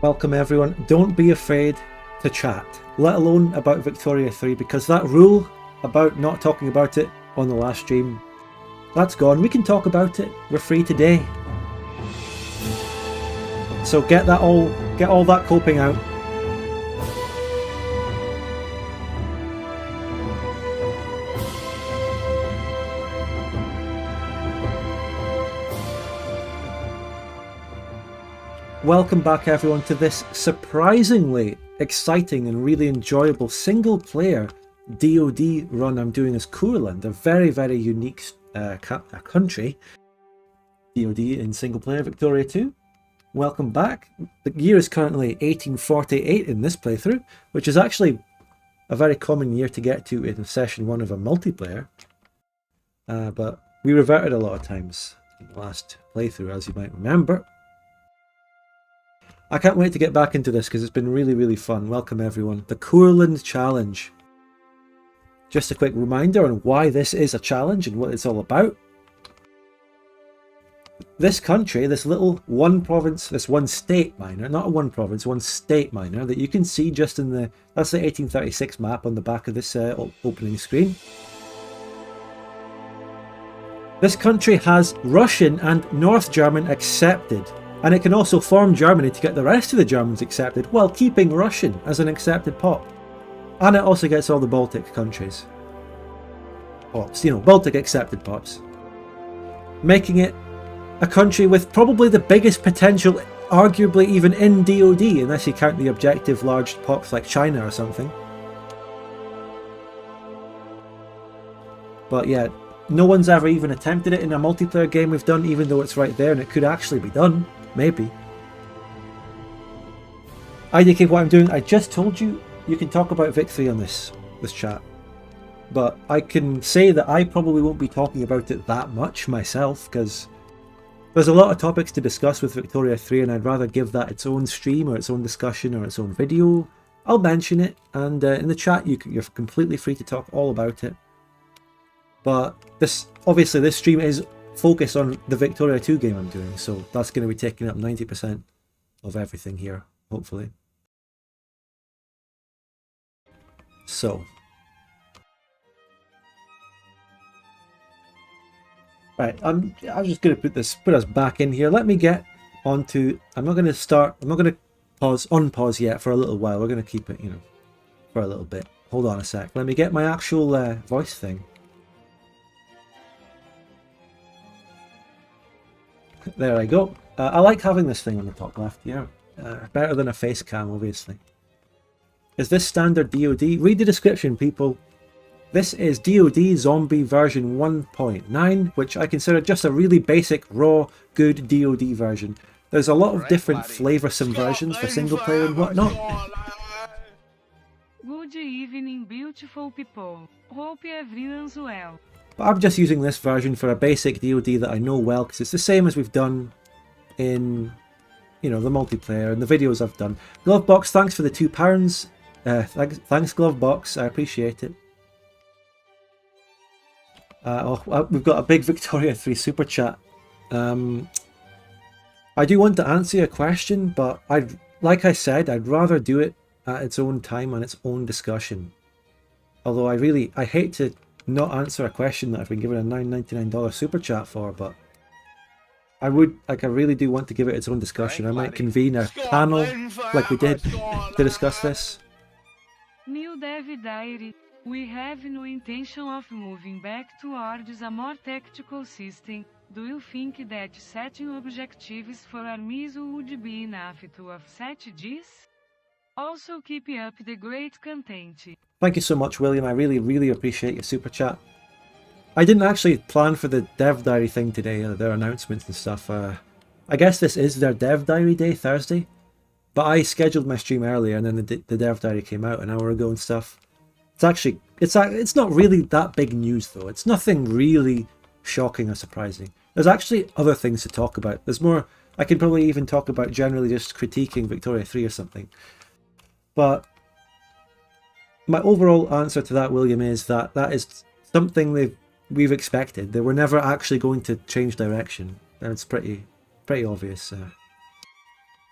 Welcome everyone. Don't be afraid to chat, let alone about Victoria 3, because that rule about not talking about it on the last stream, that's gone. We can talk about it. We're free today. So get all that coping out. Welcome back everyone to this surprisingly exciting and really enjoyable single player DoD run I'm doing as Courland, a very, very unique country. DoD in single player Victoria 2. Welcome back. The year is currently 1848 in this playthrough, which is actually a very common year to get to in session 1 of a multiplayer. But we reverted a lot of times in the last playthrough, as you might remember. I can't wait to get back into this because it's been really, really fun. Welcome everyone. The Courland Challenge. Just a quick reminder on why this is a challenge and what it's all about. This country, this little one province, this one state minor, not a one province, one state minor that you can see just in the, that's the 1836 map on the back of this opening screen. This country has Russian and North German accepted. And it can also form Germany to get the rest of the Germans accepted while keeping Russian as an accepted pop. And it also gets all the Baltic countries. Pops, you know, Baltic accepted pops. Making it a country with probably the biggest potential, arguably even in DoD, unless you count the objective large pops like China or something. But yeah, no one's ever even attempted it in a multiplayer game we've done, even though it's right there and it could actually be done. Maybe. IDK, what I'm doing, I just told you, you can talk about Vic 3 on this chat. But I can say that I probably won't be talking about it that much myself, because there's a lot of topics to discuss with Victoria 3 and I'd rather give that its own stream or its own discussion or its own video. I'll mention it, and in the chat you're completely free to talk all about it. But obviously this stream is focus on the Victoria 2 game I'm doing, so that's going to be taking up 90% of everything here, hopefully. So, right, I'm just going to put us back in here. Let me get onto. I'm not going to unpause yet for a little while. We're going to keep it, you know, for a little bit. Hold on a sec. Let me get my actual voice thing. There I go. I like having this thing on the top left here. Better than a face cam, obviously. Is this standard DoD? Read the description, people. This is DoD Zombie version 1.9, which I consider just a really basic, raw, good DoD version. There's a lot of different flavoursome versions for single player and whatnot. Good evening, beautiful people. Hope everyone's well. But I'm just using this version for a basic DoD that I know well, because it's the same as we've done in, you know, the multiplayer and the videos I've done. Glovebox, thanks for the £2. Thanks Glovebox, I appreciate it. We've got a big Victoria 3 super chat. I do want to answer your question, but like I said, I'd rather do it at its own time and its own discussion. Although I hate to not answer a question that I've been given a $9.99 super chat for, but I really do want to give it its own discussion. I might convene a panel like we did to discuss this. New Dev Diary. We have no intention of moving back towards a more tactical system. Do you think that setting objectives for armies would be enough to offset this? Also keep up the great content. Thank you so much, William. I really, really appreciate your super chat. I didn't actually plan for the Dev Diary thing today, their announcements and stuff. I guess this is their Dev Diary day, Thursday. But I scheduled my stream earlier and then the Dev Diary came out an hour ago and stuff. It's not really that big news though. It's nothing really shocking or surprising. There's actually other things to talk about. There's more, I can probably even talk about generally just critiquing Victoria 3 or something. But my overall answer to that, William, is that is something we've expected. They were never actually going to change direction. And it's pretty obvious,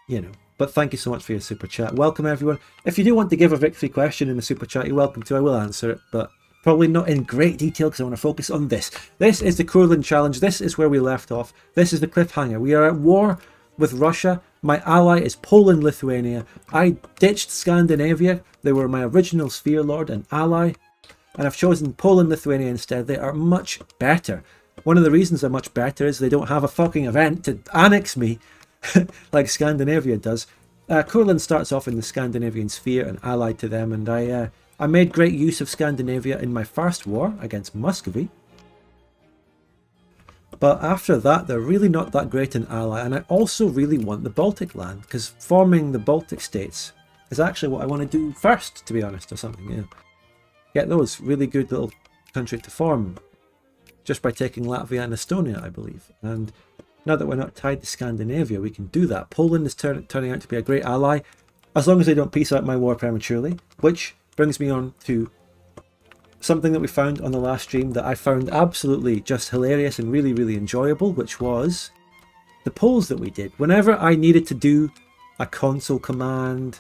you know. But thank you so much for your super chat. Welcome everyone. If you do want to give a victory question in the super chat, you're welcome to. I will answer it, but probably not in great detail because I want to focus on this. This is the Courland challenge. This is where we left off. This is the cliffhanger. We are at war with Russia. My ally is Poland-Lithuania. I ditched Scandinavia. They were my original sphere lord and ally, and I've chosen Poland-Lithuania instead. They are much better. One of the reasons they're much better is they don't have a fucking event to annex me like Scandinavia does. Courland starts off in the Scandinavian sphere and allied to them, and I made great use of Scandinavia in my first war against Muscovy. But after that, they're really not that great an ally, and I also really want the Baltic land, because forming the Baltic states is actually what I want to do first, to be honest, or something, yeah. Get those really good little country to form, just by taking Latvia and Estonia, I believe. And now that we're not tied to Scandinavia, we can do that. Poland is turning out to be a great ally, as long as they don't peace out my war prematurely, which brings me on to something that we found on the last stream that I found absolutely just hilarious and really, really enjoyable, which was the polls that we did. Whenever I needed to do a console command,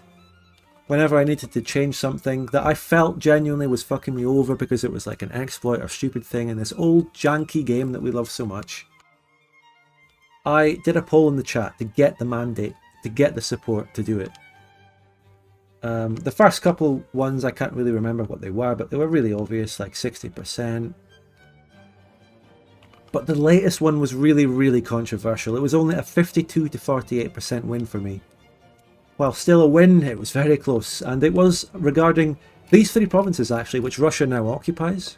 whenever I needed to change something that I felt genuinely was fucking me over because it was like an exploit or stupid thing in this old janky game that we love so much, I did a poll in the chat to get the mandate, to get the support to do it. The first couple ones, I can't really remember what they were, but they were really obvious, like 60%. But the latest one was really, really controversial. It was only a 52 to 48% win for me. While still a win, it was very close, and it was regarding these three provinces actually, which Russia now occupies.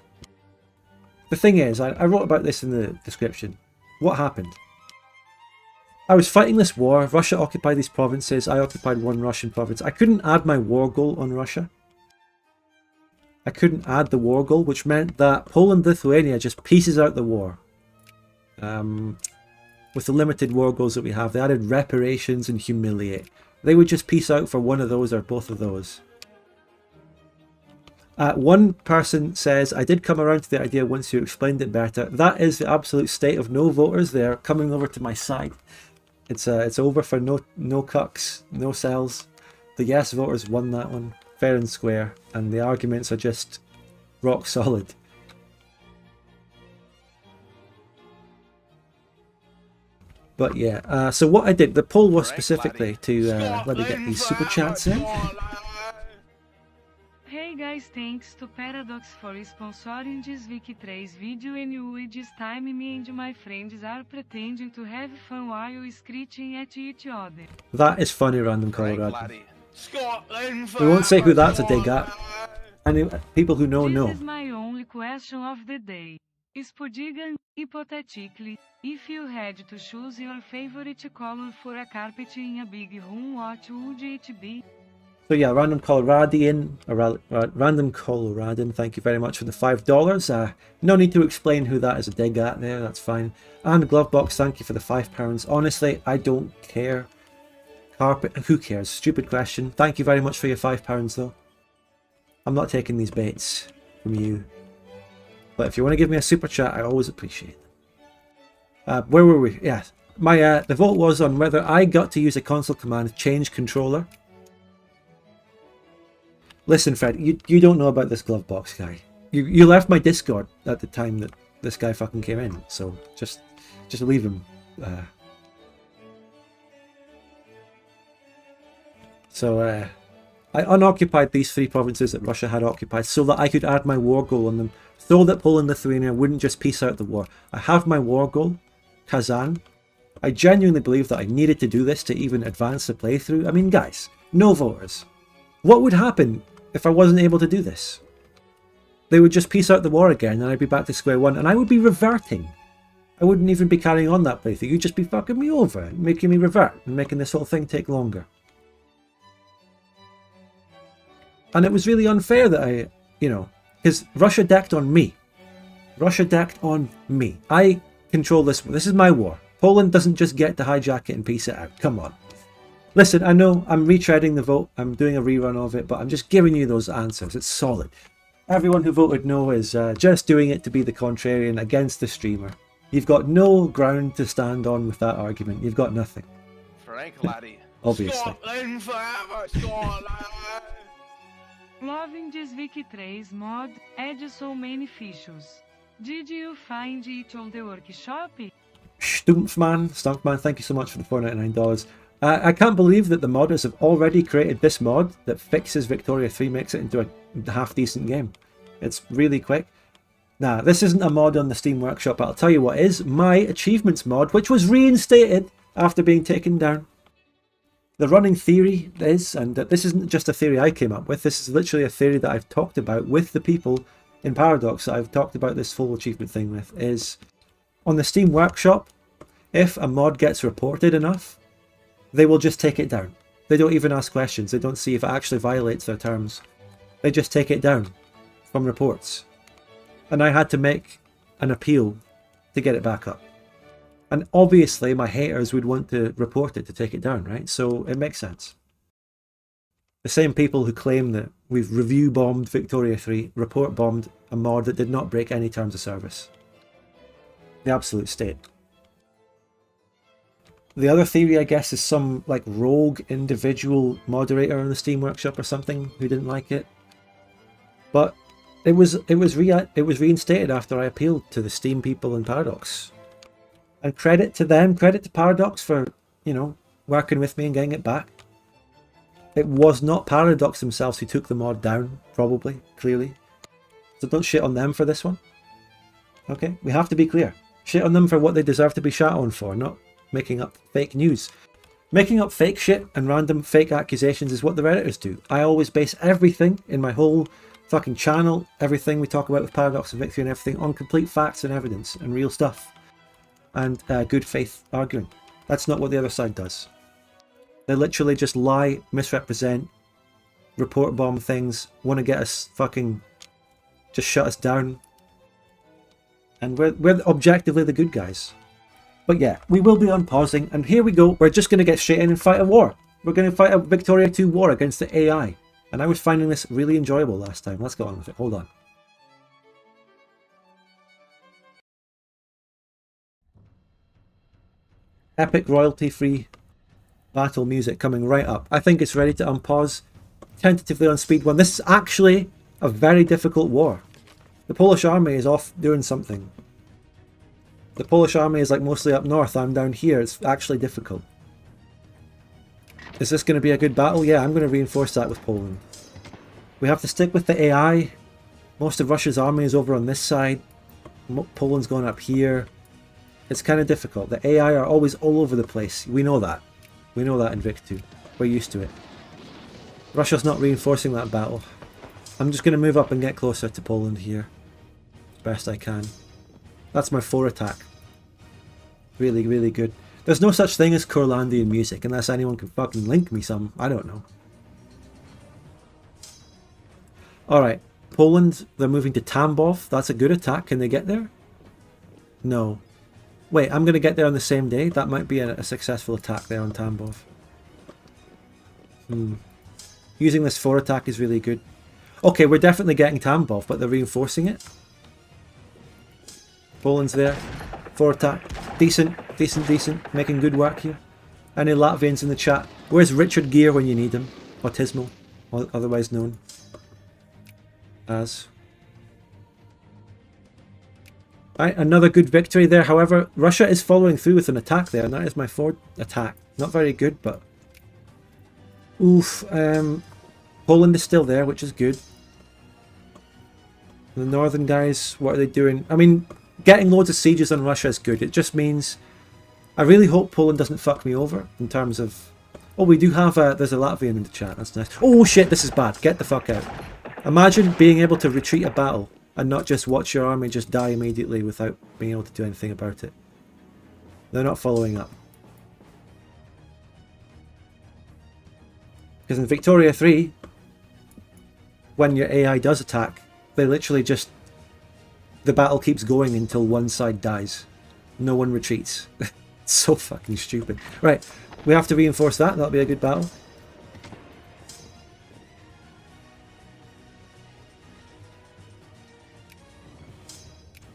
The thing is, I wrote about this in the description. What happened? I was fighting this war, Russia occupied these provinces, I occupied one Russian province. I couldn't add my war goal on Russia. I couldn't add the war goal, which meant that Poland-Lithuania just pieces out the war. With the limited war goals that we have, they added reparations and humiliate. They would just peace out for one of those or both of those. One person says, I did come around to the idea once you explained it better. That is the absolute state of no voters. They're coming over to my side. It's over for no cucks, no cells. The yes voters won that one, fair and square, and the arguments are just rock solid. But yeah, so what I did, the poll was specifically to, let me get these super chats in. Hey guys, thanks to Paradox for sponsoring this week 3 video, and this time me and my friends are pretending to have fun while screeching at each other. That is funny, Random Colorado. We won't say who that's a dig at. And people who know, know. This is my only question of the day. Spodigan, hypothetically, if you had to choose your favorite color for a carpet in a big room, what would it be? So yeah, Random Coloradian, Random Coloradan, thank you very much for the $5. No need to explain who that is a dig at there, that's fine. And Glovebox, thank you for the £5. Honestly, I don't care. Carpet, who cares? Stupid question. Thank you very much for your £5 though. I'm not taking these baits from you. But if you want to give me a super chat, I always appreciate them. Where were we? Yeah, the vote was on whether I got to use a console command, change controller. Listen, Fred, you don't know about this Glovebox guy. You left my Discord at the time that this guy fucking came in, so just leave him. I unoccupied these three provinces that Russia had occupied so that I could add my war goal on them, so that Poland-Lithuania wouldn't just peace out the war. I have my war goal, Kazan. I genuinely believe that I needed to do this to even advance the playthrough. I mean, guys, no voters. What would happen if I wasn't able to do this? They would just peace out the war again and I'd be back to square one and I would be reverting. I wouldn't even be carrying on that playthrough. You'd just be fucking me over and making me revert and making this whole thing take longer. And it was really unfair that I, because Russia decked on me. Russia decked on me. I control this. This is my war. Poland doesn't just get to hijack it and piece it out. Come on. Listen, I know I'm retreading the vote. I'm doing a rerun of it, but I'm just giving you those answers. It's solid. Everyone who voted no is just doing it to be the contrarian against the streamer. You've got no ground to stand on with that argument. You've got nothing. Frank Laddie, Obviously. Scotland forever, Scotland! Loving this Wiki 3 mod, add so many features. Did you find it on the workshop? Stumpman, thank you so much for the $4.99. I can't believe that the modders have already created this mod that fixes Victoria 3, makes it into a half-decent game. It's really quick. Now, this isn't a mod on the Steam Workshop, but I'll tell you what is. My achievements mod, which was reinstated after being taken down. The running theory is, and this isn't just a theory I came up with, this is literally a theory that I've talked about with the people in Paradox that I've talked about this full achievement thing with, is on the Steam Workshop, if a mod gets reported enough, they will just take it down. They don't even ask questions, they don't see if it actually violates their terms. They just take it down from reports. And I had to make an appeal to get it back up. And obviously my haters would want to report it to take it down, right? So it makes sense. The same people who claim that we've review bombed Victoria 3 report bombed a mod that did not break any terms of service. The absolute state. The other theory, I guess, is some like rogue individual moderator in the Steam Workshop or something who didn't like it. But it was reinstated after I appealed to the Steam people in Paradox. And credit to them, credit to Paradox for, you know, working with me and getting it back. It was not Paradox themselves who took the mod down, probably, clearly. So don't shit on them for this one. Okay, we have to be clear. Shit on them for what they deserve to be shat on for, not making up fake news. Making up fake shit and random fake accusations is what the Redditors do. I always base everything in my whole fucking channel, everything we talk about with Paradox and Victory and everything, on complete facts and evidence and real stuff. And good faith arguing. That's not what the other side does. They literally just lie, misrepresent, report bomb things, want to get us fucking, just shut us down. And we're objectively the good guys. But yeah, we will be unpausing, and here we go. We're just going to get straight in and fight a war. We're going to fight a Victoria 2 war against the AI. And I was finding this really enjoyable last time. Let's go on with it. Hold on. Epic royalty-free battle music coming right up. I think it's ready to unpause. Tentatively on speed 1. This is actually a very difficult war. The Polish army is off doing something. The Polish army is like mostly up north. I'm down here. It's actually difficult. Is this going to be a good battle? Yeah, I'm going to reinforce that with Poland. We have to stick with the AI. Most of Russia's army is over on this side. Poland's going up here. It's kind of difficult. The AI are always all over the place. We know that. We know that in Vic 2. We're used to it. Russia's not reinforcing that battle. I'm just going to move up and get closer to Poland here. As best I can. That's my 4 attack. Really, really good. There's no such thing as Courlandian music unless anyone can fucking link me some. I don't know. Alright. Poland, they're moving to Tambov. That's a good attack. Can they get there? No. Wait, I'm going to get there on the same day? That might be a successful attack there on Tambov. Using this 4 attack is really good. Okay, we're definitely getting Tambov, but they're reinforcing it. Poland's there. 4 attack. Decent, decent, decent. Making good work here. Any Latvians in the chat? Where's Richard Gere when you need him? Autismal, otherwise known as. Right, another good victory there. However, Russia is following through with an attack there, and that is my 4th attack. Not very good, but... Oof. Poland is still there, which is good. The northern guys, what are they doing? I mean, getting loads of sieges on Russia is good. It just means... I really hope Poland doesn't fuck me over in terms of... Oh, we do have a... There's a Latvian in the chat. That's nice. Oh, shit, this is bad. Get the fuck out. Imagine being able to retreat a battle and not just watch your army just die immediately without being able to do anything about it. They're not following up. Because in Victoria 3, when your AI does attack, they literally just... The battle keeps going until one side dies. No one retreats. It's so fucking stupid. Right, we have to reinforce that. That'll be a good battle.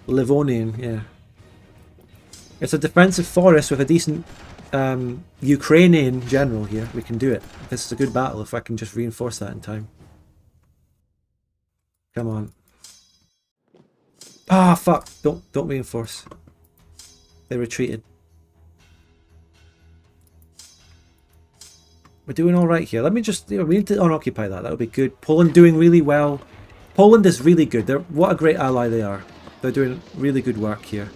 Livonian, yeah. It's a defensive forest with a decent Ukrainian general here. We can do it. This is a good battle if I can just reinforce that in time. Come on. Ah, fuck. Don't reinforce. They retreated. We're doing alright here. Let me just, we need to unoccupy that. That would be good. Poland doing really well. Poland is really good. What a great ally they are. They're doing really good work here.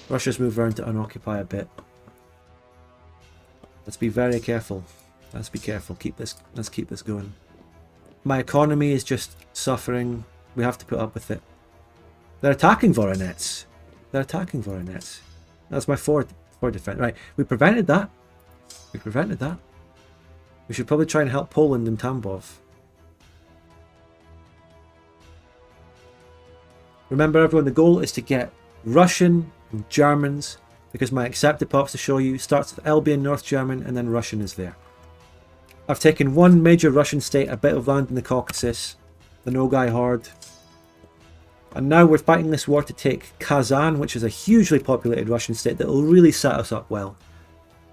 Russia's moved around to unoccupy a bit. Let's be very careful. Let's be careful. Let's keep this going. My economy is just suffering. We have to put up with it. They're attacking Voronezh. They're attacking Voronezh. That's my four defense. Right, we prevented that. We prevented that. We should probably try and help Poland and Tambov. Remember everyone, the goal is to get Russian and Germans, because my accepted pops to show you starts with LB and North German and then Russian is there. I've taken one major Russian state, a bit of land in the Caucasus, the Nogai Horde. And now we're fighting this war to take Kazan, which is a hugely populated Russian state that will really set us up well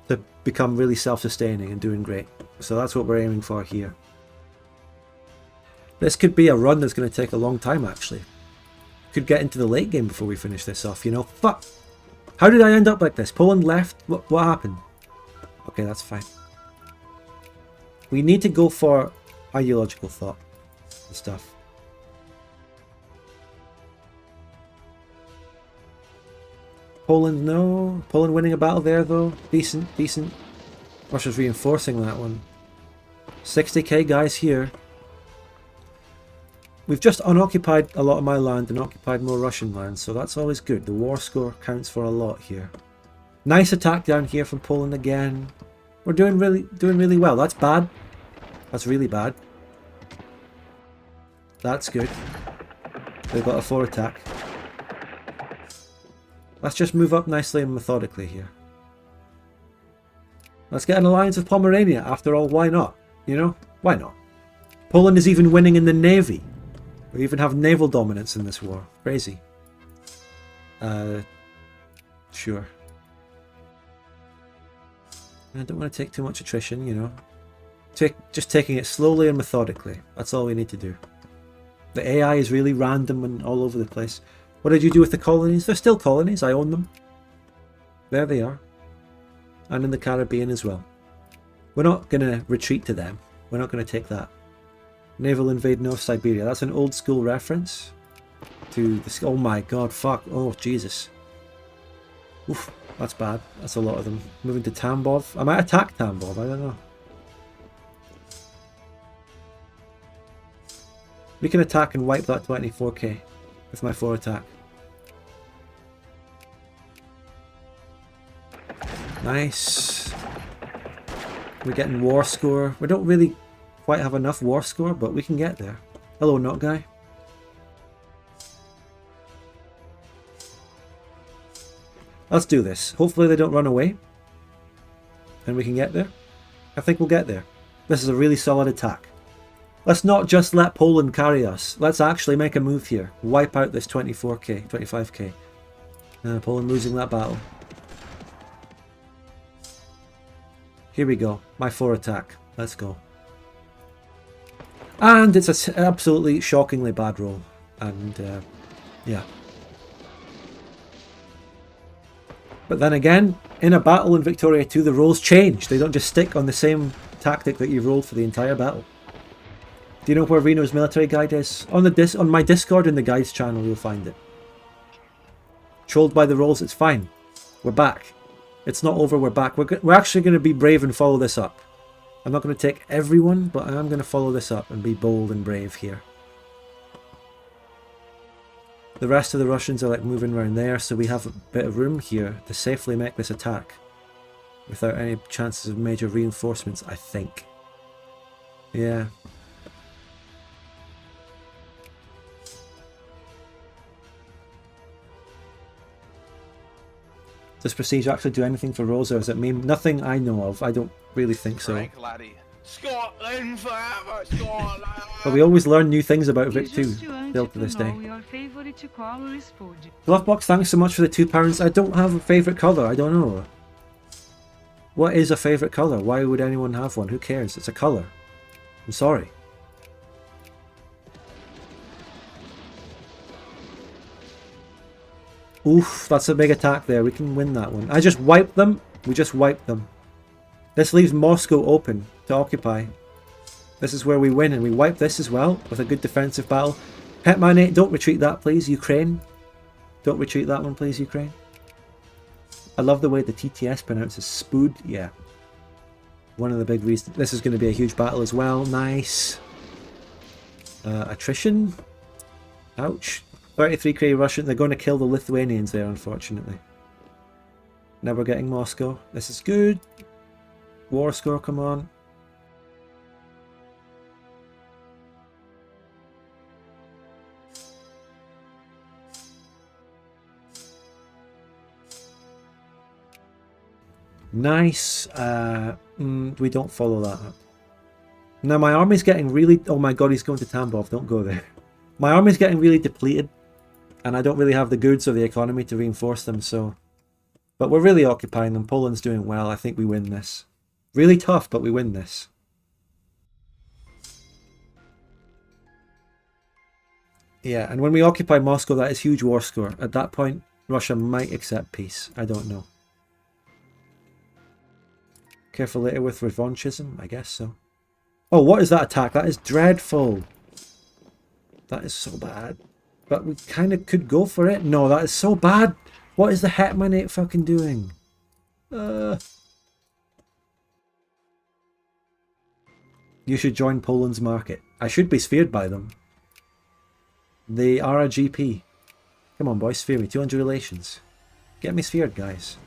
to become really self-sustaining and doing great. So that's what we're aiming for here. This could be a run that's going to take a long time actually. Could get into the late game before we finish this off, you know. Fuck! How did I end up like this? Poland left? What happened? Okay, that's fine. We need to go for ideological thought and stuff. Poland, no. Poland winning a battle there though. Decent, decent. Russia's reinforcing that one. 60k guys here. We've just unoccupied a lot of my land and occupied more Russian land, so that's always good. The war score counts for a lot here. Nice attack down here from Poland again. We're doing really well. That's bad. That's really bad. That's good. They've got a 4 attack. Let's just move up nicely and methodically here. Let's get an alliance with Pomerania. After all, why not? You know? Why not? Poland is even winning in the navy. We even have naval dominance in this war. Crazy. Sure. I don't want to take too much attrition, you know. Just taking it slowly and methodically. That's all we need to do. The AI is really random and all over the place. What did you do with the colonies? They're still colonies. I own them. There they are. And in the Caribbean as well. We're not going to retreat to them. We're not going to take that. Naval invade North Siberia. That's an old school reference to this. Oh my god, fuck. Oh, Jesus. Oof, that's bad. That's a lot of them. Moving to Tambov. I might attack Tambov. I don't know. We can attack and wipe that 24k with my 4 attack. Nice. We're getting war score. We don't really quite have enough war score, but we can get there. Hello, not guy. Let's do this. Hopefully they don't run away. And we can get there. I think we'll get there. This is a really solid attack. Let's not just let Poland carry us. Let's actually make a move here. Wipe out this 24k, 25k. Poland losing that battle. Here we go. My 4 attack. Let's go. And it's an absolutely shockingly bad roll. And, yeah. But then again, in a battle in Victoria 2, the rolls change. They don't just stick on the same tactic that you rolled for the entire battle. Do you know where Reno's military guide is? On my Discord in the guides channel, you'll find it. Trolled by the rolls, it's fine. We're back. It's not over, we're back. We're actually going to be brave and follow this up. I'm not going to take everyone, but I am going to follow this up and be bold and brave here. The rest of the Russians are like moving around there, so we have a bit of room here to safely make this attack. Without any chances of major reinforcements, I think. Yeah. Does Prestige actually do anything for Rosa? Does it mean nothing I know of? I don't really think so. Frank, laddie. Scotland forever, Scotland! But we always learn new things about Vic We 2, just want still to this know day. your favorite color is food. Glovebox, thanks so much for the £2. I don't have a favourite colour, I don't know. What is a favourite colour? Why would anyone have one? Who cares? It's a colour. I'm sorry. Oof, that's a big attack there. We can win that one. I just wiped them. We just wiped them. This leaves Moscow open to occupy. This is where we win, and we wipe this as well with a good defensive battle. Hetman 8, don't retreat that, please, Ukraine. Don't retreat that one, please, Ukraine. I love the way the TTS pronounces Spood. Yeah. One of the big reasons. This is going to be a huge battle as well. Nice. Attrition. Ouch. 33k Russian. They're going to kill the Lithuanians there, unfortunately. Now we're getting Moscow. This is good. War score, come on. Nice. We don't follow that up. Now my army's getting really... Oh my god, he's going to Tambov. Don't go there. My army's getting really depleted. And I don't really have the goods or the economy to reinforce them, so... But we're really occupying them. Poland's doing well. I think we win this. Really tough, but we win this. Yeah, and when we occupy Moscow, that is huge war score. At that point, Russia might accept peace. I don't know. Careful later with revanchism? I guess so. Oh, what is that attack? That is dreadful. That is so bad. But we kind of could go for it. No, that is so bad. What is the Hetman 8 fucking doing? You should join Poland's market. I should be sphered by them. They are a GP. Come on, boys, sphere me. 200 relations. Get me sphered, guys.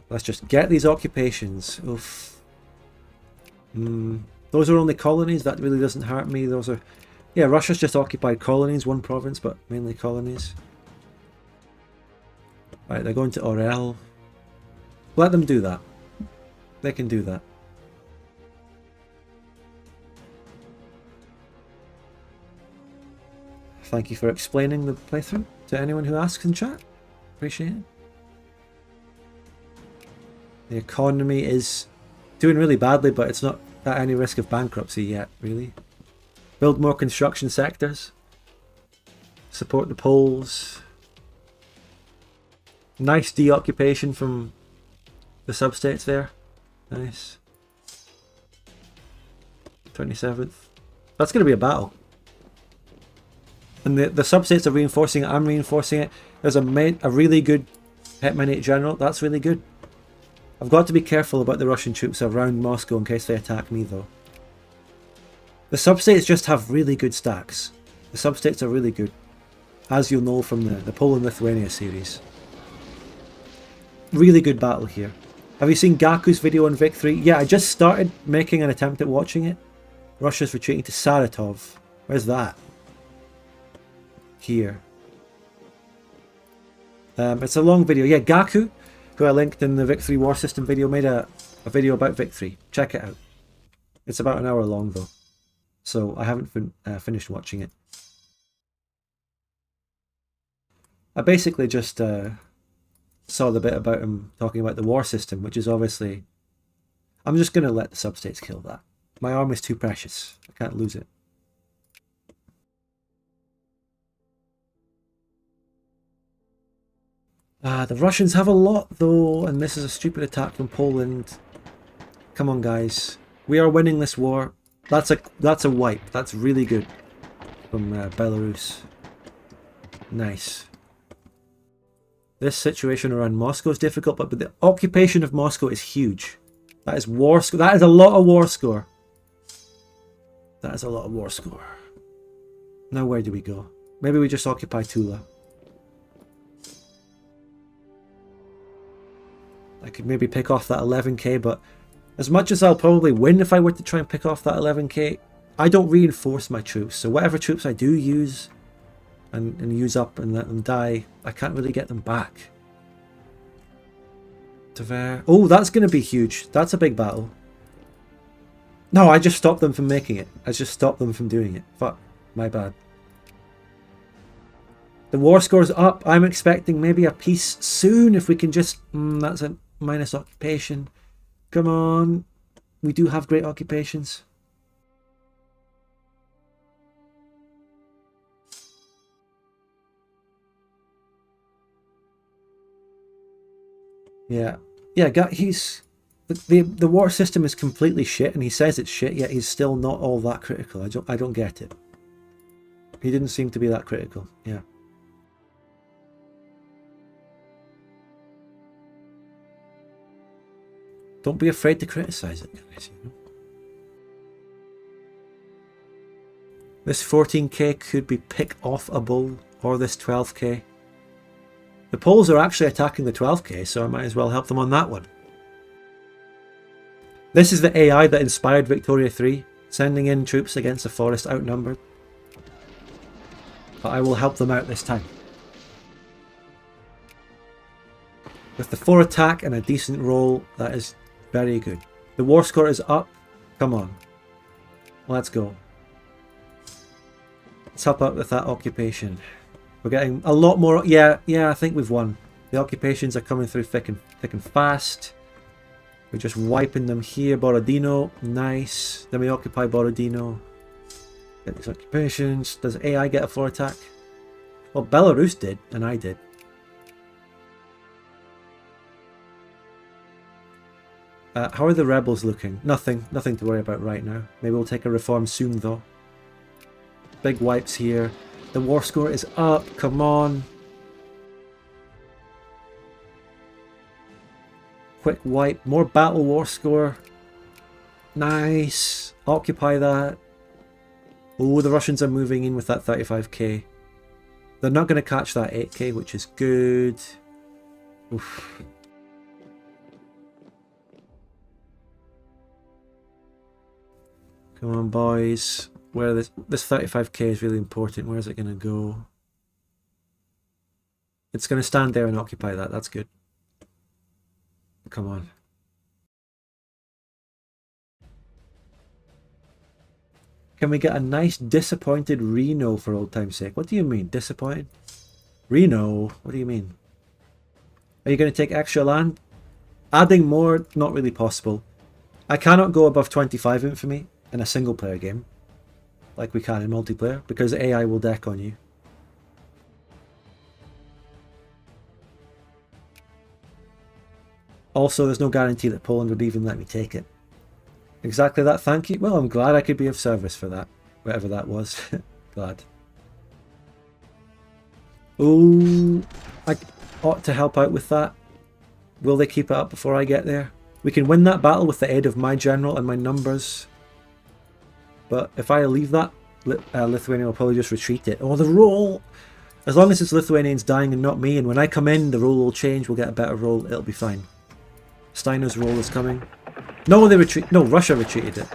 Let's just get these occupations. Oof. Those are only colonies. That really doesn't hurt me. Those are... Yeah, Russia's just occupied colonies. One province, but mainly colonies. Right, they're going to Orel. Let them do that. They can do that. Thank you for explaining the playthrough to anyone who asks in chat. Appreciate it. The economy is doing really badly, but it's not at any risk of bankruptcy yet, really. Build more construction sectors. Support the Poles. Nice deoccupation from the substates there. Nice. 27th. That's going to be a battle. And the substates are reinforcing it. I'm reinforcing it. There's a really good Hetman 8 general. That's really good. I've got to be careful about the Russian troops around Moscow in case they attack me, though. The substates just have really good stacks. The substates are really good, as you'll know from the Poland-Lithuania series. Really good battle here. Have you seen Gaku's video on Vic 3? Yeah, I just started making an attempt at watching it. Russia's retreating to Saratov. Where's that? Here. It's a long video. Yeah, Gaku, who I linked in the Vic 3 War System video, made a video about Vic 3. Check it out. It's about an hour long, though. So I haven't finished watching it. I basically just saw the bit about him talking about the war system, which is obviously... I'm just going to let the substates kill that. My army's too precious. I can't lose it. The Russians have a lot, though, and this is a stupid attack from Poland. Come on, guys. We are winning this war. That's a wipe. That's really good from Belarus. Nice. This situation around Moscow is difficult, but the occupation of Moscow is huge. That is war score. That is a lot of war score. That is a lot of war score. Now where do we go? Maybe we just occupy Tula. I could maybe pick off that 11k, but as much as I'll probably win if I were to try and pick off that 11k, I don't reinforce my troops. So whatever troops I do use and use up and let them die, I can't really get them back. Tver. Oh, that's going to be huge. That's a big battle. No, I just stopped them from making it. I just stopped them from doing it. Fuck. My bad. The war score's up. I'm expecting maybe a peace soon if we can just... that's a minus occupation. Come on. We do have great occupations. Yeah. Yeah, he's... The war system is completely shit, and he says it's shit, yet he's still not all that critical. I don't get it. He didn't seem to be that critical. Yeah. Don't be afraid to criticize it, guys. You know? This 14k could be pick off a bull, or this 12k. The Poles are actually attacking the 12k, so I might as well help them on that one. This is the AI that inspired Victoria 3, sending in troops against a forest outnumbered. But I will help them out this time. With the 4 attack and a decent roll, that is very good. The war score is up. Come on. Let's go. Let's help out with that occupation. We're getting a lot more... Yeah, I think we've won. The occupations are coming through thick and fast. We're just wiping them here. Borodino. Nice. Then we occupy Borodino. Get these occupations. Does AI get a 4 attack? Well, Belarus did, and I did. How are the rebels looking? Nothing to worry about right now. Maybe we'll take a reform soon though. Big wipes here. The war score is up. Come on. Quick wipe. More battle war score. Nice. Occupy that. Oh, the Russians are moving in with that 35k. They're not going to catch that 8k, which is good. Oof. Come on, boys. Where this 35k is really important. Where is it going to go? It's going to stand there and occupy that. That's good. Come on. Can we get a nice disappointed Reno for old time's sake? What do you mean? Disappointed? Reno? What do you mean? Are you going to take extra land? Adding more? Not really possible. I cannot go above 25 infamy in a single player game. Like we can in multiplayer. Because AI will deck on you. Also, there's no guarantee that Poland would even let me take it. Exactly that, thank you. Well, I'm glad I could be of service for that. Whatever that was. Glad. Ooh, I ought to help out with that. Will they keep it up before I get there? We can win that battle with the aid of my general and my numbers. But if I leave that, Lithuania will probably just retreat it. Oh, the roll! As long as it's Lithuanians dying and not me, and when I come in, the roll will change, we'll get a better roll, it'll be fine. Steiner's roll is coming. No, they retreat. No, Russia retreated it.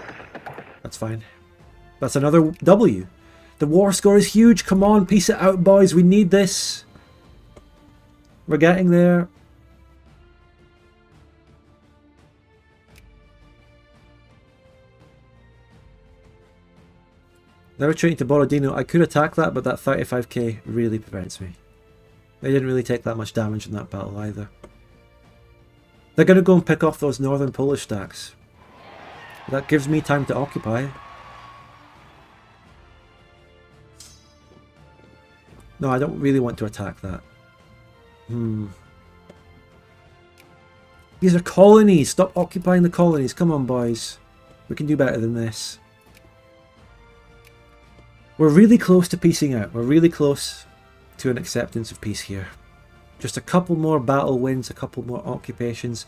That's fine. That's another W. The war score is huge. Come on, piece it out, boys. We need this. We're getting there. They're retreating to Borodino. I could attack that, but that 35k really prevents me. They didn't really take that much damage in that battle either. They're going to go and pick off those northern Polish stacks. That gives me time to occupy. No, I don't really want to attack that. These are colonies! Stop occupying the colonies. Come on, boys. We can do better than this. We're really close to piecing out. We're really close to an acceptance of peace here. Just a couple more battle wins, a couple more occupations.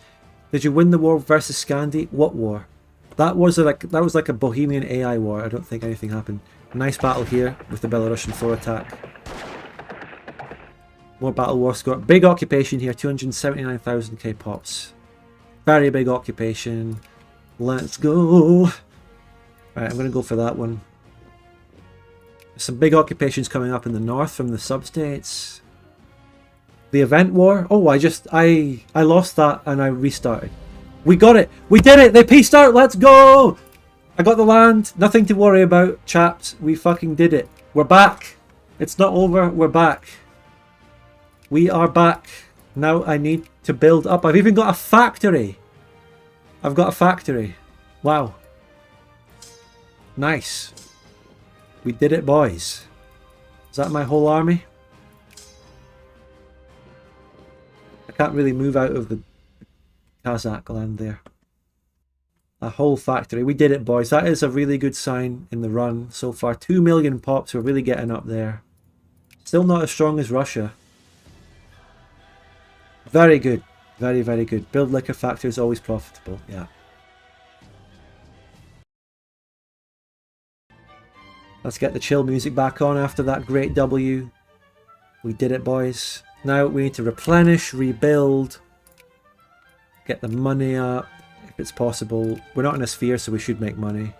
Did you win the war versus Scandi? What war? That was like a Bohemian AI war. I don't think anything happened. Nice battle here with the Belarusian 4 attack. More battle war score. Big occupation here, 279,000k pops. Very big occupation. Let's go. Alright, I'm going to go for that one. Some big occupations coming up in the north from the substates. The event war. Oh, I lost that and I restarted. We got it. We did it. They pieced out. Let's go. I got the land. Nothing to worry about, chaps. We fucking did it. We're back. It's not over. We're back. We are back. Now I need to build up. I've even got a factory. I've got a factory. Wow. Nice. We did it, boys. Is that my whole army? I can't really move out of the Kazakh land there. A whole factory. We did it, boys. That is a really good sign in the run so far. 2 million pops. We're really getting up there. Still not as strong as Russia. Very good. Very, very good. Build liquor factory is always profitable. Yeah. Let's get the chill music back on after that great W. We did it, boys. Now we need to replenish, rebuild, get the money up if it's possible. We're not in a sphere, so we should make money.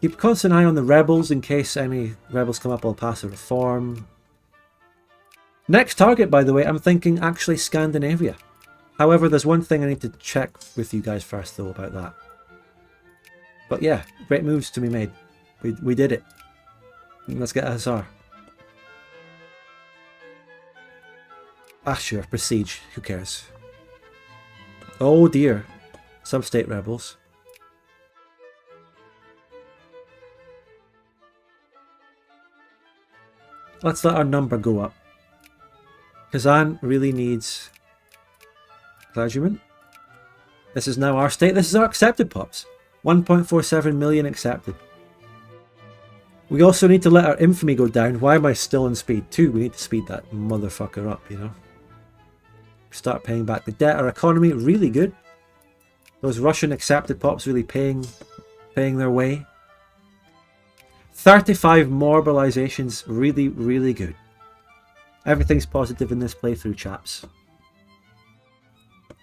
Keep a constant eye on the rebels in case any rebels come up. I'll pass a reform. Next target, by the way, I'm thinking actually Scandinavia. However, there's one thing I need to check with you guys first, though, about that. But yeah, great moves to be made. We did it. Let's get a hussar. Ah, sure, prestige. Who cares? Oh dear. Sub-state rebels. Let's let our number go up. Kazan really needs clergymen. This is now our state. This is our accepted pops. 1.47 million accepted. We also need to let our infamy go down. Why am I still in speed 2? We need to speed that motherfucker up, you know. Start paying back the debt. Our economy, really good. Those Russian accepted pops really paying their way. 35 mobilizations, really, really good. Everything's positive in this playthrough, chaps.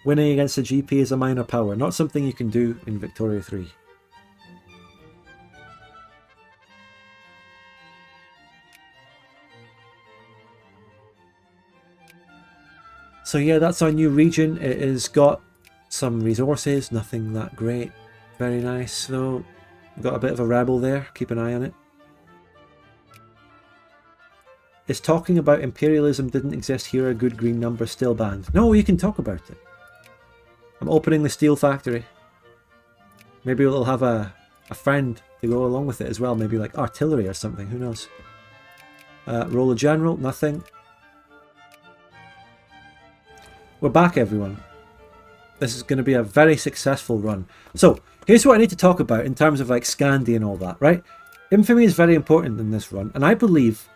Winning against the GP is a minor power, not something you can do in Victoria 3. So yeah, that's our new region. It has got some resources, nothing that great. Very nice though. We've got a bit of a rebel there, keep an eye on it. Is talking about imperialism didn't exist here a good green number still banned? No, you can talk about it. I'm opening the steel factory. Maybe we'll have a friend to go along with it as well, maybe like artillery or something, who knows. Roll a general, nothing. We're back, everyone. This is going to be a very successful run. So, here's what I need to talk about in terms of like Scandi and all that, right? Infamy is very important in this run, and I believe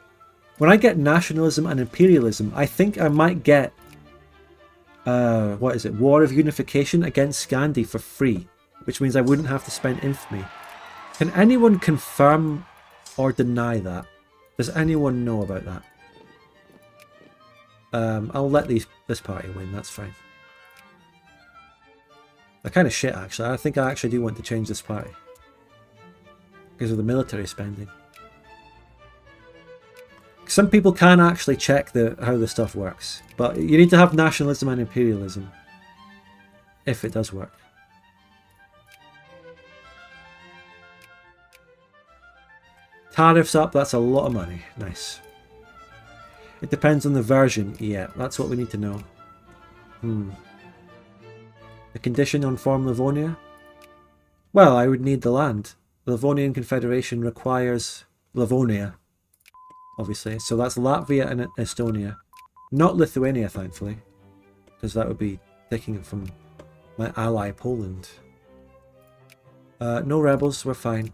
when I get nationalism and imperialism, I think I might get, what is it, War of Unification against Scandi for free, which means I wouldn't have to spend infamy. Can anyone confirm or deny that? Does anyone know about that? I'll let this party win, that's fine. They're kind of shit, actually. I think I actually do want to change this party. Because of the military spending. Some people can actually check how the stuff works. But you need to have nationalism and imperialism. If it does work. Tariffs up, that's a lot of money. Nice. It depends on the version. Yeah, that's what we need to know. The condition on form Livonia? Well, I would need the land. The Livonian Confederation requires Livonia, obviously. So that's Latvia and Estonia. Not Lithuania, thankfully. Because that would be taking it from my ally, Poland. No rebels, we're fine.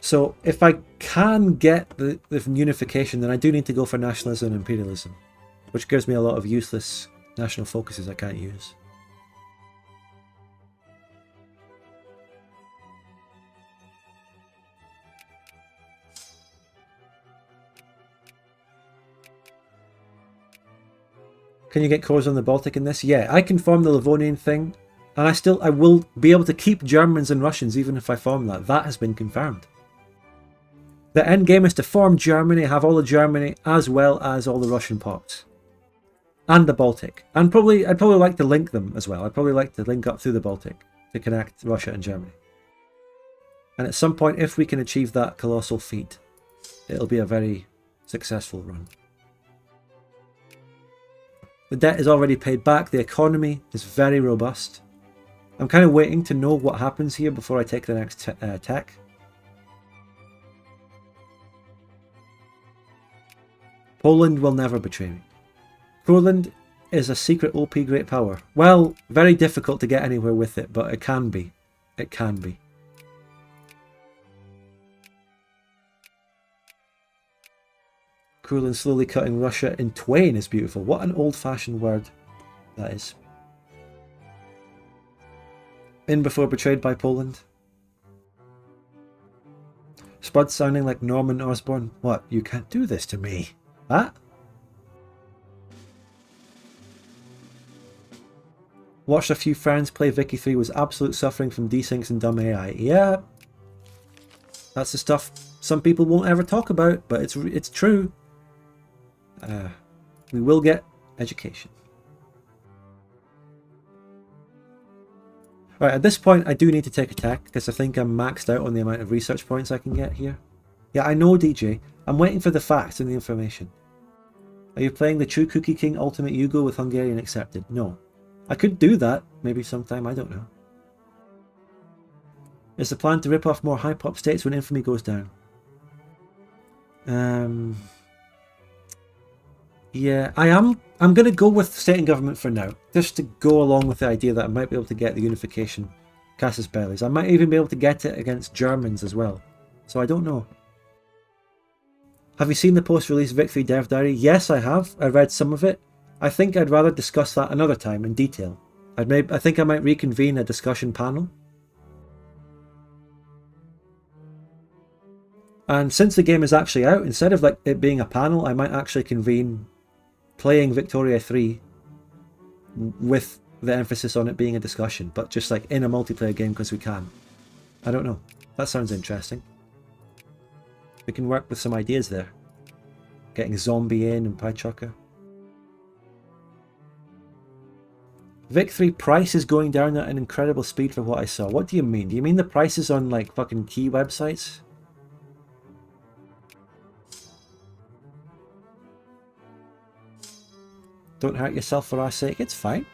So if I can get the unification, then I do need to go for nationalism and imperialism, which gives me a lot of useless national focuses I can't use. Can you get cores on the Baltic in this? Yeah, I can form the Livonian thing, and I will be able to keep Germans and Russians even if I form that. That has been confirmed. The end game is to form Germany, have all of Germany as well as all the Russian pops. And the Baltic. And I'd probably like to link them as well. I'd probably like to link up through the Baltic to connect Russia and Germany. And at some point, if we can achieve that colossal feat, it'll be a very successful run. The debt is already paid back. The economy is very robust. I'm kind of waiting to know what happens here before I take the next tech. Poland will never betray me. Courland is a secret OP great power. Well, very difficult to get anywhere with it, but it can be. It can be. Courland slowly cutting Russia in twain is beautiful. What an old-fashioned word that is. In before betrayed by Poland. Spud sounding like Norman Osborn. What? You can't do this to me. Huh? Watched a few friends play Vicky 3, was absolute suffering from desyncs and dumb AI. Yeah. That's the stuff some people won't ever talk about, but it's true. We will get education. Right, at this point I do need to take a tech, because I think I'm maxed out on the amount of research points I can get here. Yeah, I know, DJ. I'm waiting for the facts and the information. Are you playing the True Cookie King Ultimate Yugo with Hungarian accepted? No. I could do that, maybe sometime, I don't know. Is the plan to rip off more high-pop states when infamy goes down? Yeah, I'm going to go with state and government for now, just to go along with the idea that I might be able to get the unification casus bellis. I might even be able to get it against Germans as well, so I don't know. Have you seen the post-release Victory Dev Diary? Yes, I have. I read some of it. I think I'd rather discuss that another time in detail. I think I might reconvene a discussion panel. And since the game is actually out, instead of like it being a panel, I might actually convene playing Victoria 3 with the emphasis on it being a discussion, but just like in a multiplayer game because we can. I don't know. That sounds interesting. We can work with some ideas there. Getting Zombie in and PyChucker. Vic 3 price is going down at an incredible speed for what I saw. What do you mean? Do you mean the prices on like fucking key websites? Don't hurt yourself for our sake, it's fine.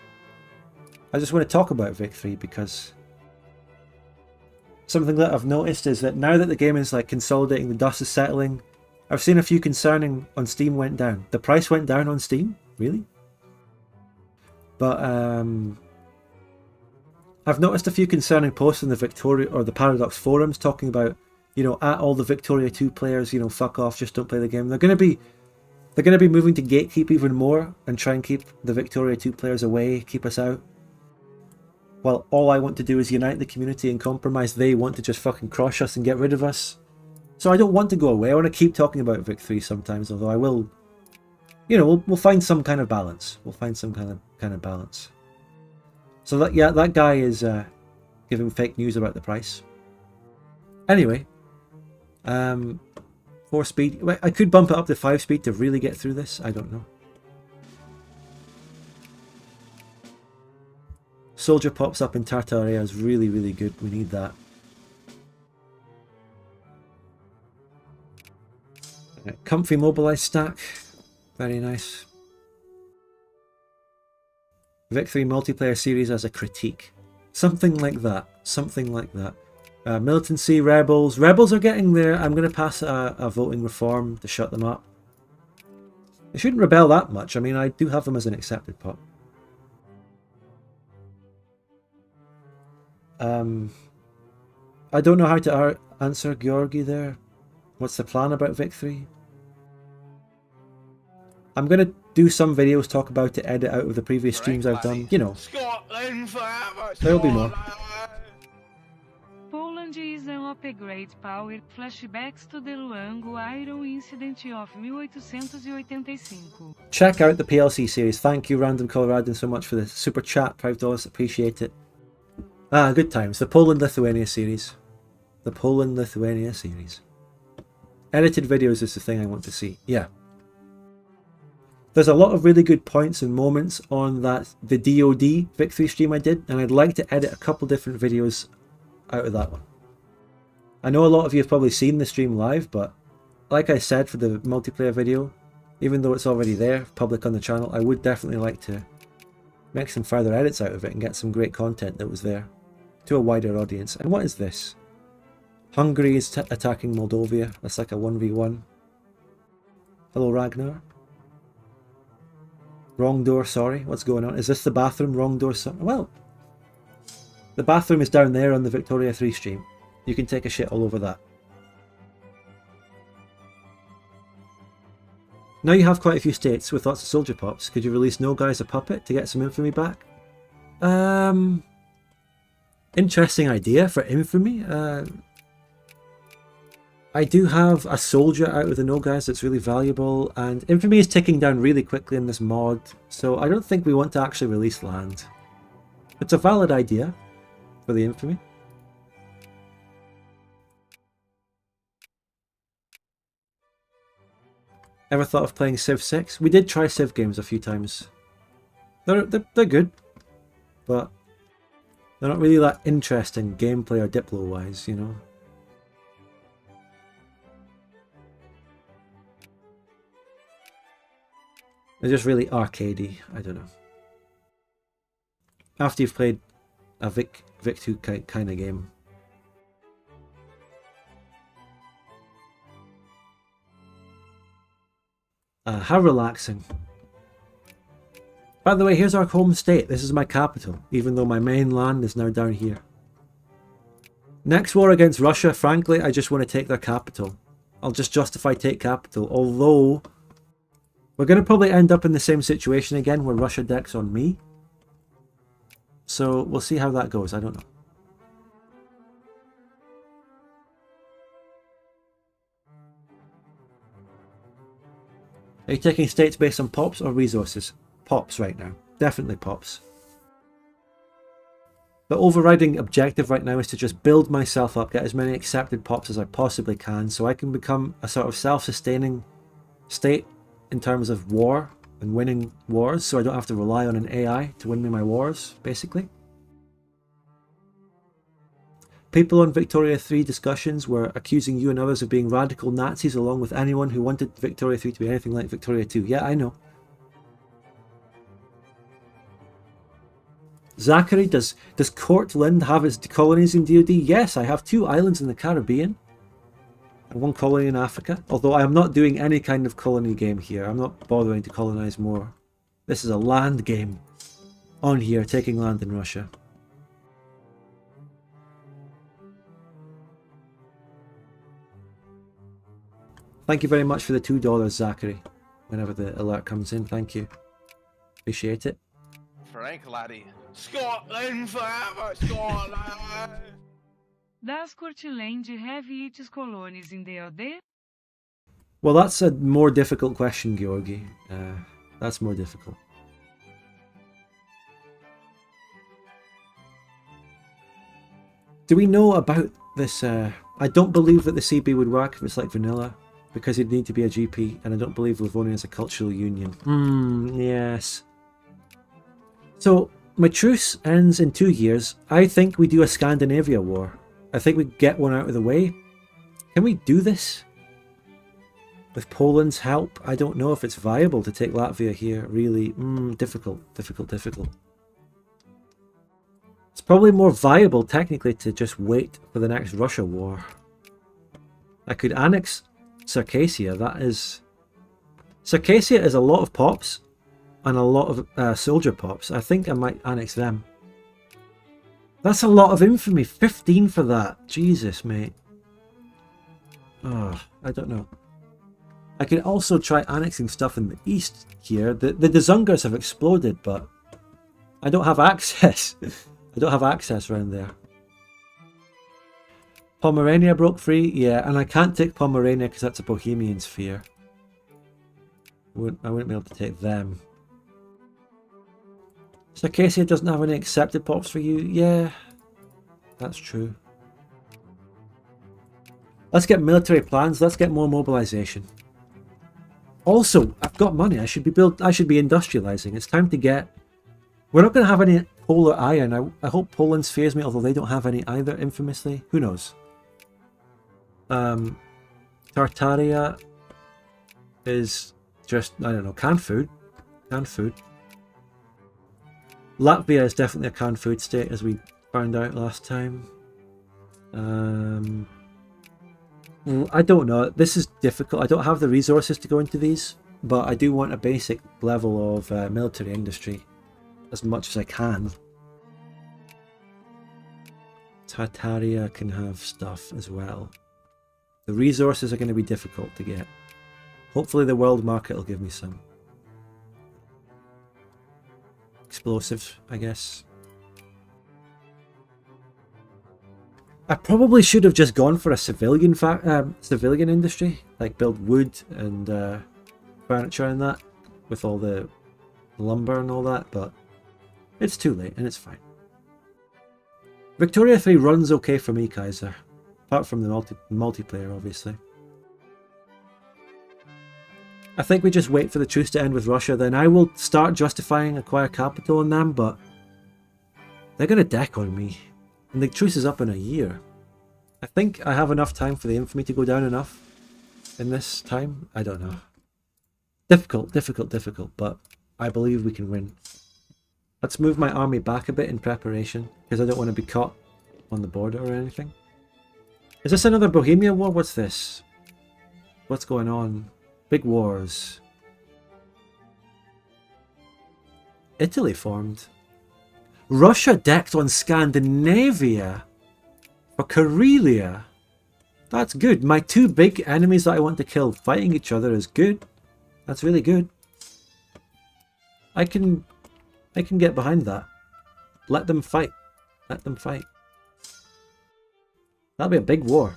I just want to talk about Vic 3 because something that I've noticed is that now that the game is like consolidating, the dust is settling, I've seen a few concerning on Steam went down. The price went down on Steam? Really? But I've noticed a few concerning posts in the Victoria or the Paradox forums talking about, you know, at all the Victoria 2 players, you know, fuck off, just don't play the game. They're going to be moving to gatekeep even more and try and keep the Victoria 2 players away, keep us out. Well, all I want to do is unite the community and compromise. They want to just fucking crush us and get rid of us. So I don't want to go away. I want to keep talking about Vic 3 sometimes, although I will, you know, we'll find some kind of balance. We'll find some kind of balance. So that, yeah, that guy is giving fake news about the price. Anyway, 4 speed. I could bump it up to 5 speed to really get through this. I don't know. Soldier pops up in Tartaria is really, really good. We need that. Comfy mobilized stack. Very nice. Vic 3 multiplayer series as a critique. Something like that. Something like that. Militancy, rebels. Rebels are getting there. I'm going to pass a voting reform to shut them up. They shouldn't rebel that much. I mean, I do have them as an accepted pop. I don't know how to answer Georgi there. What's the plan about Vic 3? I'm going to do some videos, talk about it, edit out of the previous streams I've done. You know, Scotland forever, there'll be more. Poland is an upgrade power. Flashbacks to the Luango Iron Incident of 1885. Check out the PLC series. Thank you, Random Coloradan, so much for the super chat. $5. Appreciate it. Ah, good times. The Poland-Lithuania series. The Poland-Lithuania series. Edited videos is the thing I want to see. Yeah. There's a lot of really good points and moments on the DOD Vic 3 stream I did, and I'd like to edit a couple different videos out of that one. I know a lot of you have probably seen the stream live, but like I said for the multiplayer video, even though it's already there, public on the channel, I would definitely like to make some further edits out of it and get some great content that was there to a wider audience. And what is this? Hungary is attacking Moldova. That's like a 1v1. Hello, Ragnar. Wrong door, sorry. What's going on? Is this the bathroom? Wrong door, sorry. Well, the bathroom is down there on the Victoria 3 stream. You can take a shit all over that. Now you have quite a few states with lots of soldier pops. Could you release No Guy as a puppet to get some infamy back? Interesting idea for infamy. I do have a soldier out of the No Guys that's really valuable, and infamy is ticking down really quickly in this mod, so I don't think we want to actually release land. It's a valid idea for the infamy. Ever thought of playing Civ 6? We did try Civ games a few times. They're good, but they're not really that interesting gameplay or Diplo-wise, you know. They're just really arcadey, I don't know. After you've played a Vic 2 kind of game. How relaxing. By the way, here's our home state. This is my capital, even though my main land is now down here. Next war against Russia, frankly, I just want to take their capital. I'll just justify take capital, although we're going to probably end up in the same situation again where Russia decks on me. So we'll see how that goes, I don't know. Are you taking states based on pops or resources? Pops right now. Definitely pops. The overriding objective right now is to just build myself up, get as many accepted pops as I possibly can, so I can become a sort of self-sustaining state in terms of war and winning wars, so I don't have to rely on an AI to win me my wars, basically. People on Victoria 3 discussions were accusing you and others of being radical Nazis, along with anyone who wanted Victoria 3 to be anything like Victoria 2. Yeah, I know. Zachary, does Courland have its colonies in DoD? Yes, I have 2 islands in the Caribbean and 1 colony in Africa. Although I am not doing any kind of colony game here. I'm not bothering to colonize more. This is a land game on here, taking land in Russia. Thank you very much for the $2, Zachary. Whenever the alert comes in, thank you. Appreciate it. Frank laddie. Scotland forever, Scotland! Does Courland have its colonies in DoD? Well, that's a more difficult question, Georgi. That's more difficult. Do we know about this? I don't believe that the CB would work if it's like vanilla, because you'd need to be a GP, and I don't believe Livonia is a cultural union. Yes. So, my truce ends in 2 years. I think we do a Scandinavia war. I think we get one out of the way. Can we do this? With Poland's help? I don't know if it's viable to take Latvia here, really. Difficult. It's probably more viable, technically, to just wait for the next Russia war. I could annex Circassia. Circassia is a lot of pops and a lot of soldier pops. I think I might annex them. That's a lot of infamy. 15 for that. Jesus, mate. Oh, I don't know. I could also try annexing stuff in the east here. The Dzungars have exploded, but I don't have access. I don't have access around there. Pomerania broke free? Yeah, and I can't take Pomerania because that's a Bohemian sphere. I wouldn't be able to take them. Circassia doesn't have any accepted pops for you? Yeah, that's true. Let's get military plans. Let's get more mobilization. Also, I've got money. I should be industrializing. It's time to get... We're not going to have any polar iron. I hope Poland spheres me, although they don't have any either, infamously. Who knows? Tartaria is just, I don't know, canned food. Canned food. Latvia is definitely a canned food state, as we found out last time. I don't know. This is difficult. I don't have the resources to go into these, but I do want a basic level of military industry as much as I can. Tartaria can have stuff as well. The resources are going to be difficult to get. Hopefully the world market will give me some. Explosives, I guess. I probably should have just gone for a civilian industry, like build wood and furniture and that, with all the lumber and all that, but it's too late and it's fine. Victoria 3 runs okay for me, Kaiser, apart from the multiplayer, obviously. I think we just wait for the truce to end with Russia, then I will start justifying acquire capital on them, but they're going to deck on me. And the truce is up in a year. I think I have enough time for the infamy to go down enough in this time. I don't know. Difficult, but I believe we can win. Let's move my army back a bit in preparation, because I don't want to be caught on the border or anything. Is this another Bohemia war? What's this? What's going on? Big wars. Italy formed. Russia decked on Scandinavia for Karelia. That's good. My two big enemies that I want to kill fighting each other is good. That's really good. I can get behind that. Let them fight. Let them fight. That'll be a big war.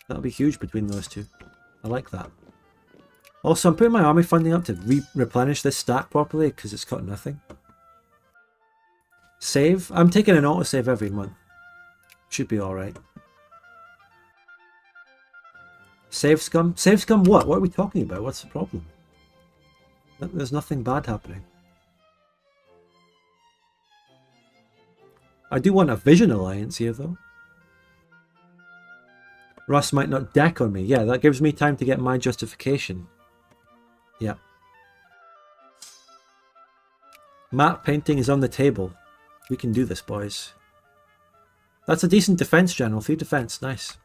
That'll be huge between those two. I like that. Also, I'm putting my army funding up to replenish this stack properly because it's got nothing. Save. I'm taking an autosave every month. Should be alright. Save scum? Save scum what? What are we talking about? What's the problem? There's nothing bad happening. I do want a vision alliance here though. Russ might not deck on me. Yeah, that gives me time to get my justification. Yeah. Map painting is on the table. We can do this, boys. That's a decent defense, General. 3 defense. Nice.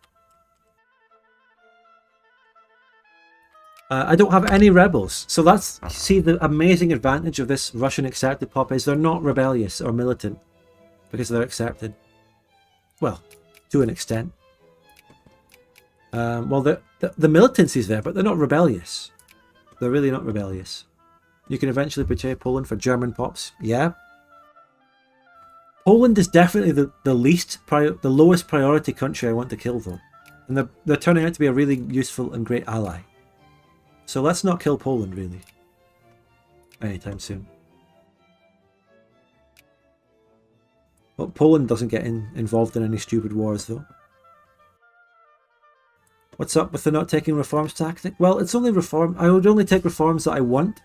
I don't have any rebels. So that's, see, the amazing advantage of this Russian accepted pop is they're not rebellious or militant. Because they're accepted. Well, to an extent. Well, the militancy's there, but they're not rebellious. They're really not rebellious. You can eventually betray Poland for German pops. Yeah. Poland is definitely the lowest priority country I want to kill, though. And they're turning out to be a really useful and great ally. So let's not kill Poland, really. Anytime soon. Well, Poland doesn't get involved in any stupid wars, though. What's up with the not taking reforms tactic? Well, it's only reform. I would only take reforms that I want,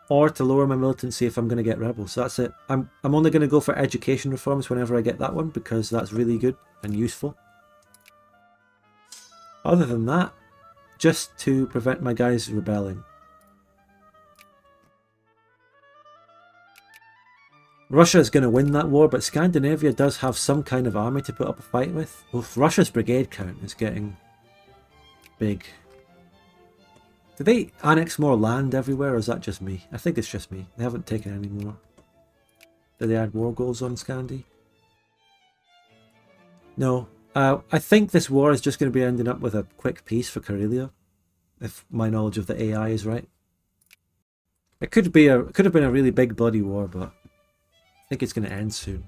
or to lower my militancy if I'm going to get rebels. So that's it. I'm only going to go for education reforms whenever I get that one, because that's really good and useful. Other than that, just to prevent my guys rebelling. Russia is going to win that war, but Scandinavia does have some kind of army to put up a fight with. Well, Russia's brigade count is getting big. Did they annex more land everywhere, or is that just me? I think it's just me. They haven't taken any more. Did they add wargoals on Scandi? No. I think this war is just going to be ending up with a quick peace for Karelia, if my knowledge of the AI is right. It could have been a really big bloody war, but I think it's going to end soon.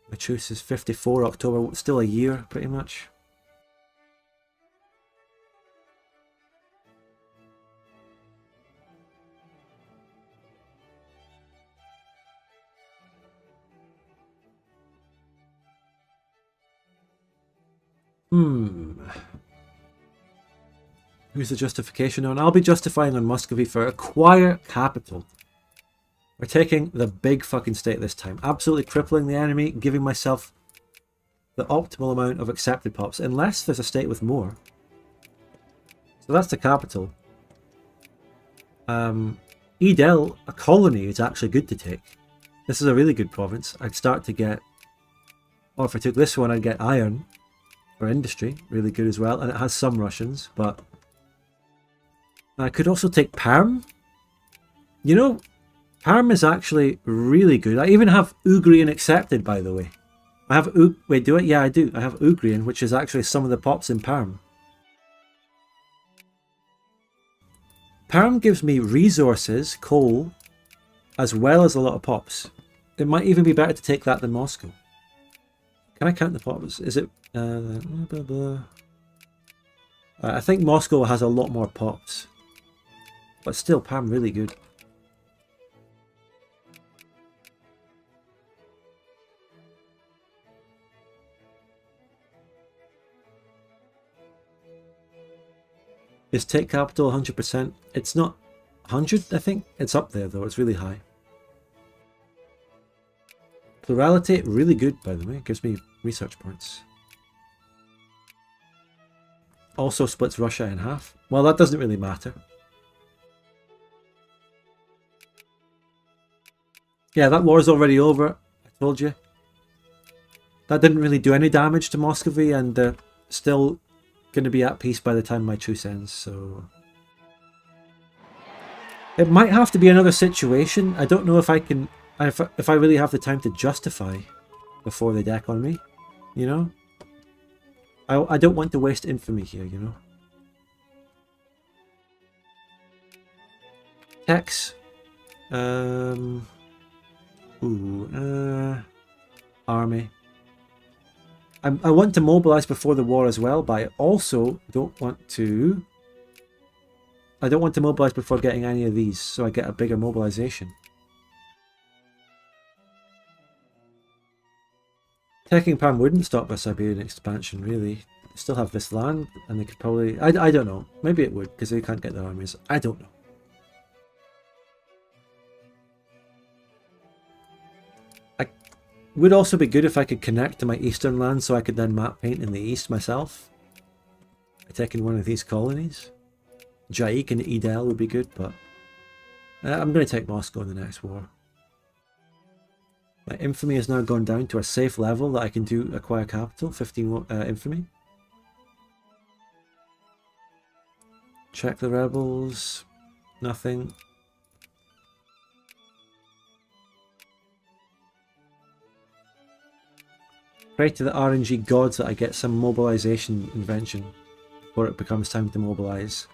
My truce is 54 October, still a year pretty much. Who's the justification on? I'll be justifying on Muscovy for acquire capital. We're taking the big fucking state this time. Absolutely crippling the enemy, giving myself the optimal amount of accepted pops, unless there's a state with more. So that's the capital. Edel, a colony, is actually good to take. This is a really good province. I'd start to get, or if I took this one, I'd get iron for industry, really good as well. And it has some Russians, but I could also take Perm. You know, Perm is actually really good. I even have Ugrian accepted, by the way. I have wait, do it? Yeah, I do. I have Ugrian, which is actually some of the pops in Perm. Perm gives me resources, coal, as well as a lot of pops. It might even be better to take that than Moscow. Can I count the pops? Is it... blah, blah. I think Moscow has a lot more pops. But still, Perm really good. Is take capital 100%? It's not 100, I think. It's up there though, it's really high. Plurality, really good by the way, it gives me research points. Also splits Russia in half. Well, that doesn't really matter. Yeah, that war's already over, I told you. That didn't really do any damage to Muscovy, and they're still going to be at peace by the time my truce ends, so... It might have to be another situation. I don't know if I can... If I really have the time to justify before they deck on me, you know? I don't want to waste infamy here, you know? Hex. Army. I want to mobilize before the war as well, but I also don't want to... I don't want to mobilize before getting any of these, so I get a bigger mobilization. Taking Perm wouldn't stop a Siberian expansion, really. They still have this land, and they could probably... I don't know. Maybe it would, because they can't get their armies. I don't know. Would also be good if I could connect to my eastern land so I could then map paint in the east myself. Taking one of these colonies. Jaik and Edel would be good, but I'm going to take Moscow in the next war. My infamy has now gone down to a safe level that I can do acquire capital, 15 infamy. Check the rebels, nothing. Pray to the RNG gods that I get some mobilization invention before it becomes time to mobilize.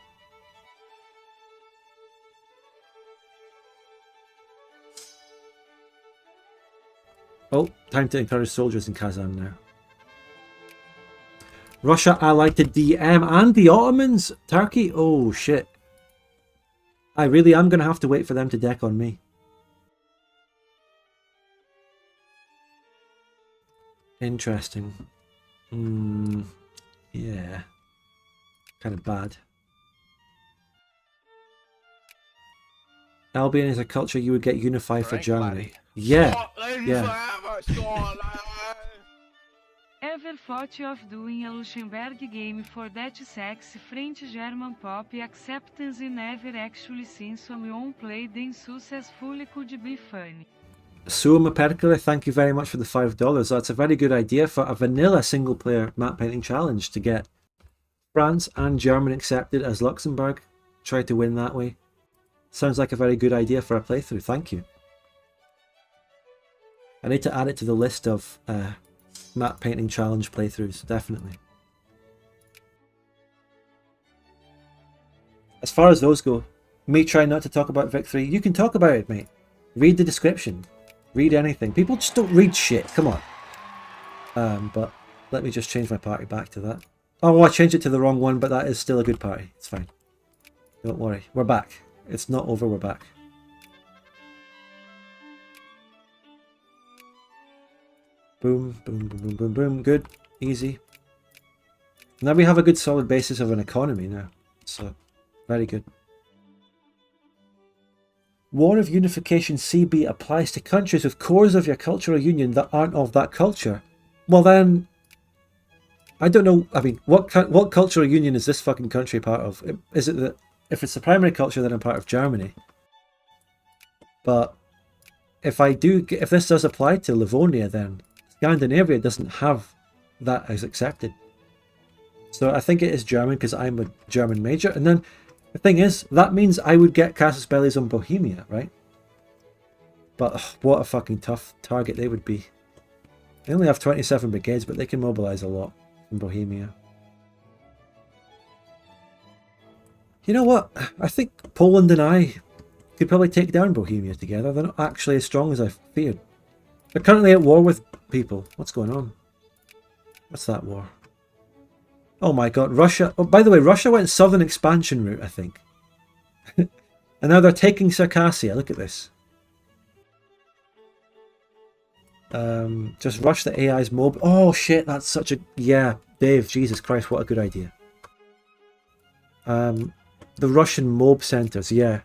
Oh, time to encourage soldiers in Kazan now. Russia allied to DM and the Ottomans? Turkey? Oh shit. I really am going to have to wait for them to deck on me. Interesting. Yeah. Kind of bad. Albion is a culture you would get unified for Germany. Yeah. Yeah. Ever thought of doing a Luxembourg game for that sex French German pop acceptance and never actually seen someone play then successfully could be funny. Suoma Perkele, thank you very much for the $5. That's a very good idea for a vanilla single player map painting challenge to get France and German accepted as Luxembourg. Try to win that way. Sounds like a very good idea for a playthrough. Thank you. I need to add it to the list of map painting challenge playthroughs, definitely. As far as those go, me trying not to talk about victory, you can talk about it, mate. Read the description. Read anything. People just don't read shit. Come on. But let me just change my party back to that. Oh, I changed it to the wrong one, but that is still a good party. It's fine. Don't worry. We're back. It's not over. We're back. Boom, boom, boom, boom, boom, boom. Good. Easy. Now we have a good solid basis of an economy now. So, very good. War of Unification CB applies to countries with cores of your cultural union that aren't of that culture. Well then, I don't know. I mean, what cultural union is this fucking country part of? Is it that if it's the primary culture, then I'm part of Germany? But if this does apply to Livonia, then Scandinavia doesn't have that as accepted. So I think it is German because I'm a German major. And then the thing is, that means I would get casus bellis on Bohemia, right? But what a fucking tough target they would be. They only have 27 brigades, but they can mobilize a lot in Bohemia. You know what? I think Poland and I could probably take down Bohemia together. They're not actually as strong as I feared. They're currently at war with people. What's going on? What's that war? Oh my god, Russia. Oh, by the way, Russia went southern expansion route, I think. And now they're taking Circassia. Look at this. Just rush the AI's mob. Oh shit, that's such a... Yeah, Dave, Jesus Christ, what a good idea. The Russian mob centers, yeah.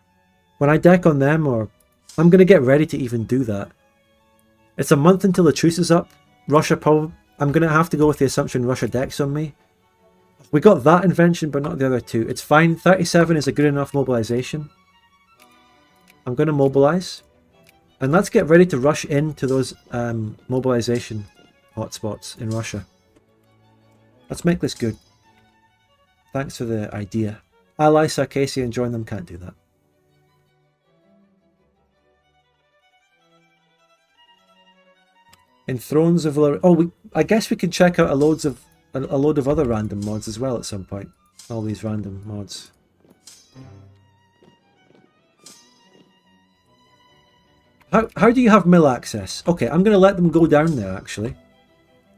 When I deck on them, or... I'm going to get ready to even do that. It's a month until the truce is up. Russia probably... I'm going to have to go with the assumption Russia decks on me. We got that invention, but not the other two. It's fine. 37 is a good enough mobilization. I'm going to mobilize. And let's get ready to rush into those mobilization hotspots in Russia. Let's make this good. Thanks for the idea. Ally Circassia and join them, can't do that. In Thrones of Valor... Oh, I guess we can check out a load of other random mods as well at some point. All these random mods. How do you have mill access? Okay, I'm going to let them go down there, actually.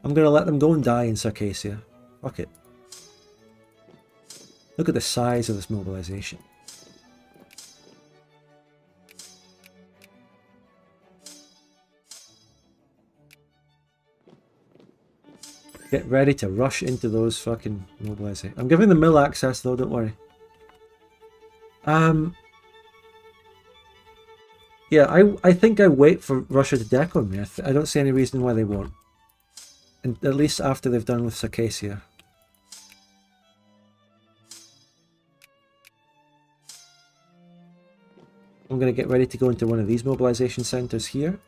I'm going to let them go and die in Circassia. Fuck it. Look at the size of this mobilization. Get ready to rush into those fucking mobilizations. I'm giving them mill access though, don't worry. Yeah, I think I wait for Russia to deck on me. I don't see any reason why they won't. And at least after they've done with Circassia. I'm going to get ready to go into one of these mobilization centers here.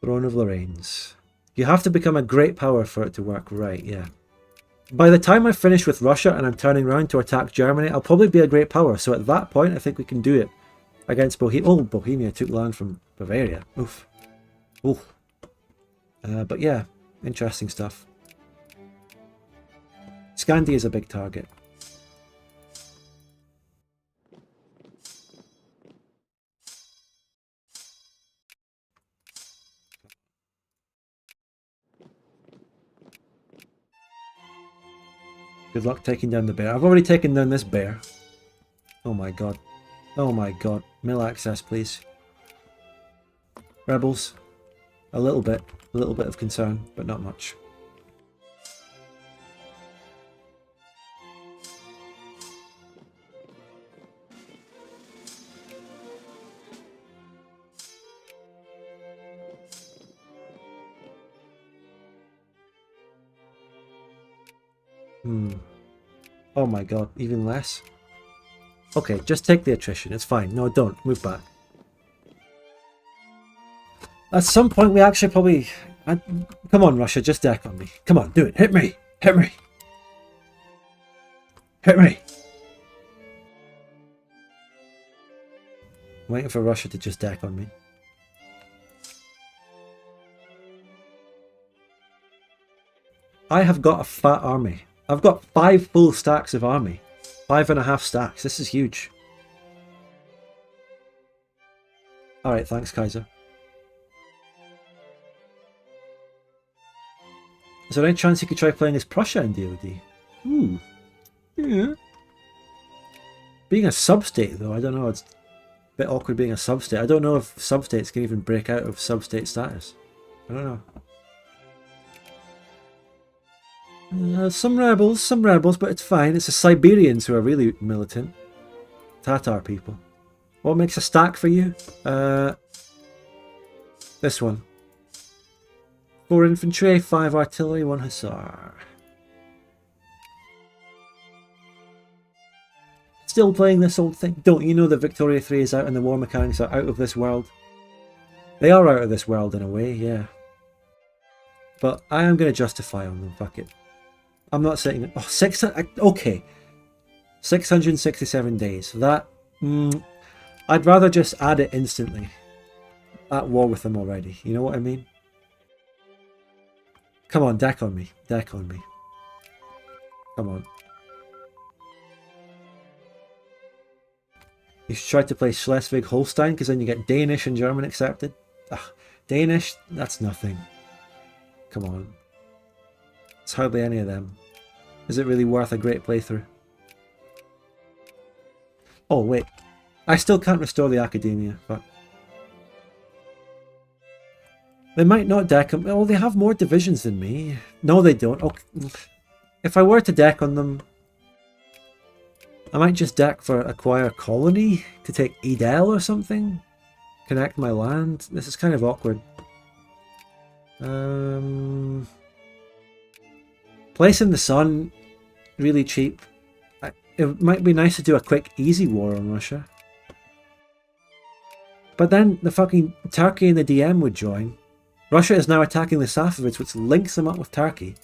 Throne of Lorraine's. You have to become a great power for it to work, right, yeah. By the time I finish with Russia and I'm turning around to attack Germany, I'll probably be a great power, so at that point I think we can do it against Bohemia. Oh, Bohemia took land from Bavaria. Oof. Oof. But yeah, interesting stuff. Scandi is a big target. Good luck taking down the bear. I've already taken down this bear. Oh my god. Oh my god. Mill access, please. Rebels. A little bit of concern, but not much. Oh my god, even less? Okay, just take the attrition, it's fine. No, don't. Move back. At some point we actually probably... Come on, Russia, just deck on me. Come on, do it. Hit me! Hit me! Hit me! I'm waiting for Russia to just deck on me. I have got a fat army. I've got 5 full stacks of army. 5.5 stacks. This is huge. Alright, thanks, Kaiser. Is there any chance you could try playing as Prussia in DoD? Yeah. Being a sub-state, though, I don't know. It's a bit awkward being a sub-state. I don't know if sub-states can even break out of sub-state status. I don't know. Some rebels, but it's fine. It's the Siberians who are really militant. Tatar people. What makes a stack for you? This one. 4 infantry, 5 artillery, 1 hussar. Still playing this old thing? Don't you know that Victoria 3 is out and the war mechanics are out of this world? They are out of this world in a way, yeah. But I am going to justify on them, fuck it. I'm not sitting... Oh, 600... Okay. 667 days. That... I'd rather just add it instantly. At war with them already. You know what I mean? Come on, deck on me. Deck on me. Come on. You should try to play Schleswig-Holstein because then you get Danish and German accepted. Ugh, Danish? That's nothing. Come on. It's hardly any of them. Is it really worth a great playthrough? Oh, wait. I still can't restore the Academia, but... They might not deck them. Oh, they have more divisions than me. No, they don't. Okay. If I were to deck on them... I might just deck for acquire colony to take Edel or something. Connect my land. This is kind of awkward. Place in the sun, really cheap. It might be nice to do a quick, easy war on Russia. But then the fucking Turkey and the DM would join. Russia is now attacking the Safavids, which links them up with Turkey.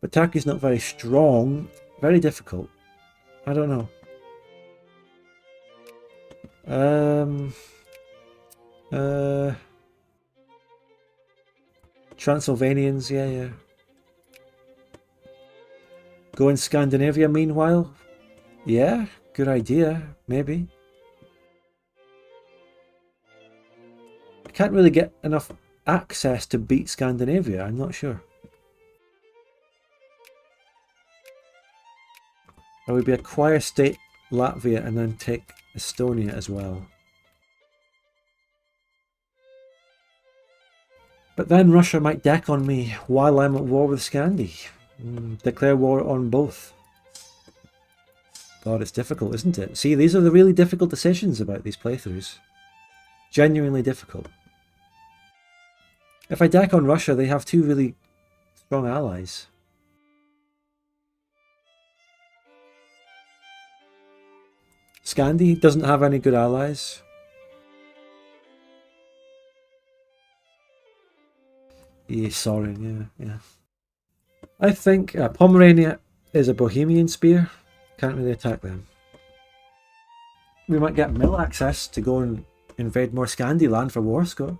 But Turkey's not very strong. Very difficult. I don't know. Transylvanians, yeah. Go in Scandinavia meanwhile? Yeah, good idea, maybe. I can't really get enough access to beat Scandinavia, I'm not sure. Or would be acquire state Latvia and then take Estonia as well. But then Russia might deck on me while I'm at war with Scandi. Declare war on both. God, it's difficult, isn't it? See, these are the really difficult decisions about these playthroughs. Genuinely difficult. If I deck on Russia, they have 2 really strong allies. Scandi doesn't have any good allies. Yeah, Sorin, yeah. I think Pomerania is a Bohemian spear. Can't really attack them. We might get mill access to go and invade more Scandi land for war score.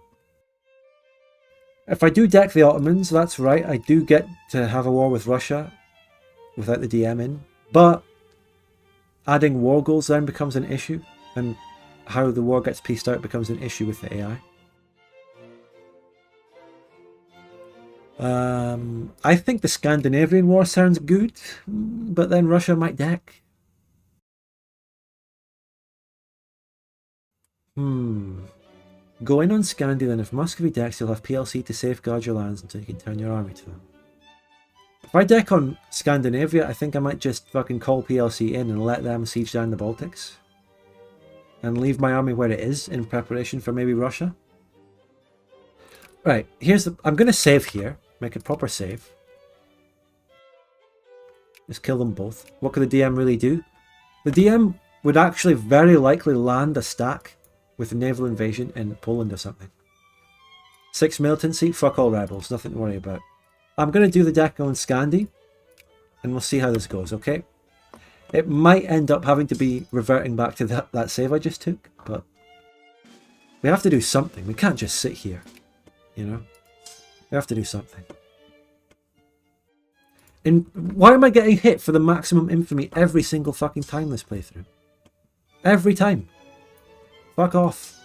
If I do deck the Ottomans, that's right, I do get to have a war with Russia without the DM in. But adding wargoals then becomes an issue, and how the war gets pieced out becomes an issue with the AI. I think the Scandinavian war sounds good, but then Russia might deck. Go in on Scandi, then if Muscovy decks, you'll have PLC to safeguard your lands until you can turn your army to them. If I deck on Scandinavia, I think I might just fucking call PLC in and let them siege down the Baltics. And leave my army where it is in preparation for maybe Russia. Right, I'm going to save here. Make a proper save. Just kill them both. What could the DM really do? The DM would actually very likely land a stack with a naval invasion in Poland or something. 6 militancy, fuck all rebels, nothing to worry about. I'm going to do the deck on Scandi, and we'll see how this goes, okay? It might end up having to be reverting back to that save I just took, but we have to do something. We can't just sit here, you know? We have to do something. And why am I getting hit for the maximum infamy every single fucking time this playthrough? Every time. Fuck off.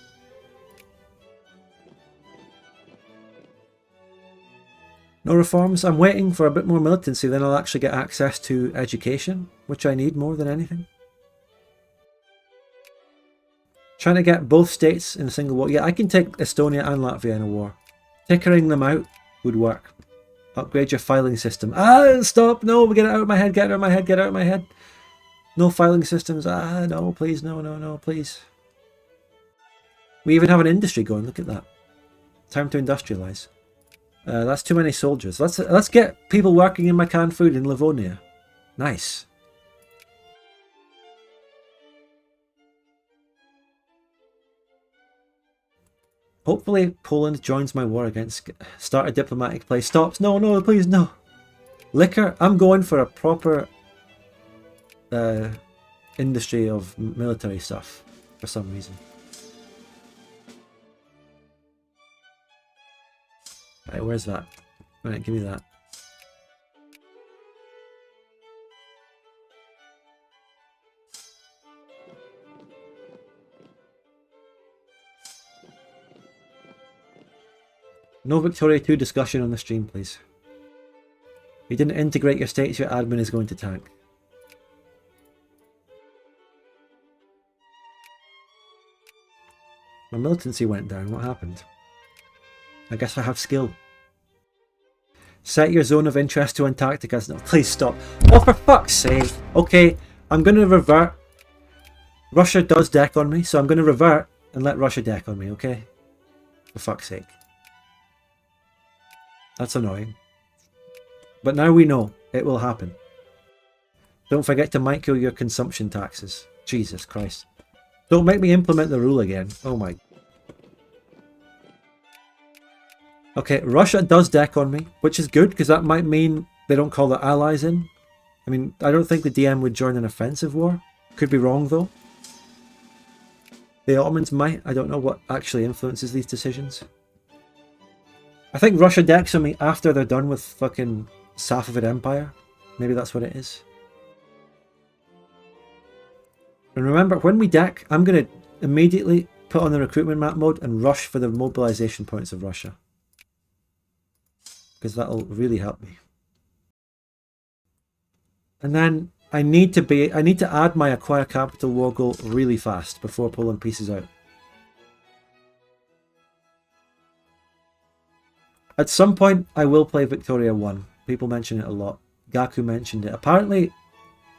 No reforms. I'm waiting for a bit more militancy, then I'll actually get access to education, which I need more than anything. Trying to get both states in a single war. Yeah, I can take Estonia and Latvia in a war. Tickering them out would work. Upgrade your filing system. Ah, stop! No, get it out of my head, get it out of my head, get it out of my head. No filing systems. Ah, no, please, no, no, no, please. We even have an industry going. Look at that. Time to industrialize. That's too many soldiers. Let's get people working in my canned food in Livonia. Nice. Hopefully Poland joins my war against... Start a diplomatic play. Stops. No, no, please, no. Liquor. I'm going for a proper industry of military stuff for some reason. Right, where's that? Right, give me that. No Victoria 2 discussion on the stream, please. You didn't integrate your states, your admin is going to tank. My militancy went down, what happened? I guess I have skill. Set your zone of interest to Antarctica. No, please stop. Oh, for fuck's sake. Okay, I'm going to revert. Russia does deck on me, so I'm going to revert and let Russia deck on me, okay? For fuck's sake. That's annoying. But now we know it will happen. Don't forget to micro your consumption taxes. Jesus Christ. Don't make me implement the rule again. Oh my. Okay, Russia does deck on me, which is good because that might mean they don't call their allies in. I mean, I don't think the DM would join an offensive war. Could be wrong though. The Ottomans might. I don't know what actually influences these decisions. I think Russia decks on me after they're done with fucking Safavid Empire. Maybe that's what it is. And remember, when we deck, I'm going to immediately put on the recruitment map mode and rush for the mobilization points of Russia. Because that'll really help me. And then I need to add my acquire capital war goal really fast before Poland pieces out. At some point, I will play Victoria 1. People mention it a lot. Gaku mentioned it. Apparently,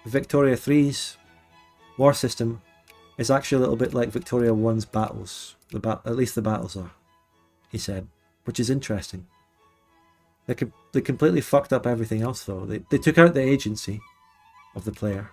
Victoria 3's war system is actually a little bit like Victoria 1's battles. At least the battles are, he said. Which is interesting. They completely fucked up everything else though. They took out the agency of the player.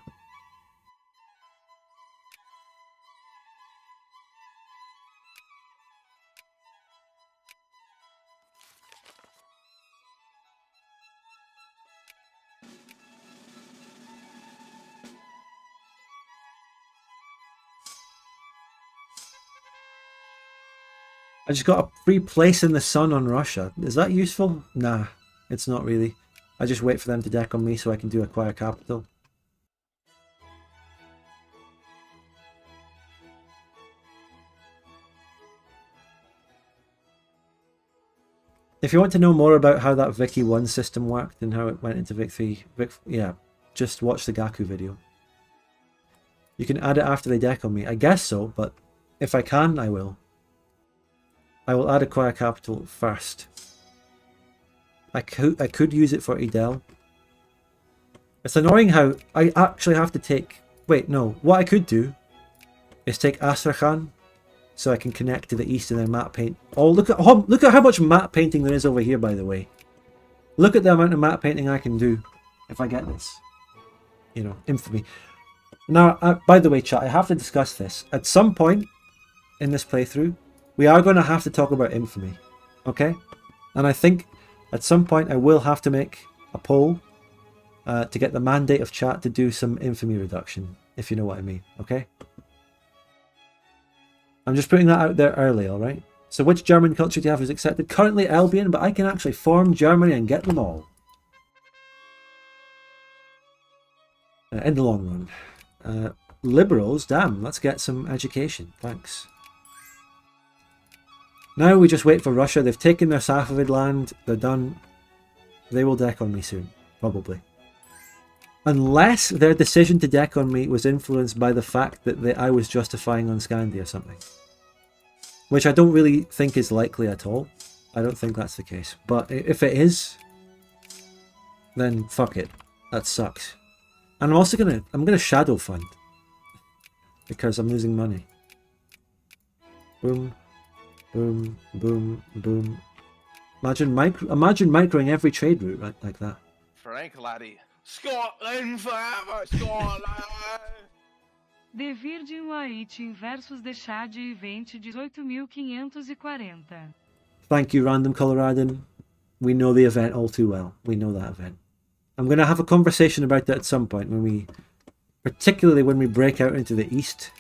I just got a free place in the sun on Russia. Is that useful? Nah, it's not really. I just wait for them to deck on me so I can do acquire capital. If you want to know more about how that Vicky 1 system worked and how it went into Vic 3, yeah, just watch the Gaku video. You can add it after they deck on me. I guess so, but if I can, I will. I will add acquire capital first. I could use it for Edel. It's annoying how I actually have to take... Wait, no. What I could do is take Astrakhan so I can connect to the east in their map paint. Oh, look at how much map painting there is over here, by the way. Look at the amount of map painting I can do if I get this. You know, infamy. Now, by the way, chat, I have to discuss this. At some point in this playthrough, we are going to have to talk about infamy, okay? And I think at some point I will have to make a poll to get the mandate of chat to do some infamy reduction, if you know what I mean, okay? I'm just putting that out there early, alright? So which German culture do you have is accepted? Currently Albion, but I can actually form Germany and get them all. In the long run. Liberals, damn, let's get some education, thanks. Now we just wait for Russia. They've taken their Safavid land. They're done. They will deck on me soon. Probably. Unless their decision to deck on me was influenced by the fact that I was justifying on Scandi or something. Which I don't really think is likely at all. I don't think that's the case. But if it is, then fuck it. That sucks. And I'm also gonna shadow fund. Because I'm losing money. Boom. Boom. Boom. Boom. Imagine microing every trade route like that. Frank laddie. Scotland forever, Scotland! The Virgin White versus dec'd event 18.540. Thank you, Random Coloradan. We know the event all too well. We know that event. I'm going to have a conversation about that at some point particularly when we break out into the east.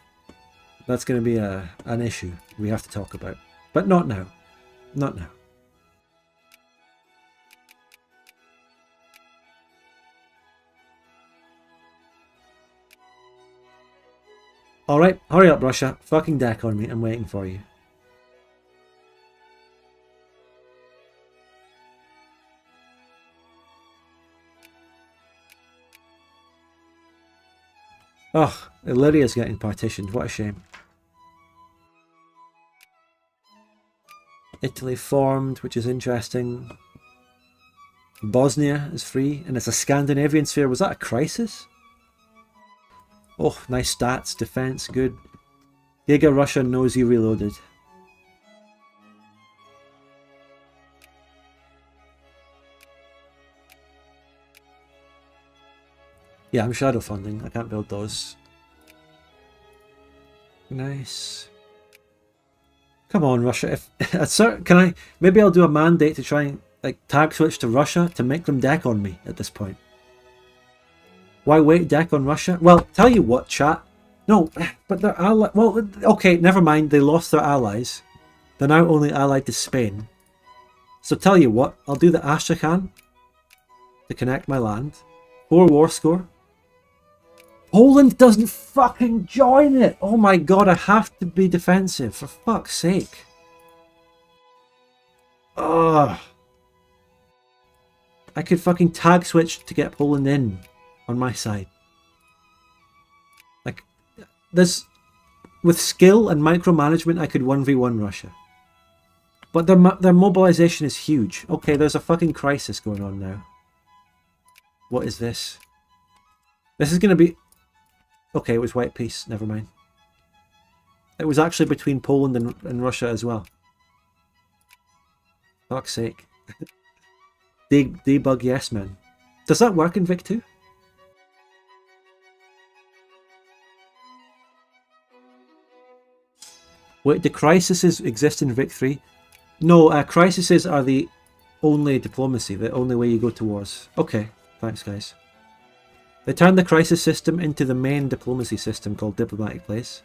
That's going to be an issue we have to talk about. But not now. Not now. Alright, hurry up, Russia. Fucking deck on me. I'm waiting for you. Oh, Illyria's getting partitioned. What a shame. Italy formed, which is interesting. Bosnia is free, and it's a Scandinavian sphere. Was that a crisis? Oh, nice stats. Defense, good. Giga Russia knows you reloaded. Yeah, I'm shadow funding. I can't build those. Nice. Come on, Russia. Can I? Maybe I'll do a mandate to try and tag switch to Russia to make them deck on me at this point. Why wait deck on Russia? Well, tell you what, chat. No, but they're allied. Well, okay, never mind. They lost their allies. They're now only allied to Spain. So tell you what, I'll do the Astrakhan to connect my land. 4 war score. Poland doesn't fucking join it! Oh my god, I have to be defensive, for fuck's sake. Ugh. I could fucking tag switch to get Poland in on my side. With skill and micromanagement, I could 1v1 Russia. But their mobilization is huge. Okay, there's a fucking crisis going on now. What is this? This is going to be... Okay, it was white peace. Never mind. It was actually between Poland and Russia as well. Fuck's sake. Debug yes, man. Does that work in Vic 2? Wait, do crises exist in Vic 3? No, crises are the only diplomacy, the only way you go to wars. Okay, thanks guys. They turned the crisis system into the main diplomacy system called Diplomatic Place.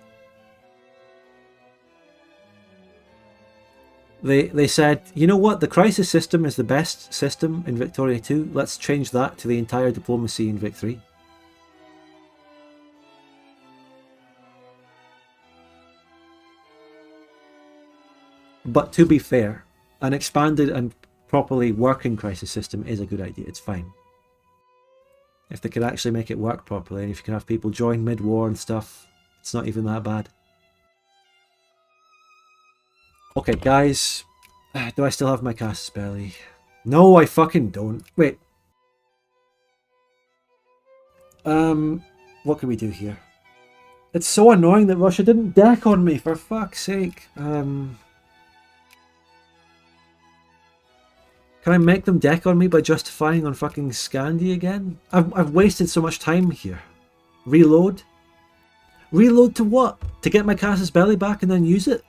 They said, you know what, the crisis system is the best system in Victoria 2, let's change that to the entire diplomacy in Vic 3. But to be fair, an expanded and properly working crisis system is a good idea, it's fine. If they could actually make it work properly, and if you can have people join mid-war and stuff, it's not even that bad. Okay, guys. Do I still have my Casus Belli? No, I fucking don't. Wait. What can we do here? It's so annoying that Russia didn't deck on me, for fuck's sake. Can I make them deck on me by justifying on fucking Scandi again? I've wasted so much time here. Reload? Reload to what? To get my Casus Belli back and then use it?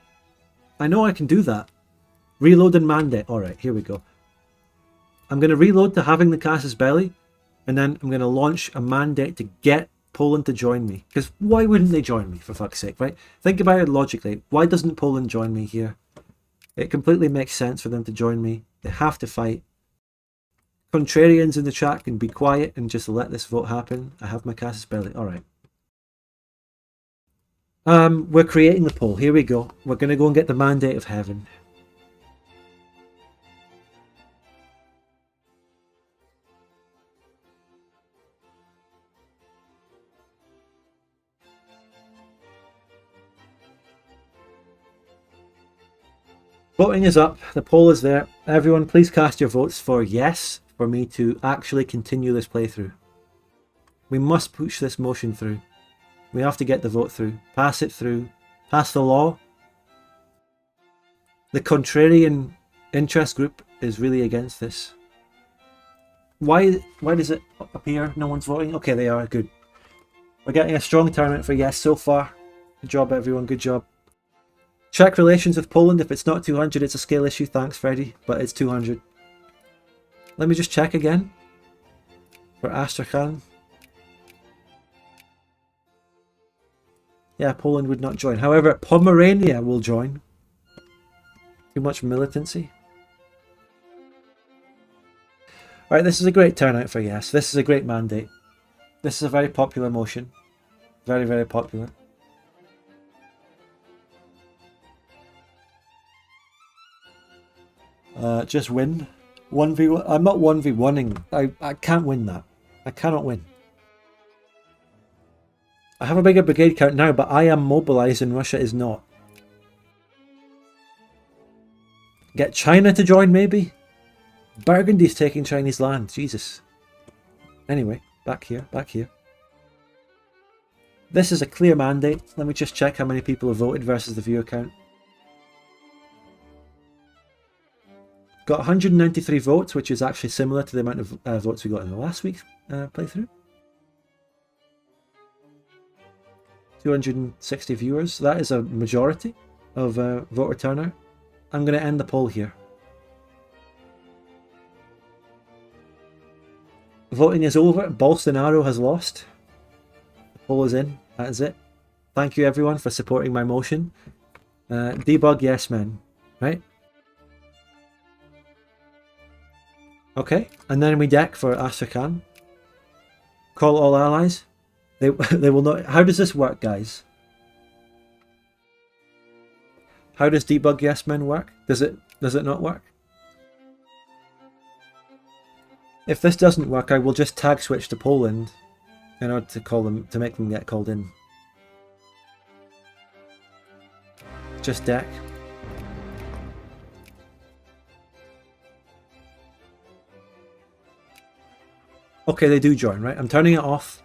I know I can do that. Reload and mandate. Alright, here we go. I'm going to reload to having the Casus Belli, and then I'm going to launch a mandate to get Poland to join me. Because why wouldn't they join me, for fuck's sake, right? Think about it logically. Why doesn't Poland join me here? It completely makes sense for them to join me. They have to fight. Contrarians in the chat can be quiet and just let this vote happen. I have my Casus Belli. Alright. We're creating the poll. Here we go. We're going to go and get the Mandate of Heaven. Voting is up. The poll is there. Everyone, please cast your votes for yes for me to actually continue this playthrough. We must push this motion through. We have to get the vote through. Pass it through. Pass the law. The contrarian interest group is really against this. Why does it appear no one's voting? Okay, they are. Good. We're getting a strong turnout for yes so far. Good job, everyone. Good job. Check relations with Poland. If it's not 200, it's a scale issue. Thanks, Freddie. But it's 200. Let me just check again. For Astrakhan. Yeah, Poland would not join. However, Pomerania will join. Too much militancy. Alright, this is a great turnout for yes. This is a great mandate. This is a very popular motion. Very, very popular. Just win. 1v1. I'm not 1v1ing. I can't win that. I cannot win. I have a bigger brigade count now, but I am mobilized and Russia is not. Get China to join, maybe? Burgundy's taking Chinese land. Jesus. Anyway, back here, back here. This is a clear mandate. Let me just check how many people have voted versus the viewer count. Got 193 votes, which is actually similar to the amount of votes we got in the last week's playthrough. 260 viewers. That is a majority of voter turnout. I'm going to end the poll here. Voting is over. Bolsonaro has lost. The poll is in. That is it. Thank you everyone for supporting my motion. Debug yes men. Right? Okay. And then we deck for Astrakhan. Call all allies. They will not. How does this work, guys? How does debug yes men work? Does it not work? If this doesn't work, I will just tag switch to Poland in order to call them, to make them get called in. Just deck. Okay, they do join, right? I'm turning it off.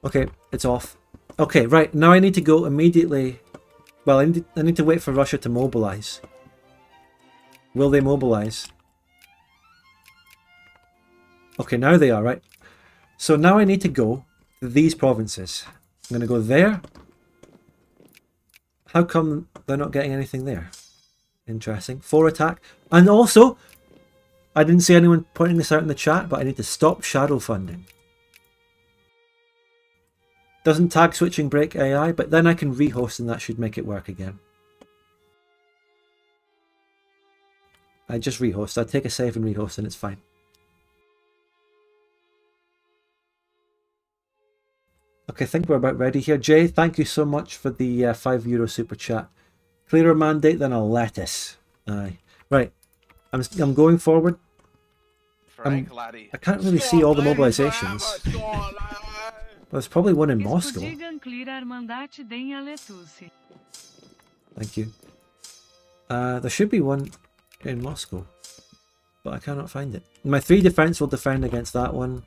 Okay, it's off. Okay, right, now I need to go immediately. Well, I need to wait for Russia to mobilize. Will they mobilize? Okay, now they are, right? So now I need to go to these provinces. I'm going to go there. How come they're not getting anything there? Interesting. 4 attack. And also, I didn't see anyone pointing this out in the chat, but I need to stop shadow funding. Doesn't tag switching break AI, but then I can rehost and that should make it work again. I just rehost. I take a save and rehost and it's fine. Okay, I think we're about ready here. Jay, thank you so much for the €5 super chat. Clearer mandate than a lettuce. Aye. Right. I'm going forward. I can't really see all the mobilizations. There's probably one in Moscow. Thank you. There should be one in Moscow, but I cannot find it. My 3 defense will defend against that one.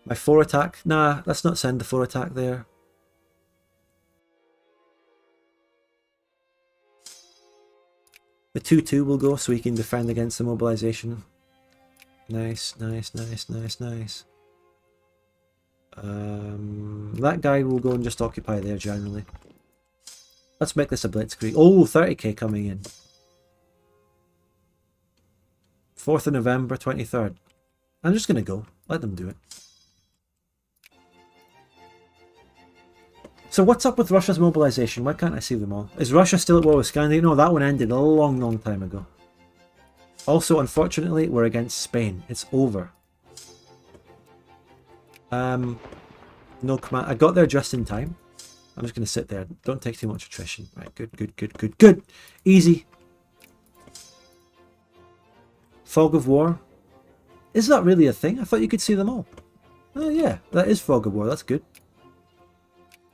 My 4 attack. Nah, let's not send the 4 attack there. The 2-2 will go so we can defend against the mobilization. Nice, nice, nice, nice, nice. That guy will go and just occupy there generally. Let's make this a blitzkrieg. Oh, 30k coming in. 4th of November, 23rd. I'm just going to go. Let them do it. So what's up with Russia's mobilization? Why can't I see them all? Is Russia still at war with Scandinavia? No, that one ended a long, long time ago. Also, unfortunately, we're against Spain. It's over. No command. I got there just in time. I'm just going to sit there. Don't take too much attrition. Right, good, good, good, good, good. Easy. Fog of War. Is that really a thing? I thought you could see them all. Oh yeah, that is Fog of War. That's good.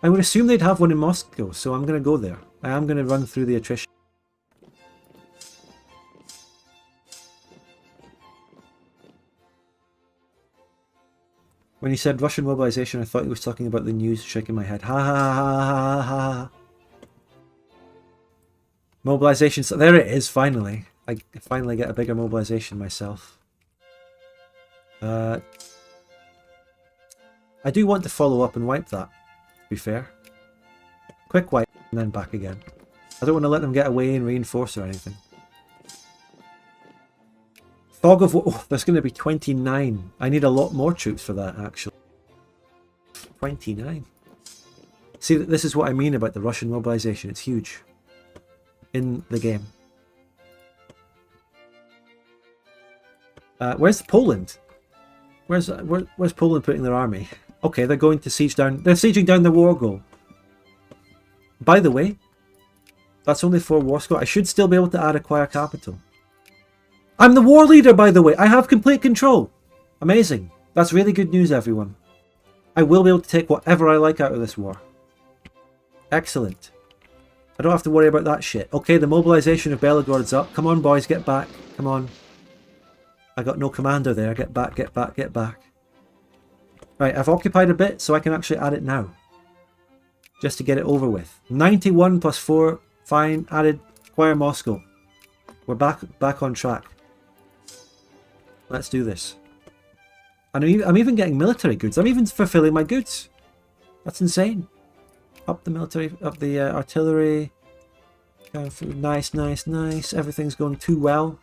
I would assume they'd have one in Moscow, so I'm going to go there. I am going to run through the attrition. When he said Russian mobilization, I thought he was talking about the news, shaking my head. Ha ha ha ha ha ha. Mobilization, so there it is, finally. I finally get a bigger mobilization myself. I do want to follow up and wipe that, to be fair. Quick wipe and then back again. I don't want to let them get away and reinforce or anything. Fog of War, oh, there's going to be 29. I need a lot more troops for that, actually. 29. See, this is what I mean about the Russian mobilization. It's huge. In the game. Where's Poland? Where's Poland putting their army? Okay, they're going to siege down. They're sieging down the wargoal. By the way, that's only 4 war score. I should still be able to add acquire capital. I'm the war leader, by the way. I have complete control. Amazing. That's really good news, everyone. I will be able to take whatever I like out of this war. Excellent. I don't have to worry about that shit. Okay, the mobilization of Belgorod's up. Come on, boys, get back. Come on. I got no commander there. Get back, get back, get back. Right, I've occupied a bit, so I can actually add it now. Just to get it over with. 91 plus 4. Fine. Added. Acquire Moscow. We're back on track. Let's do this. And I'm even getting military goods. I'm even fulfilling my goods. That's insane. Up the military, up the artillery. Going through. Nice, nice, nice. Everything's going too well.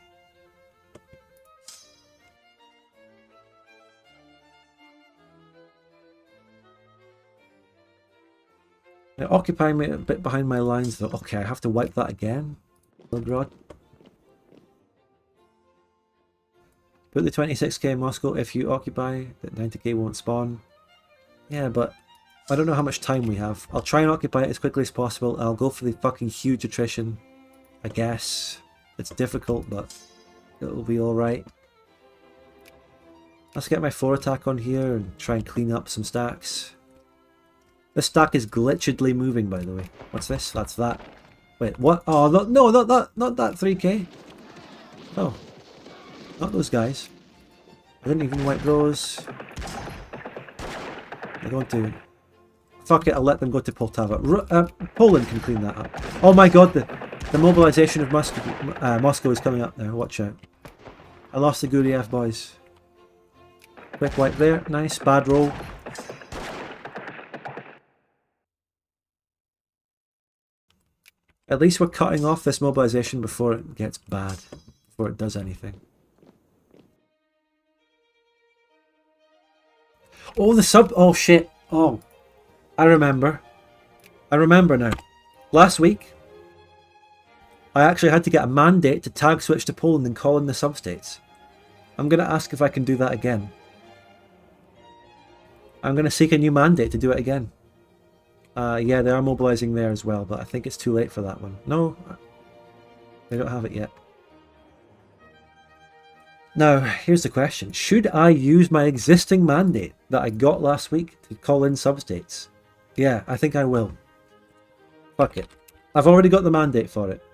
They're occupying me a bit behind my lines though. Okay, I have to wipe that again. Belgrade. Put the 26k in Moscow if you occupy. The 90k won't spawn. Yeah, but I don't know how much time we have. I'll try and occupy it as quickly as possible. I'll go for the fucking huge attrition. I guess. It's difficult, but it'll be alright. Let's get my 4 attack on here and try and clean up some stacks. This stack is glitchedly moving, by the way. What's this? That's that. Wait, what? Oh, no, not that 3k. Oh. Not those guys. I didn't even wipe those. They're going to... Fuck it, I'll let them go to Poltava. Poland can clean that up. Oh my god, the mobilization of Moscow is coming up now. Watch out. I lost the Guriev boys. Quick wipe there. Nice. Bad roll. At least we're cutting off this mobilization before it gets bad. Before it does anything. Oh, the sub... Oh, shit. Oh. I remember. I remember now. Last week, I actually had to get a mandate to tag switch to Poland and call in the substates. I'm going to ask if I can do that again. I'm going to seek a new mandate to do it again. Yeah, they are mobilizing there as well, but I think it's too late for that one. No, they don't have it yet. Now, here's the question. Should I use my existing mandate that I got last week to call in substates? Yeah, I think I will. Fuck it. I've already got the mandate for it.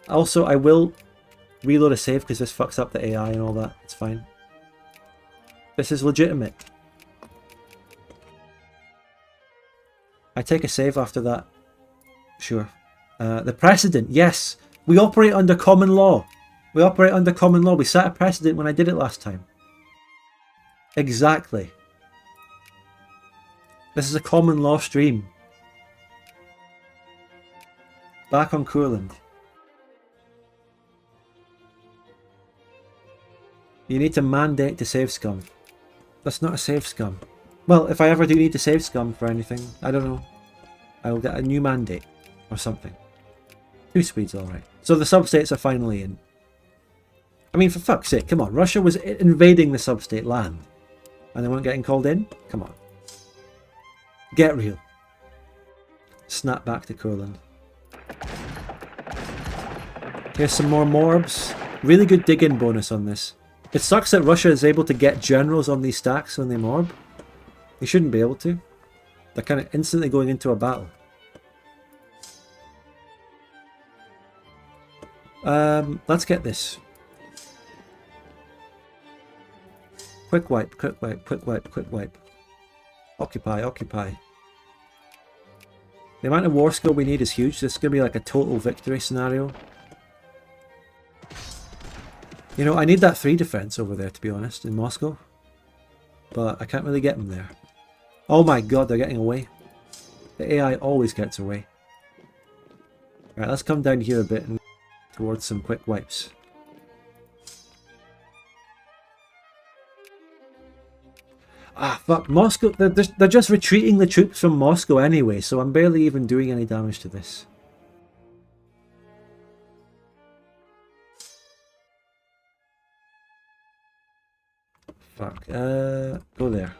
Also, I will reload a save because this fucks up the AI and all that. It's fine. This is legitimate. I take a save after that. Sure. The precedent. Yes. We operate under common law. We operate under common law. We set a precedent when I did it last time. Exactly. This is a common law stream. Back on Courland. You need to mandate to save scum. That's not a save scum. Well, if I ever do need to save scum for anything, I don't know. I will get a new mandate or something. 2 speeds, alright. So the substates are finally in. I mean, for fuck's sake, come on. Russia was invading the substate land. And they weren't getting called in? Come on. Get real. Snap back to Courland. Here's some more morbs. Really good dig-in bonus on this. It sucks that Russia is able to get generals on these stacks when they morb. They shouldn't be able to. They're kind of instantly going into a battle. Let's get this. Quick wipe, quick wipe, quick wipe, quick wipe. Occupy, occupy. The amount of war skill we need is huge. This is going to be like a total victory scenario. You know, I need that 3 defense over there, to be honest, in Moscow. But I can't really get them there. Oh my god, they're getting away. The AI always gets away. Right, let's come down here a bit and towards some quick wipes. Ah, fuck, Moscow, they're just retreating the troops from Moscow anyway, so I'm barely even doing any damage to this. Fuck, go there.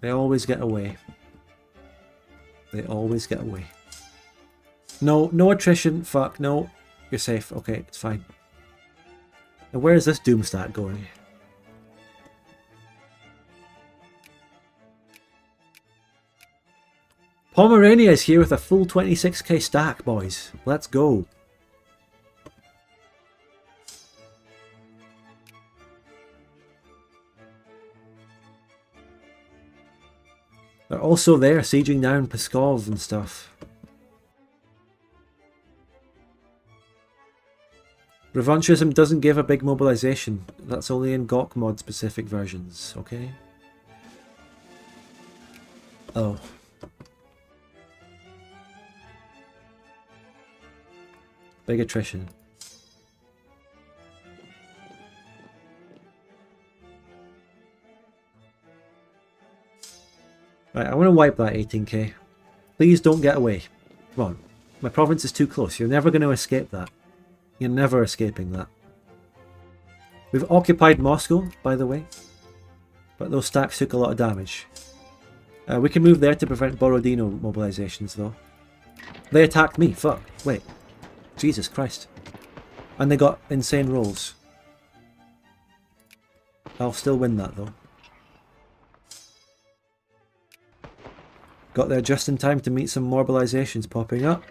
They always get away. They always get away. No, no attrition. Fuck, no. You're safe. Okay, it's fine. Now where is this Doomstat going? Pomerania is here with a full 26k stack, boys. Let's go. They're also there, sieging down Pskov and stuff. Revanchism doesn't give a big mobilization. That's only in GOG mod specific versions, okay? Oh. Big attrition. Right, I want to wipe that 18k. Please don't get away. Come on. My province is too close. You're never going to escape that. You're never escaping that. We've occupied Moscow, by the way. But those stacks took a lot of damage. We can move there to prevent Borodino mobilizations, though. They attacked me. Fuck. Wait. Jesus Christ. And they got insane rolls. I'll still win that, though. Got there just in time to meet some mobilizations popping up.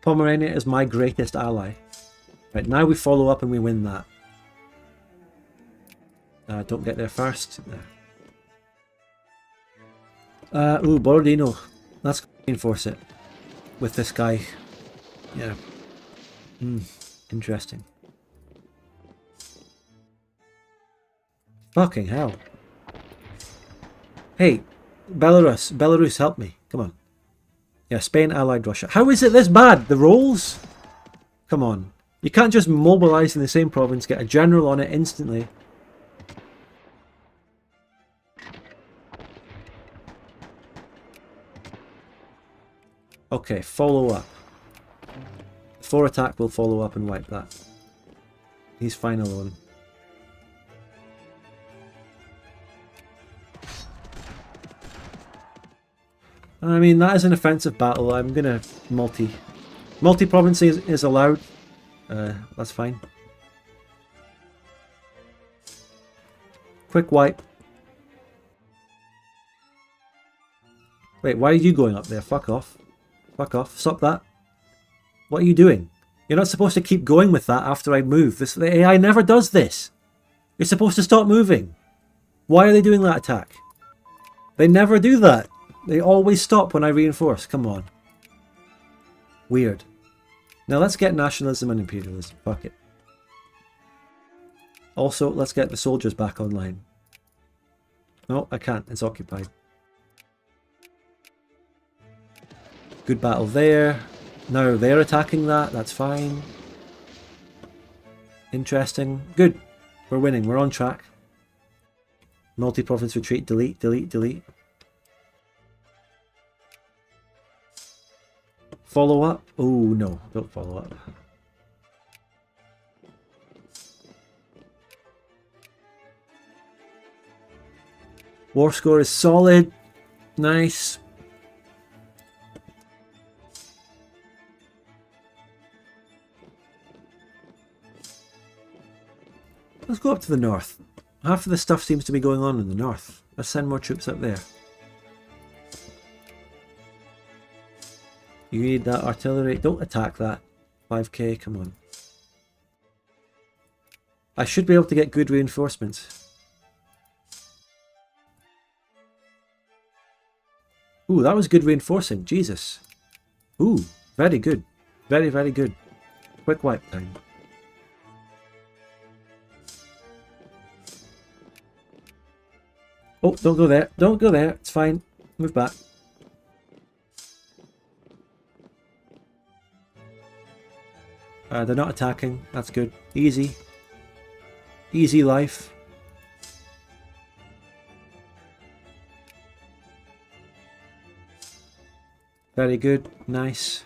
Pomerania is my greatest ally. Right, now we follow up and we win that. Don't get there first. Ooh, Borodino. Let's enforce it with this guy. Yeah. Interesting. Fucking hell. Hey, Belarus, help me. Come on. Yeah, Spain allied Russia. How is it this bad? The rolls? Come on. You can't just mobilize in the same province, get a general on it instantly. Okay, follow up. 4 attack will follow up and wipe that. He's fine alone. I mean, that is an offensive battle. I'm gonna multi-province is allowed. That's fine. Quick wipe. Wait, why are you going up there? Fuck off. Fuck off. Stop that. What are you doing? You're not supposed to keep going with that after I move. The AI never does this. You're supposed to stop moving. Why are they doing that attack? They never do that. They always stop when I reinforce. Come on. Weird. Now let's get nationalism and imperialism. Fuck it. Also, let's get the soldiers back online. No, I can't. It's occupied. Good battle there. Now they're attacking that. That's fine. Interesting. Good. We're winning. We're on track. Multi-province retreat. Delete, delete, delete. Follow up? Oh no, don't follow up. War score is solid. Nice. Let's go up to the north. Half of the stuff seems to be going on in the north. Let's send more troops up there. You need that artillery. Don't attack that. 5k, come on. I should be able to get good reinforcements. Ooh, that was good reinforcing. Jesus. Ooh, very good. Very, very good. Quick wipe time. Oh, don't go there. Don't go there. It's fine. Move back. They're not attacking. That's good. Easy. Easy life. Very good. Nice.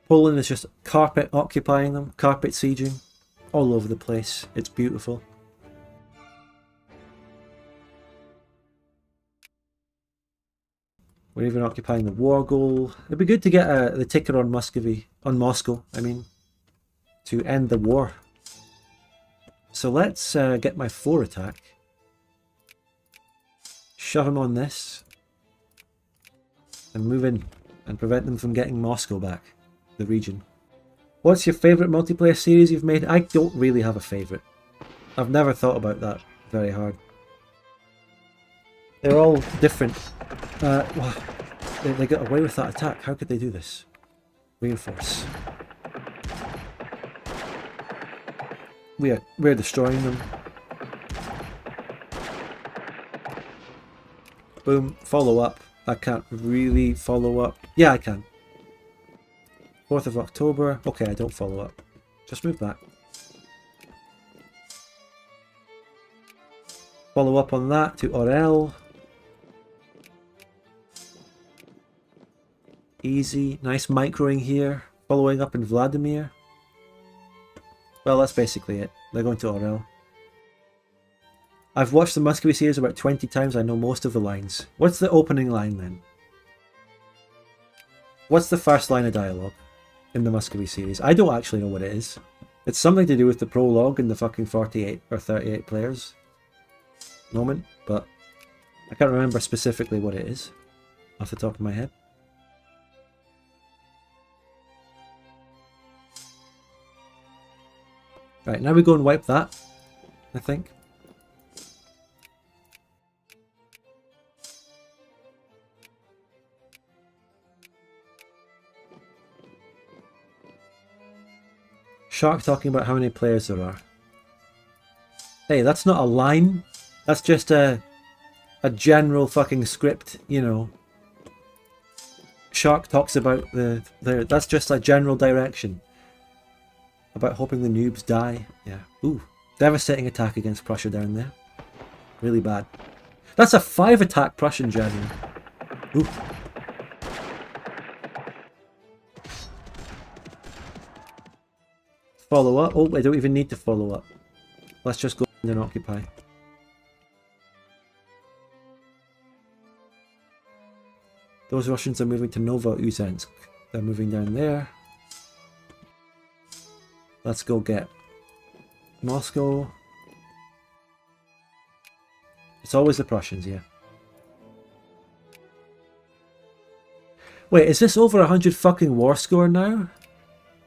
Poland is just carpet occupying them, carpet sieging all over the place. It's beautiful. We're even occupying the wargoal. It'd be good to get the ticker on Moscow, I mean, to end the war. So let's get my 4 attack. Shove him on this. And move in and prevent them from getting Moscow back, the region. What's your favourite multiplayer series you've made? I don't really have a favourite. I've never thought about that very hard. They're all different. Wow. They got away with that attack. How could they do this? Reinforce. We're destroying them. Boom. Follow up. I can't really follow up. Yeah, I can. 4th of October. Okay, I don't follow up. Just move back. Follow up on that to Orel. Easy. Nice microing here. Following up in Vladimir. Well, that's basically it. They're going to Orel. I've watched the Muscovy series about 20 times. I know most of the lines. What's the opening line then? What's the first line of dialogue in the Muscovy series? I don't actually know what it is. It's something to do with the prologue and the fucking 48 or 38 players moment, but I can't remember specifically what it is off the top of my head. Right, now we go and wipe that, I think. Shark talking about how many players there are. Hey, that's not a line. That's just a general fucking script, you know. Shark talks about that's just a general direction. About hoping the noobs die. Yeah. Ooh. Devastating attack against Prussia down there. Really bad. That's a 5 attack Prussian general. Ooh. Follow up. Oh, I don't even need to follow up. Let's just go and occupy. Those Russians are moving to Novouzhensk. They're moving down there. Let's go get Moscow. It's always the Prussians, yeah. Wait, is this over 100 fucking war score now?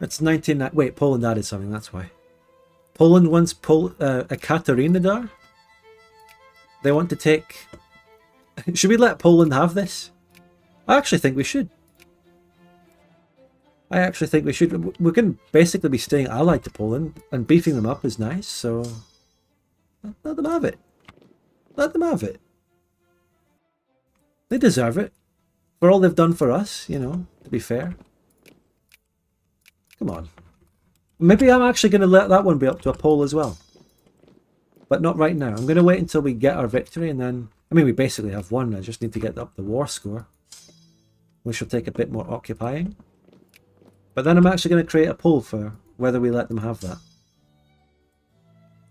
It's 19... Wait, Poland added something, that's why. Poland wants a Katarinadar? They want to take... Should we let Poland have this? I actually think we should. I actually think we should. We can basically be staying allied to Poland, and beefing them up is nice, so let them have it. Let them have it. They deserve it. For all they've done for us, you know, to be fair. Come on. Maybe I'm actually going to let that one be up to a poll as well. But not right now. I'm going to wait until we get our victory, and then... I mean, we basically have won. I just need to get up the war score. which will take a bit more occupying. But then I'm actually going to create a poll for whether we let them have that.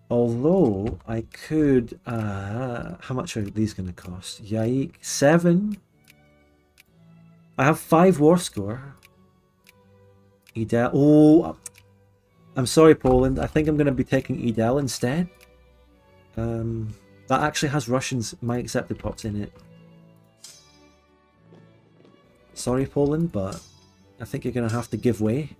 Although I could, how much are these going to cost? Yike, 7. I have 5 war score. Edel, oh, I'm sorry Poland, I think I'm going to be taking Edel instead. That actually has Russians, my accepted pops in it. Sorry Poland, but I think you're going to have to give way.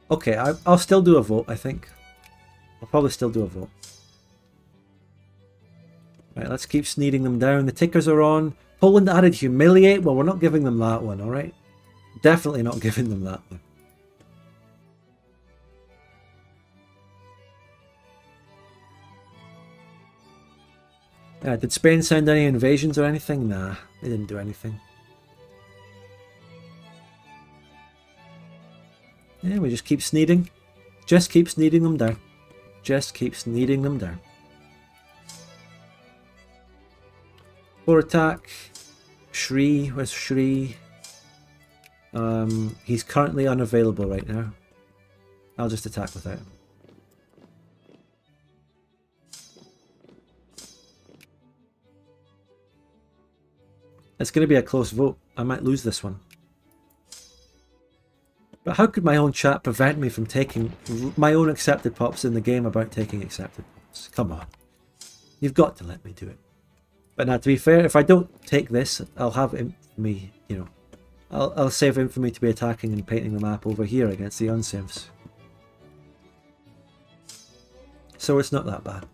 Okay, I'll still do a vote, I think. I'll probably still do a vote. Right, let's keep sneeding them down. The tickers are on. Poland added humiliate. Well, we're not giving them that one, alright? Definitely not giving them that one. Did Spain send any invasions or anything? Nah, they didn't do anything. Yeah, we just keep sneeding. Just keep sneeding them down. Just keep sneeding them down. 4 attack. Shri, where's Shri? He's currently unavailable right now. I'll just attack without him. It's going to be a close vote. I might lose this one. But how could my own chat prevent me from taking my own accepted pops in the game about taking accepted pops? Come on. You've got to let me do it. But now, to be fair, if I don't take this, I'll have Infamy, you know. I'll save Infamy to be attacking and painting the map over here against the uncivs. So it's not that bad.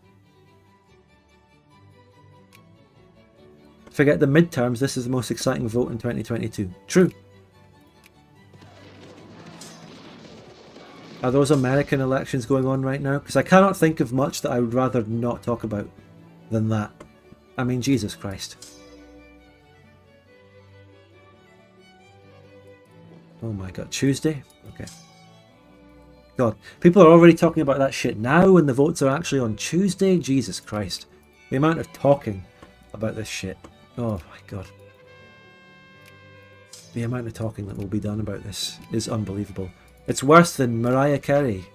Forget the midterms, this is the most exciting vote in 2022. True. Are those American elections going on right now? Because I cannot think of much that I would rather not talk about than that. I mean, Jesus Christ. Oh my god, Tuesday? Okay. God, people are already talking about that shit now when the votes are actually on Tuesday? Jesus Christ. The amount of talking about this shit. Oh my god. The amount of talking that will be done about this is unbelievable. It's worse than Mariah Carey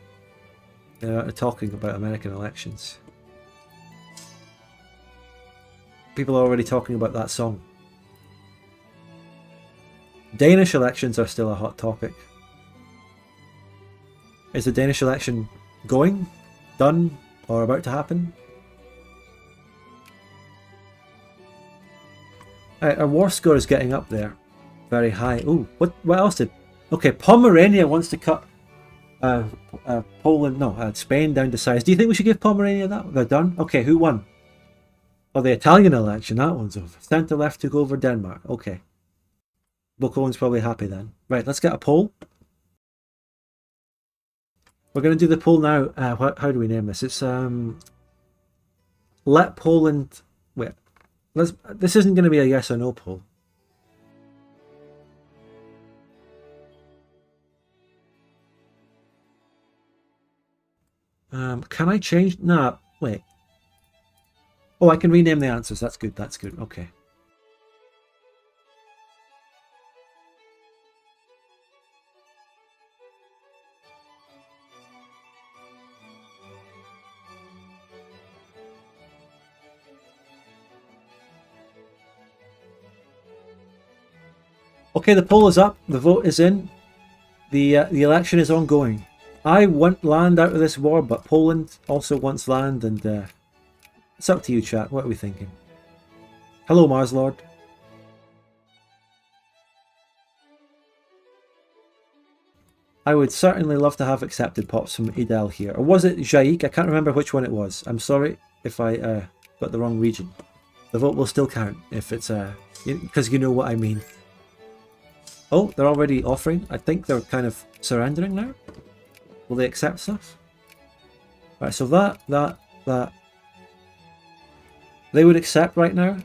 talking about American elections. People are already talking about that song. Danish elections are still a hot topic. Is the Danish election going, done, or about to happen? Our war score is getting up there. Very high. Ooh, what else did... Okay, Pomerania wants to cut Poland, no, Spain down to size. Do you think we should give Pomerania that? They're done? Okay, who won? Oh, the Italian election, that one's over. Centre left took over Denmark. Okay. Bokowen's probably happy then. Right, let's get a poll. We're going to do the poll now. How do we name this? It's let Poland... Wait. This isn't going to be a yes or no poll. Can I change? Nah, wait. Oh, I can rename the answers. That's good. That's good. Okay. Okay, the poll is up. The vote is in. The election is ongoing. I want land out of this war, but Poland also wants land, and it's up to you, chat. What are we thinking? Hello, Mars Lord. I would certainly love to have accepted pops from Idel here. Or was it Jaik? I can't remember which one it was. I'm sorry if I got the wrong region. The vote will still count if it's because you know what I mean. Oh, they're already offering. I think they're kind of surrendering now. Will they accept stuff? Right, so that. They would accept right now.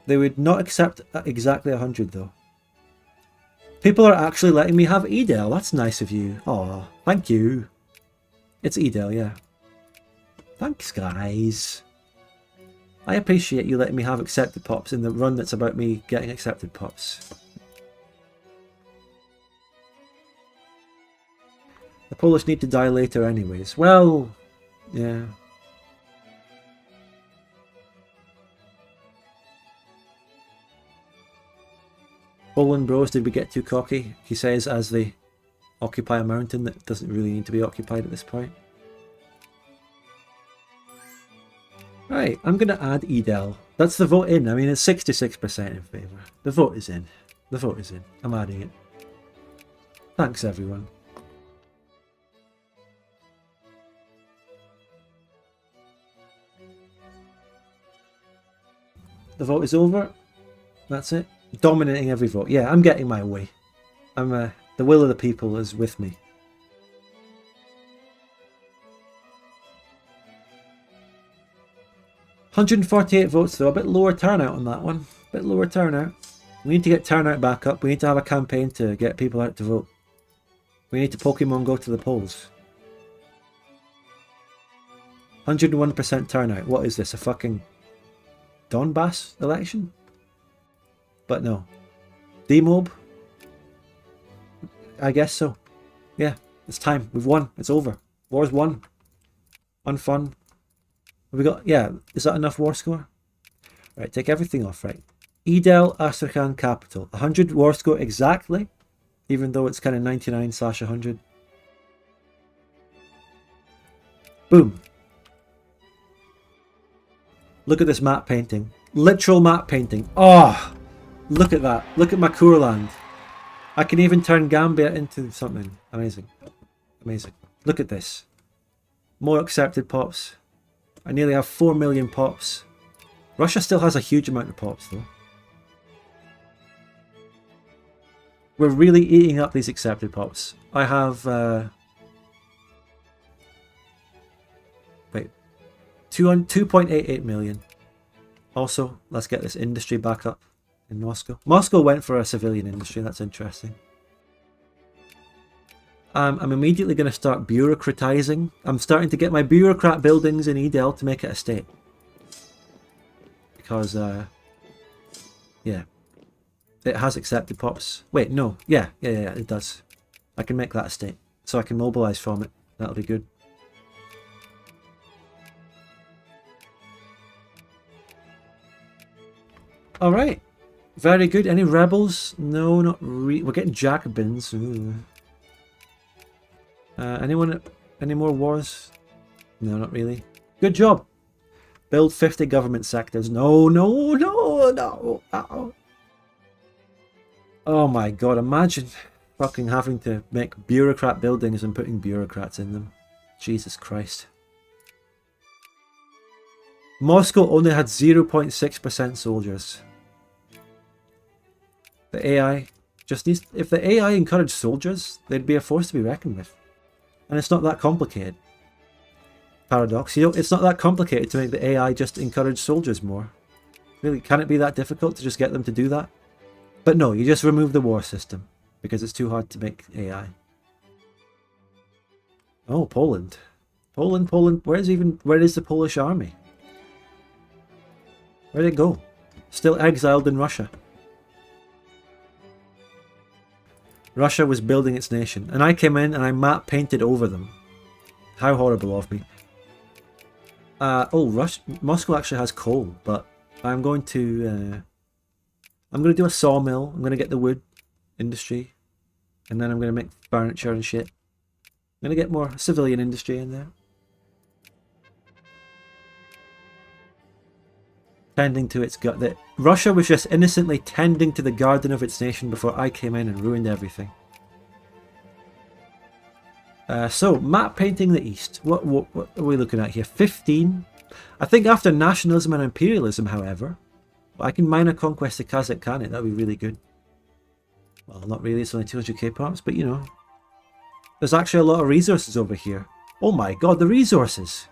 They would not accept at exactly 100 though. People are actually letting me have Edel. That's nice of you. Aw, thank you. It's Edel, yeah. Thanks, guys. I appreciate you letting me have accepted pops in the run that's about me getting accepted pops. The Polish need to die later anyways. Well, yeah. Poland bros, did we get too cocky? He says as they occupy a mountain that doesn't really need to be occupied at this point. Right, I'm going to add Edel. That's the vote in. I mean, it's 66% in favour. The vote is in. The vote is in. I'm adding it. Thanks, everyone. The vote is over. That's it. Dominating every vote. Yeah, I'm getting my way. I'm the will of the people is with me. $148 votes though, a bit lower turnout on that one. A bit lower turnout. We need to get turnout back up. We need to have a campaign to get people out to vote. We need to Pokemon go to the polls. 101% turnout. What is this? A fucking Donbass election? But no. Demob? I guess so. Yeah, it's time. We've won. It's over. War's won. Unfun. Have we got... Yeah, is that enough war score? Right, take everything off, right. Edel, Astrakhan, capital. 100 war score exactly. Even though it's kind of 99/100. Boom. Look at this map painting. Literal map painting. Oh! Look at that. Look at my Courland. I can even turn Gambia into something. Amazing. Amazing. Look at this. More accepted pops. I nearly have 4 million pops. Russia still has a huge amount of pops though. We're really eating up these accepted pops. I have... wait. 2.88 million. Also, let's get this industry back up. In Moscow. Moscow went for a civilian industry, that's interesting. I'm immediately going to start bureaucratizing. I'm starting to get my bureaucrat buildings in Edel to make it a state. Because, yeah. It has accepted pops. Wait, no. Yeah, it does. I can make that a state. So I can mobilize from it. That'll be good. Alright. Very good. Any rebels? No, not really. We're getting Jacobins. Ooh. Anyone? Any more wars? No, not really. Good job. Build 50 government sectors. No. Oh my god, imagine fucking having to make bureaucrat buildings and putting bureaucrats in them. Jesus Christ. Moscow only had 0.6% soldiers. The AI just needs... If the AI encouraged soldiers, they'd be a force to be reckoned with. And it's not that complicated. Paradox. You know, it's not that complicated to make the AI just encourage soldiers more. Really, can it be that difficult to just get them to do that? But no, you just remove the war system. Because it's too hard to make AI. Oh, Poland. Poland. Where is the Polish army? Where'd it go? Still exiled in Russia. Russia was building its nation, and I came in and I map painted over them. How horrible of me. Moscow actually has coal, but I'm going to do a sawmill. I'm going to get the wood industry, and then I'm going to make furniture and shit. I'm going to get more civilian industry in there. Tending to its gut. That Russia was just innocently tending to the garden of its nation before I came in and ruined everything. So, map painting the East. What are we looking at here? 15. I think after nationalism and imperialism, however, I can minor conquest the Kazakh Khanate. That would be really good. Well, not really. It's only 200k pops, but you know. There's actually a lot of resources over here. Oh my god, the resources!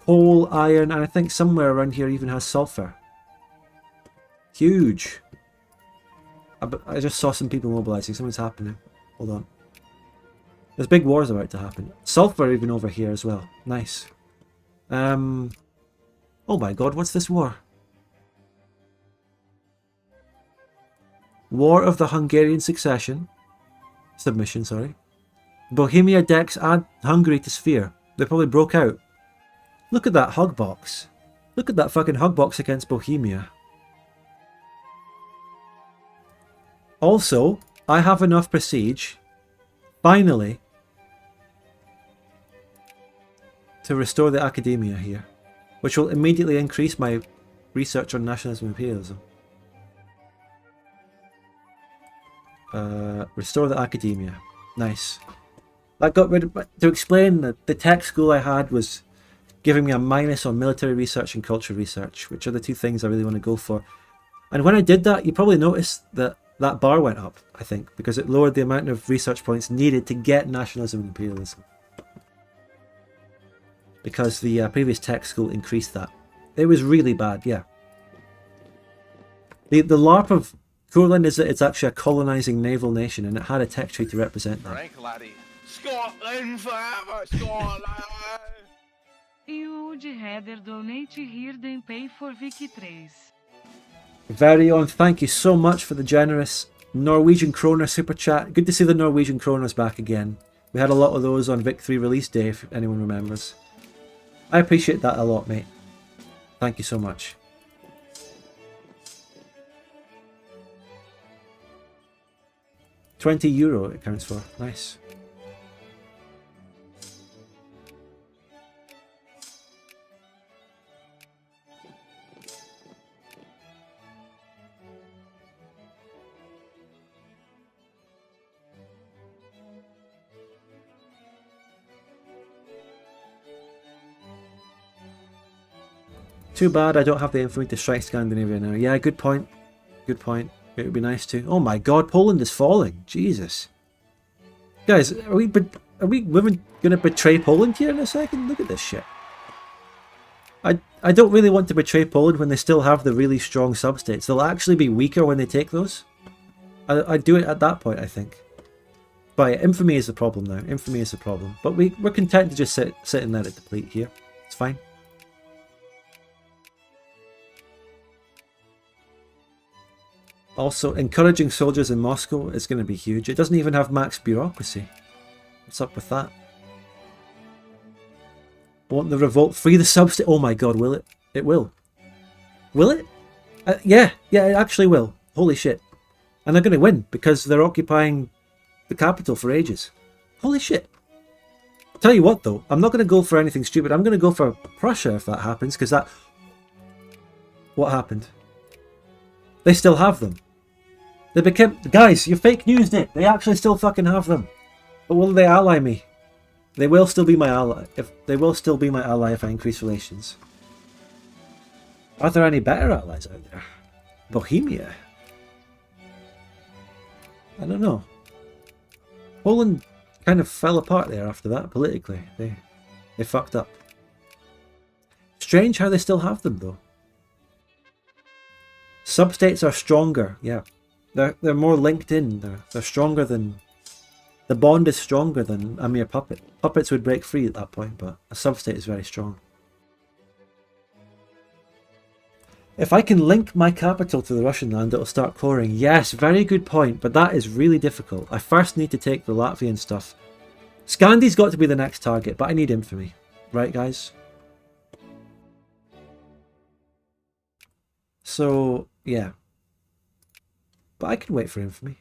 Coal, iron, and I think somewhere around here even has sulfur. Huge. I just saw some people mobilizing. Something's happening. Hold on. There's big wars about to happen. Sulfur even over here as well. Nice. Oh my god, what's this war? War of the Hungarian Succession. Submission, sorry. Bohemia decks add Hungary to sphere. They probably broke out. Look at that hug box. Look at that fucking hug box against Bohemia. Also, I have enough prestige, finally, to restore the academia here, which will immediately increase my research on nationalism and imperialism. Restore the academia. Nice. That got rid of... To explain, the tech school I had was giving me a minus on military research and culture research, which are the two things I really want to go for. And when I did that, you probably noticed that that bar went up, I think, because it lowered the amount of research points needed to get nationalism and imperialism. Because the previous tech school increased that. It was really bad, yeah. The LARP of Courland is that it's actually a colonising naval nation, and it had a tech tree to represent that. Frank laddie. Scotland forever, Scotland! You would rather donate here than pay for Wiki 3. Very on, thank you so much for the generous Norwegian kroner super chat. Good to see the Norwegian kroners back again. We had a lot of those on Vic 3 release day, if anyone remembers. I appreciate that a lot, mate. Thank you so much. €20 it counts for. Nice. Too bad I don't have the infamy to strike Scandinavia now. Yeah, good point. Good point. It would be nice to. Oh my god, Poland is falling. Jesus. Guys, are we going to betray Poland here in a second? Look at this shit. I don't really want to betray Poland when they still have the really strong substates. They'll actually be weaker when they take those. I'd do it at that point, I think. But yeah, infamy is the problem now. Infamy is the problem. But we're content to just sit and let it deplete here. It's fine. Also, encouraging soldiers in Moscow is going to be huge. It doesn't even have max bureaucracy. What's up with that? Won't the revolt free the substate? Oh my god, will it? It will. Will it? Yeah, it actually will. Holy shit. And they're going to win because they're occupying the capital for ages. Holy shit. Tell you what though, I'm not going to go for anything stupid. I'm going to go for Prussia if that happens, because that... What happened? They still have them. They became... Guys, you fake news it. They actually still fucking have them. But will they ally me? They will still be my ally. They will still be my ally if I increase relations. Are there any better allies out there? Bohemia? I don't know. Poland kind of fell apart there after that, politically. They fucked up. Strange how they still have them, though. Substates are stronger, yeah. They're more linked in. They're stronger than... The bond is stronger than a mere puppet. Puppets would break free at that point, but a substate is very strong. If I can link my capital to the Russian land, it'll start coring. Yes, very good point, but that is really difficult. I first need to take the Latvian stuff. Scandi's got to be the next target, but I need infamy. Right, guys? So, yeah. But I can wait for infamy.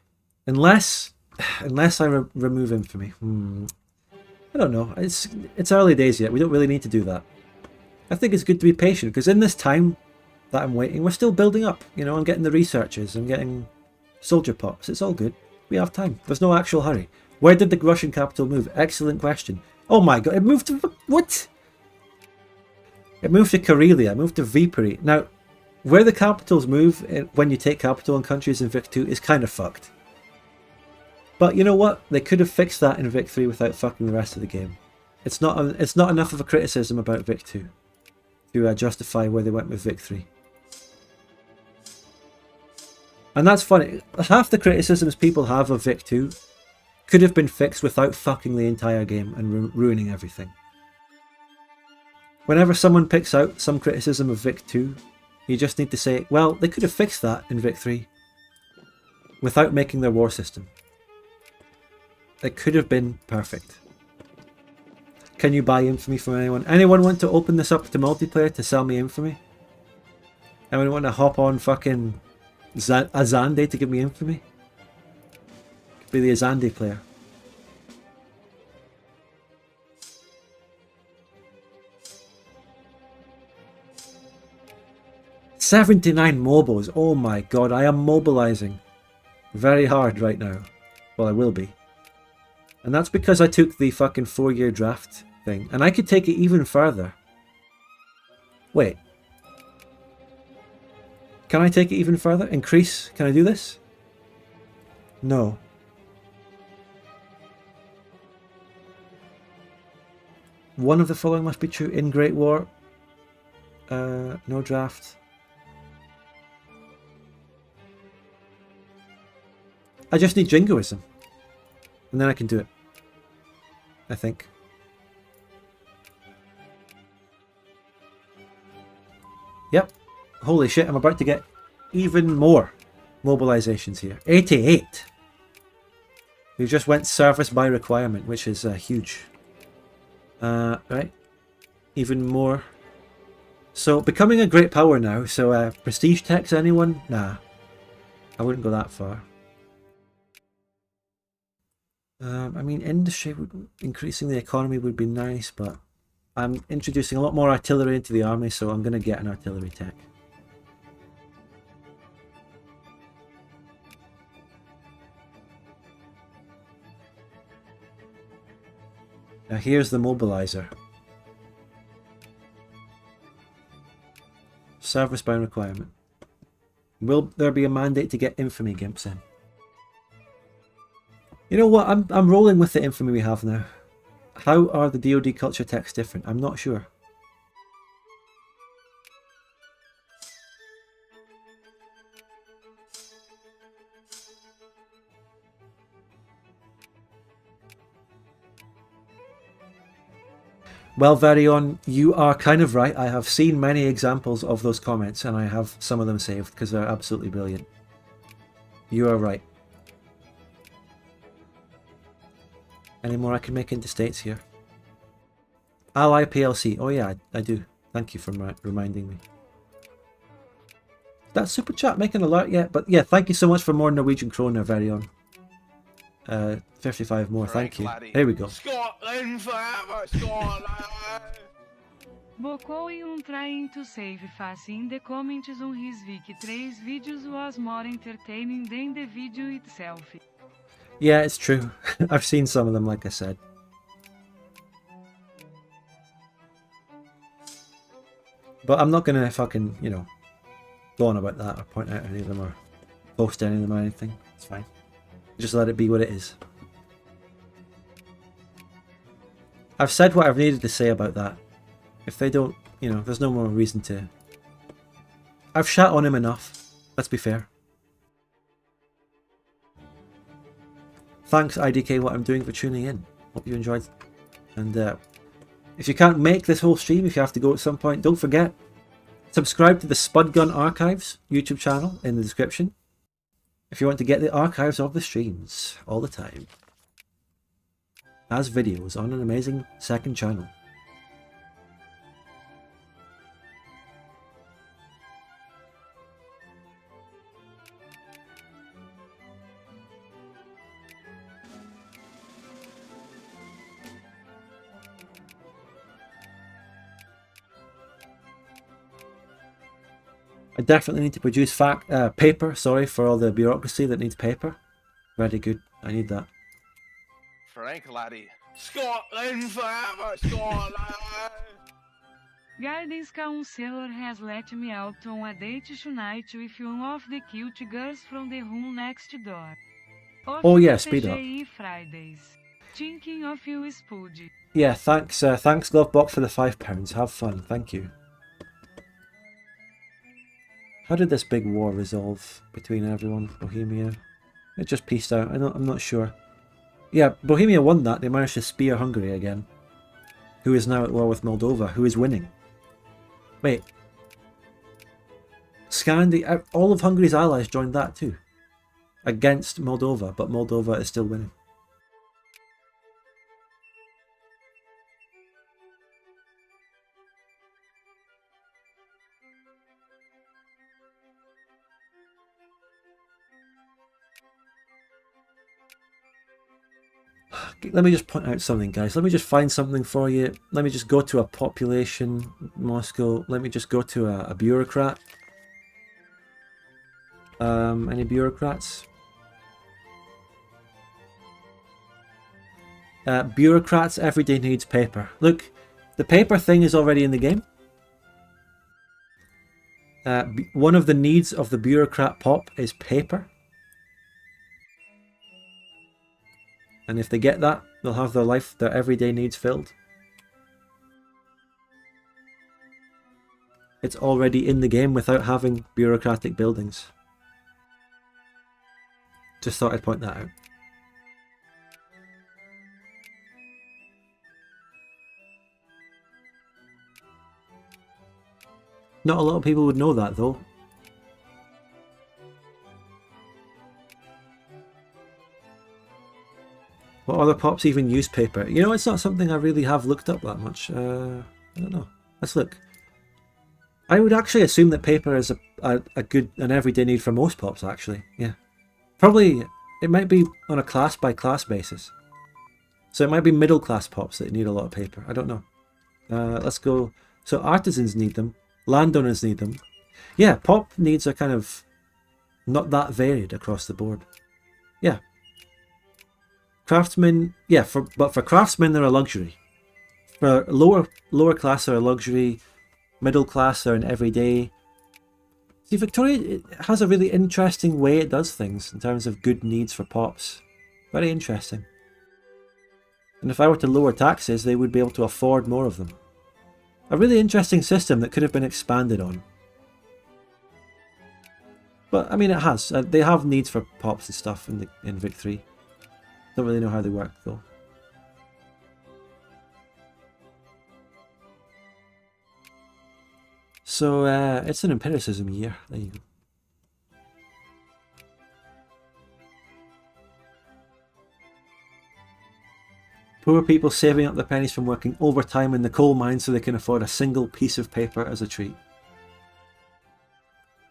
Unless I remove infamy. I don't know. It's early days yet. We don't really need to do that. I think it's good to be patient, because in this time that I'm waiting, we're still building up. You know, I'm getting the researchers, I'm getting soldier pops. It's all good. We have time. There's no actual hurry. Where did the Russian capital move? Excellent question. Oh my god, it moved to... What? It moved to Karelia. It moved to Viperi. Now, where the capitals move when you take capital in countries in Vic 2 is kind of fucked. But you know what? They could have fixed that in Vic 3 without fucking the rest of the game. It's not enough of a criticism about Vic 2 to justify where they went with Vic 3. And that's funny. Half the criticisms people have of Vic 2 could have been fixed without fucking the entire game and ruining everything. Whenever someone picks out some criticism of Vic 2, you just need to say, well, they could have fixed that in Vic 3 without making their war system. It could have been perfect. Can you buy infamy from anyone? Anyone want to open this up to multiplayer to sell me infamy? Anyone want to hop on fucking Azande to give me infamy? Could be the Azande player. $79 mobiles. Oh my god, I am mobilizing very hard right now. Well, I will be. And that's because I took the fucking 4-year draft thing. And I could take it even further. Wait. Can I take it even further? Increase? Can I do this? No. One of the following must be true. In Great War. No draft. I just need jingoism. And then I can do it. I think. Yep. Holy shit, I'm about to get even more mobilizations here. 88! We just went service by requirement, which is huge. Right. Even more. So, becoming a great power now. So, prestige techs, anyone? Nah. I wouldn't go that far. I mean, industry, increasing the economy would be nice, but I'm introducing a lot more artillery into the army, so I'm going to get an artillery tech. Now here's the mobilizer. Service by requirement. Will there be a mandate to get infamy gimps in? You know what, I'm rolling with the infamy we have now. How are the DoD culture techs different? I'm not sure. Well, Varion, you are kind of right. I have seen many examples of those comments and I have some of them saved because they're absolutely brilliant. You are right. Any more I can make into states here? AI PLC. Oh yeah, I do. Thank you for reminding me. That super chat make an alert yet? But yeah, thank you so much for more Norwegian kroner, Varion. 55 more, thank you. There we go. Scotland forever, Scotland! Bocou e trying to save face in the comments on his Vic 3 videos was more entertaining than the video itself. Yeah, it's true. I've seen some of them, like I said. But I'm not gonna fucking, you know, go on about that or point out any of them or post any of them or anything. It's fine. Just let it be what it is. I've said what I've needed to say about that. If they don't, you know, there's no more reason to... I've shat on him enough. Let's be fair. Thanks, IDK, what I'm doing for tuning in. Hope you enjoyed. And if you can't make this whole stream, if you have to go at some point, don't forget, subscribe to the Spud Gun Archives YouTube channel in the description. If you want to get the archives of the streams all the time. As videos on an amazing second channel. I definitely need to produce paper, sorry, for all the bureaucracy that needs paper. Very good, I need that. Frank laddie. Scotland forever, Scotland! Guidance counselor has let me out on a date tonight with one of the cute girls from the room next door. Oh yeah, speed up. Fridays. Thinking of you, Spud. Yeah, thanks Glovebox for the £5. Have fun, thank you. How did this big war resolve between everyone? Bohemia? It just pieced out. I'm not sure. Yeah, Bohemia won that. They managed to spear Hungary again. who is now at war with Moldova, who is winning. Wait. All of Hungary's allies joined that too. Against Moldova, but Moldova is still winning. Let me just point out something, guys. Let me just find something for you. Let me just go to a population, Moscow. Let me just go to a bureaucrat. Any bureaucrats? Bureaucrats everyday needs paper. Look, the paper thing is already in the game. One of the needs of the bureaucrat pop is paper. And if they get that, they'll have their everyday needs filled. It's already in the game without having bureaucratic buildings. Just thought I'd point that out. Not a lot of people would know that though. What other pops even use paper? You know, it's not something I really have looked up that much. I don't know. Let's look. I would actually assume that paper is an everyday need for most pops, actually. Yeah. Probably, it might be on a class by class basis. So it might be middle class pops that need a lot of paper. I don't know. Let's go. So artisans need them. Landowners need them. Yeah, pop needs are kind of not that varied across the board. Yeah. Craftsmen, yeah, but for craftsmen they're a luxury. For lower class they're a luxury. Middle class they're an everyday. See, Victoria, it has a really interesting way it does things in terms of good needs for pops. Very interesting. And if I were to lower taxes, they would be able to afford more of them. A really interesting system that could have been expanded on. But, I mean, it has. They have needs for pops and stuff in Vic 3. Don't really know how they work, though. So, it's an empiricism year. There you go. Poor people saving up their pennies from working overtime in the coal mine so they can afford a single piece of paper as a treat.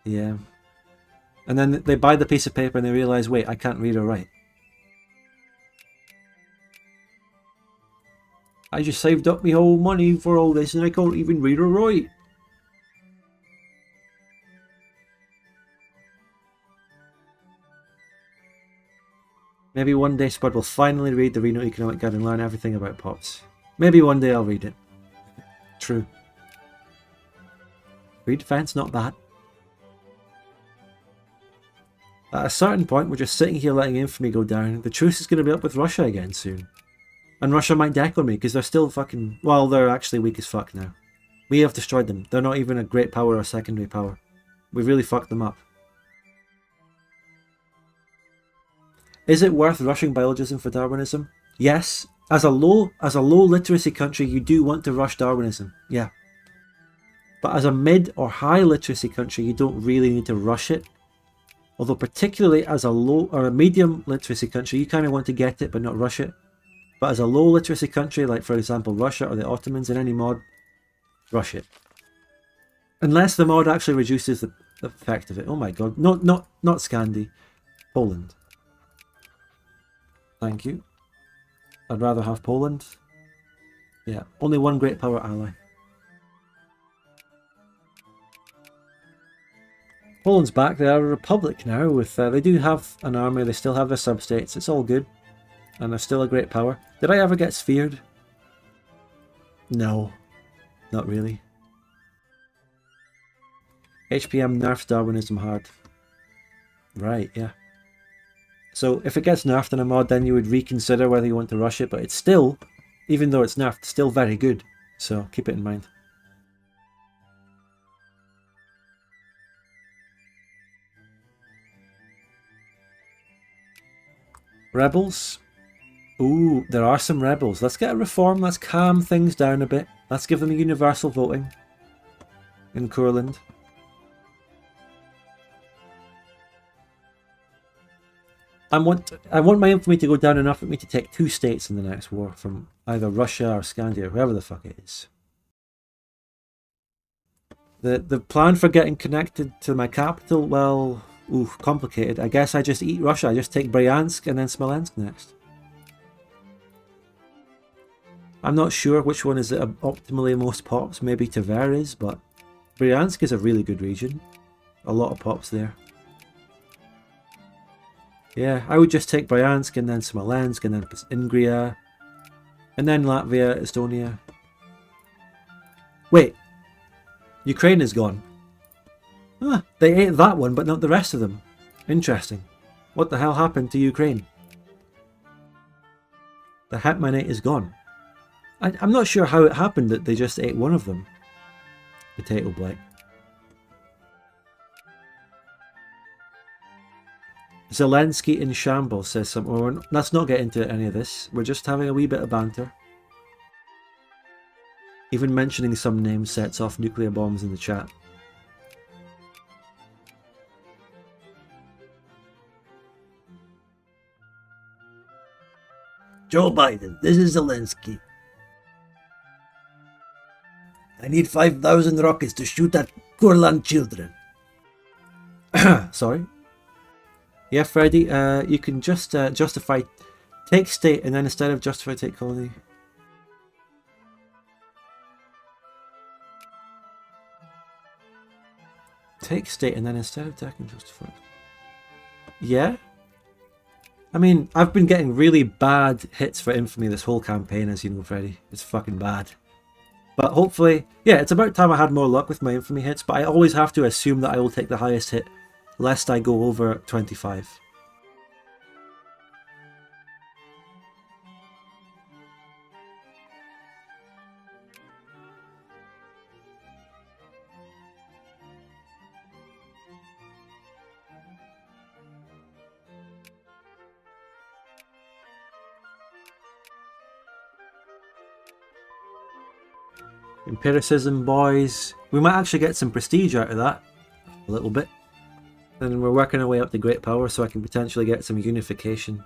Yeah. And then they buy the piece of paper and they realise, wait, I can't read or write. I just saved up my whole money for all this and I can't even read or write. Maybe one day Spud will finally read the Reno Economic Guide and learn everything about pops. Maybe one day I'll read it. True. Free defense, not bad. At a certain point, we're just sitting here letting infamy go down. The truce is going to be up with Russia again soon. And Russia might deck on me because they're still fucking... Well, they're actually weak as fuck now. We have destroyed them. They're not even a great power or a secondary power. We've really fucked them up. Is it worth rushing biologism for Darwinism? Yes. As a low literacy country, you do want to rush Darwinism. Yeah. But as a mid or high literacy country, you don't really need to rush it. Although particularly as a low or a medium literacy country, you kind of want to get it but not rush it. But as a low literacy country, like for example Russia or the Ottomans in any mod, rush it. Unless the mod actually reduces the effect of it. Oh my god. Not Scandi. Poland. Thank you. I'd rather have Poland. Yeah, only one great power ally. Poland's back. They are a republic now. With they do have an army. They still have their substates. It's all good, and they're still a great power. Did I ever get sphered? No, not really. HPM nerfs Darwinism hard. Right, yeah. So if it gets nerfed in a mod, then you would reconsider whether you want to rush it, but it's still, even though it's nerfed, still very good. So keep it in mind. Rebels. Ooh, there are some rebels. Let's get a reform. Let's calm things down a bit. Let's give them universal voting in Courland. I want my infamy to go down enough for me to take 2 states in the next war from either Russia or Scandia, whoever the fuck it is. The plan for getting connected to my capital, well, ooh, complicated. I guess I just eat Russia. I just take Bryansk and then Smolensk next. I'm not sure which one is optimally most pops. Maybe Tver is, but Bryansk is a really good region. A lot of pops there. Yeah, I would just take Bryansk and then Smolensk and then Ingria. And then Latvia, Estonia. Wait. Ukraine is gone. Ah, they ate that one, but not the rest of them. Interesting. What the hell happened to Ukraine? The Hetmanate is gone. I'm not sure how it happened that they just ate one of them. Potato Blight. Zelensky in shambles, says someone. Let's not get into any of this. We're just having a wee bit of banter. Even mentioning some names sets off nuclear bombs in the chat. Joe Biden, this is Zelensky. I need 5,000 rockets to shoot at Courland children. Sorry. Yeah, Freddy, you can just justify take state and then instead of justify take colony. Take state and then instead of attacking justify. Yeah? I mean, I've been getting really bad hits for infamy this whole campaign, as you know, Freddy. It's fucking bad. But hopefully, yeah, it's about time I had more luck with my infamy hits, but I always have to assume that I will take the highest hit, lest I go over 25. Empiricism, boys. We might actually get some prestige out of that. A little bit. And we're working our way up to great power, so I can potentially get some unification.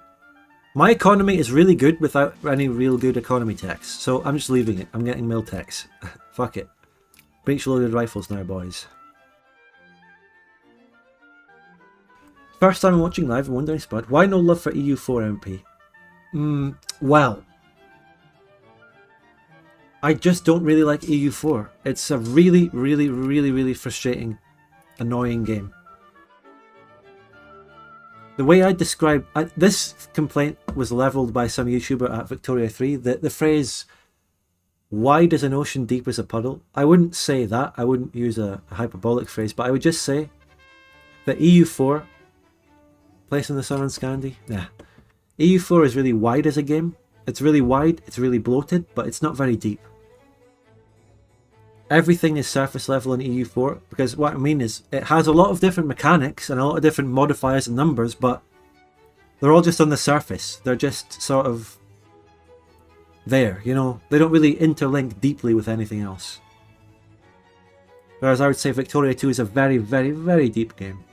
My economy is really good without any real good economy tax, so I'm just leaving it. I'm getting mill tax. Fuck it. Breech-loaded rifles now, boys. First time I'm watching live, I'm wondering, Spud, why no love for EU4 MP? Well, I just don't really like EU4. It's a really, really, really, really frustrating, annoying game. The way I describe... this complaint was levelled by some YouTuber at Victoria3. The phrase, wide as an ocean, deep as a puddle. I wouldn't say that. I wouldn't use a hyperbolic phrase, but I would just say that EU4, Place in the Sun on Scandi, nah. EU4 is really wide as a game. It's really wide, it's really bloated, but it's not very deep. Everything is surface level in EU4, because what I mean is it has a lot of different mechanics and a lot of different modifiers and numbers, but they're all just on the surface. They're just sort of there, you know? They don't really interlink deeply with anything else. Whereas I would say Victoria 2 is a very, very, very deep game.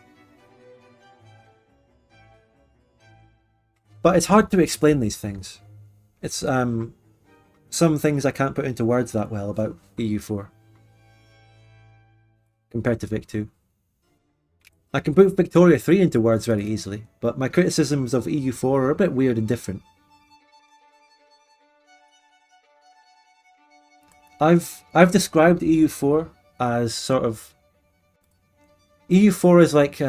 But it's hard to explain these things. It's some things I can't put into words that well about EU4 compared to Vic 2. I can put Victoria 3 into words very easily, but my criticisms of EU4 are a bit weird and different. I've described EU4 as sort of... EU4 is like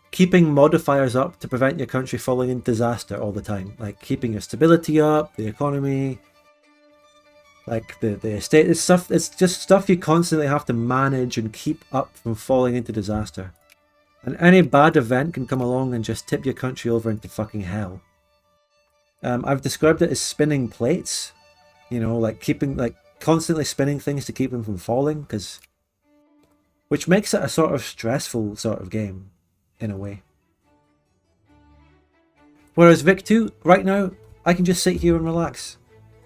keeping modifiers up to prevent your country falling into disaster all the time. Like keeping your stability up, the economy, like the estate. It's just stuff you constantly have to manage and keep up from falling into disaster. And any bad event can come along and just tip your country over into fucking hell. I've described it as spinning plates. You know, like constantly spinning things to keep them from falling, which makes it a sort of stressful sort of game, in a way. Whereas Vic 2, right now, I can just sit here and relax.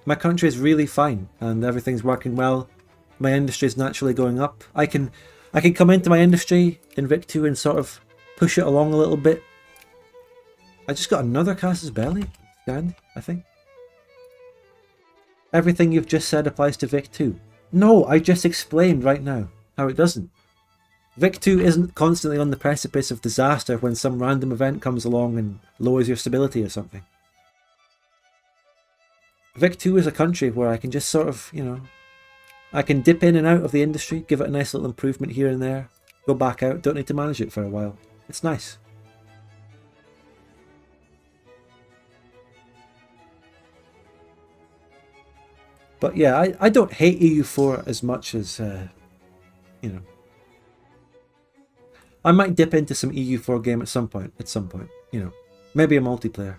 My country is really fine and everything's working well. My industry is naturally going up. I can come into my industry in Vic 2 and sort of push it along a little bit. I just got another Casus Belli scanned, I think. Everything you've just said applies to Vic 2. No, I just explained right now how it doesn't. Vic 2 isn't constantly on the precipice of disaster when some random event comes along and lowers your stability or something. Vic 2 is a country where I can just sort of, you know, I can dip in and out of the industry, give it a nice little improvement here and there, go back out, don't need to manage it for a while. It's nice. But yeah, I don't hate EU4 as much as, you know. I might dip into some EU4 game at some point, you know. Maybe a multiplayer.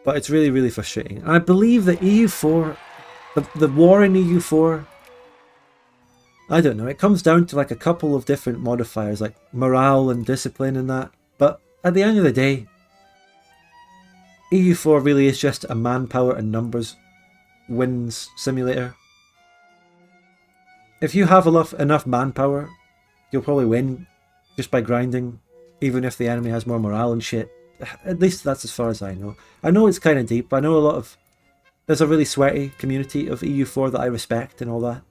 But it's really, really frustrating. And I believe that EU4, the war in EU4, I don't know, it comes down to like a couple of different modifiers, like morale and discipline and that. But at the end of the day, EU4 really is just a manpower and numbers wins simulator. If you have enough manpower, you'll probably win just by grinding, even if the enemy has more morale and shit. At least that's as far as I know. I know it's kind of deep. I know there's a really sweaty community of EU4 that I respect and all that.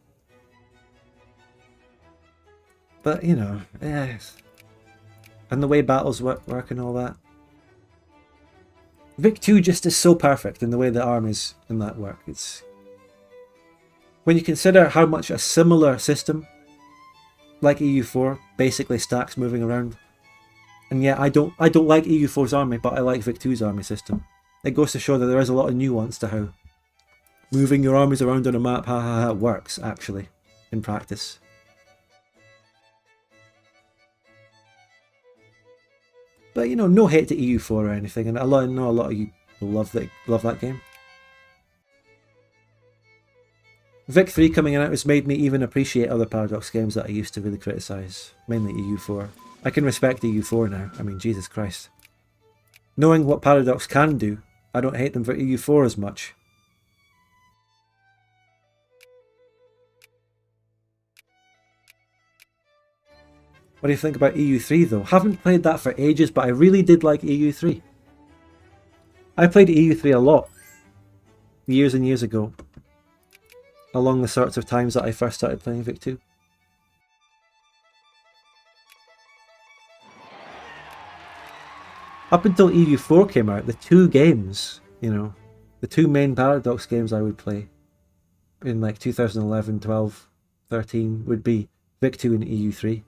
But, you know, and the way battles work and all that. Vic 2 just is so perfect in the way the armies and that work. It's when you consider how much a similar system like EU4 basically stacks moving around. And yeah, I don't like EU4's army, but I like Vic 2's army system. It goes to show that there is a lot of nuance to how moving your armies around on a map works actually in practice. But you know, no hate to EU4 or anything, and I know a lot of you will love that game. Vic 3 coming out has made me even appreciate other Paradox games that I used to really criticise, mainly EU4. I can respect EU4 now, I mean, Jesus Christ. Knowing what Paradox can do, I don't hate them for EU4 as much. What do you think about EU3 though? Haven't played that for ages, but I really did like EU3. I played EU3 a lot, years and years ago, along the sorts of times that I first started playing Vic 2. Up until EU4 came out, the two games, you know, the two main Paradox games I would play in like 2011, 12, 13 would be Vic 2 and EU3.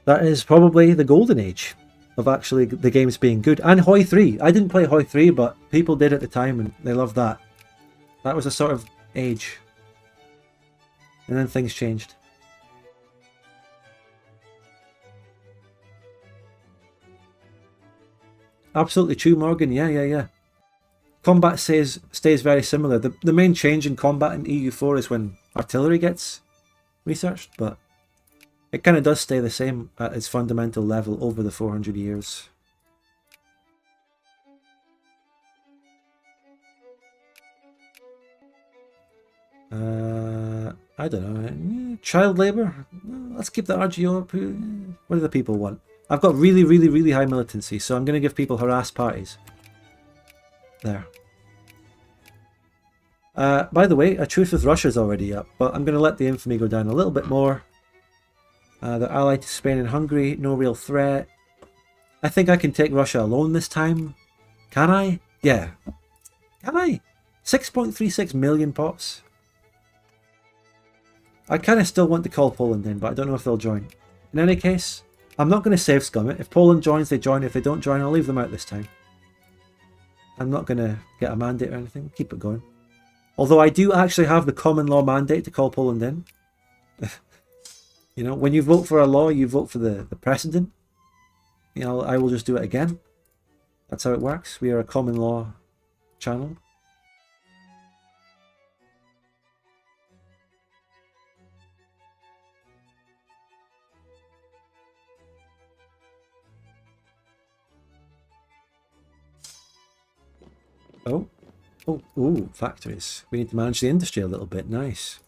That is probably the golden age of actually the games being good. And Hoi 3. I didn't play Hoi 3, but people did at the time and they loved that. That was a sort of age. And then things changed. Absolutely true, Morgan. Yeah. Combat stays very similar. The main change in combat in EU4 is when artillery gets researched, but it kind of does stay the same at its fundamental level over the 400 years. I don't know. Child labour? Let's keep the RGO up. What do the people want? I've got really high militancy, so I'm going to give people harassed parties. There. By the way, a truce with Russia is already up, but I'm going to let the infamy go down a little bit more. They're allied to Spain and Hungary, no real threat. I think I can take Russia alone this time. Can I? Yeah. Can I? 6.36 million pops. I kind of still want to call Poland in, but I don't know if they'll join. In any case, I'm not going to save scum it. If Poland joins, they join. If they don't join, I'll leave them out this time. I'm not going to get a mandate or anything. Keep it going. Although I do actually have the common law mandate to call Poland in. You know, when you vote for a law, you vote for the precedent. You know, I will just do it again. That's how it works. We are a common law channel. Oh. Oh, ooh, factories. We need to manage the industry a little bit. Nice.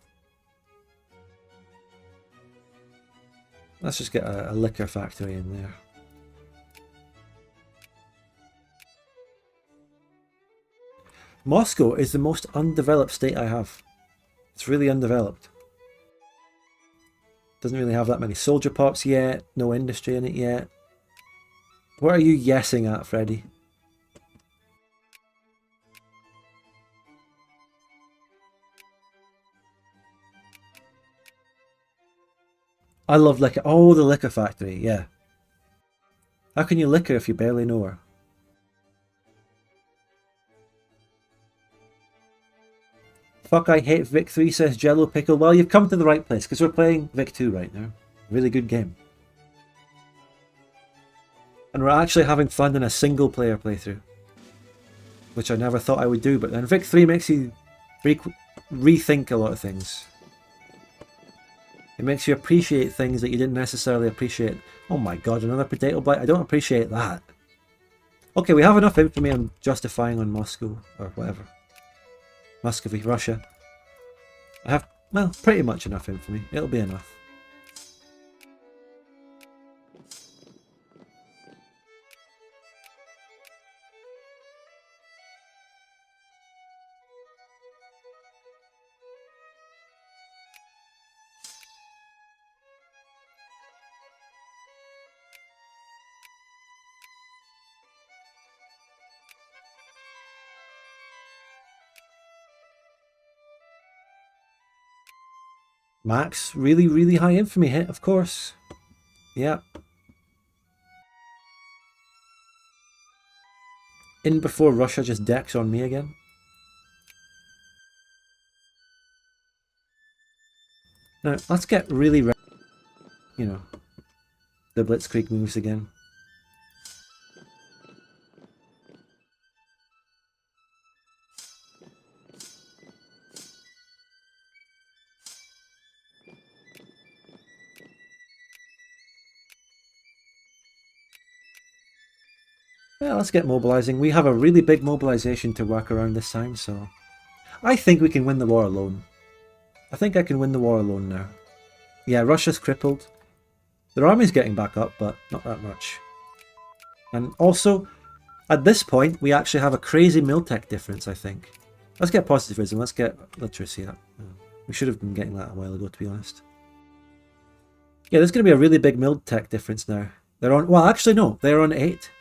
Let's just get a liquor factory in there. Moscow is the most undeveloped state I have. It's really undeveloped. Doesn't really have that many soldier pops yet. No industry in it yet. What are you yesing at, Freddy? I love liquor. Oh, the liquor factory, yeah. How can you liquor if you barely know her? Fuck, I hate Vic 3, says Jello Pickle. Well, you've come to the right place, because we're playing Vic 2 right now. Really good game. And we're actually having fun in a single player playthrough. Which I never thought I would do, but then Vic 3 makes you rethink a lot of things. It makes you appreciate things that you didn't necessarily appreciate. Oh my god, another potato blight? I don't appreciate that. Okay, we have enough infamy on justifying on Moscow, or whatever. Muscovy, Russia. I have, well, pretty much enough infamy. It'll be enough. Max, really, really high infamy hit, of course. Yeah. In before Russia just decks on me again. Now, let's get really, you know, the Blitzkrieg moves again. Yeah, let's get mobilizing. We have a really big mobilization to work around this time, so I think we can win the war alone. I think I can win the war alone now. Yeah, Russia's crippled. Their army's getting back up, but not that much. And also, at this point, we actually have a crazy Miltech difference, I think. Let's get positivism, let's get literacy up. We should have been getting that a while ago, to be honest. Yeah, there's going to be a really big Miltech difference now. They're on, well, actually no, they're on 8.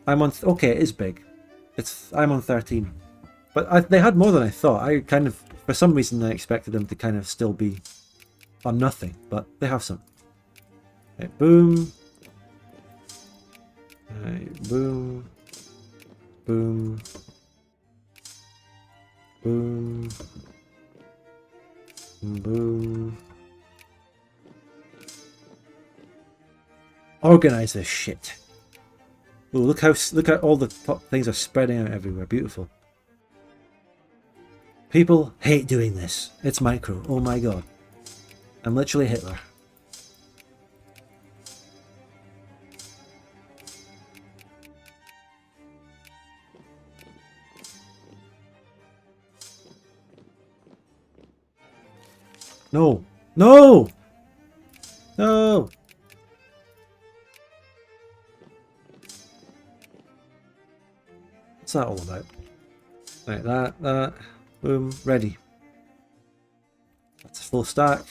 I'm on, okay, it is big. I'm on 13. But they had more than I thought. I kind of, for some reason, I expected them to kind of still be on nothing, but they have some. Right, boom. Right, boom. Boom. Boom. Boom. Organize this shit. Ooh, look how all the things are spreading out everywhere. Beautiful. People hate doing this. It's micro. Oh my god. I'm literally Hitler. No. No! No! What's that all about? Right, that, boom, ready. That's a full stack.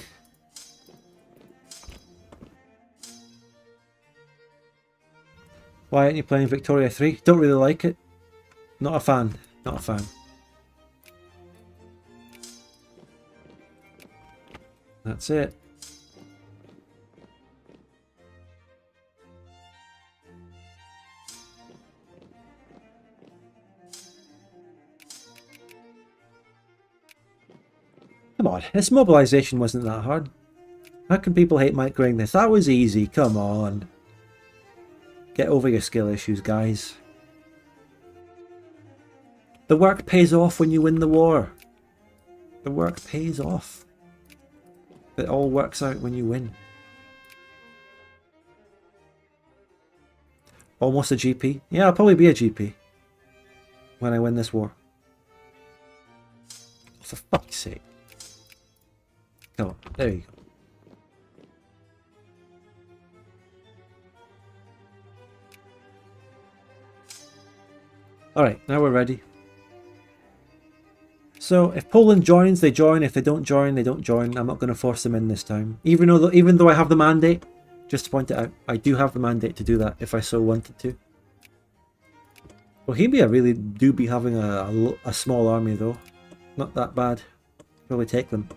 Why aren't you playing Victoria 3? Don't really like it. Not a fan. Not a fan. That's it. Come on, this mobilization wasn't that hard. How can people hate microing this? That was easy, come on. Get over your skill issues, guys. The work pays off when you win the war. The work pays off. It all works out when you win. Almost a GP? Yeah, I'll probably be a GP. when I win this war. For fuck's sake. Come on, there you go. Alright, now we're ready. So if Poland joins, they join. If they don't join, they don't join. I'm not going to force them in this time. Even though I have the mandate, just to point it out, I do have the mandate to do that if I so wanted to. Bohemia really do be having a small army though. Not that bad. Probably take them.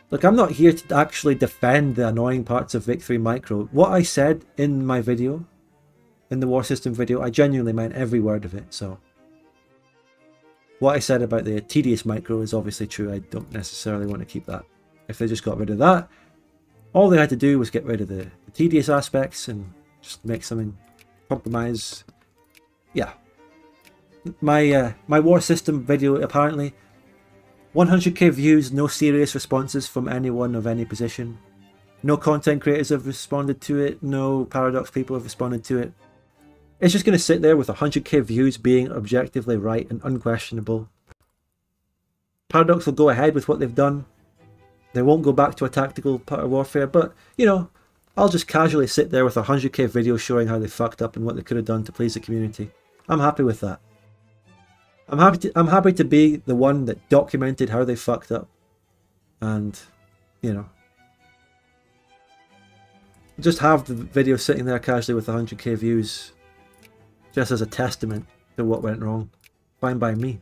Look, I'm not here to actually defend the annoying parts of Vic 3 Micro. What I said in my video, in the War System video, I genuinely meant every word of it, so... What I said about the tedious micro is obviously true. I don't necessarily want to keep that. If they just got rid of that, all they had to do was get rid of the tedious aspects and just make something compromise. Yeah. My War System video, apparently, 100k views, no serious responses from anyone of any position. No content creators have responded to it, no Paradox people have responded to it. It's just going to sit there with 100k views being objectively right and unquestionable. Paradox will go ahead with what they've done. They won't go back to a tactical part of warfare, but, you know, I'll just casually sit there with 100k video showing how they fucked up and what they could have done to please the community. I'm happy with that. I'm happy to be the one that documented how they fucked up. And, you know, just have the video sitting there casually with 100k views just as a testament to what went wrong. Fine by me.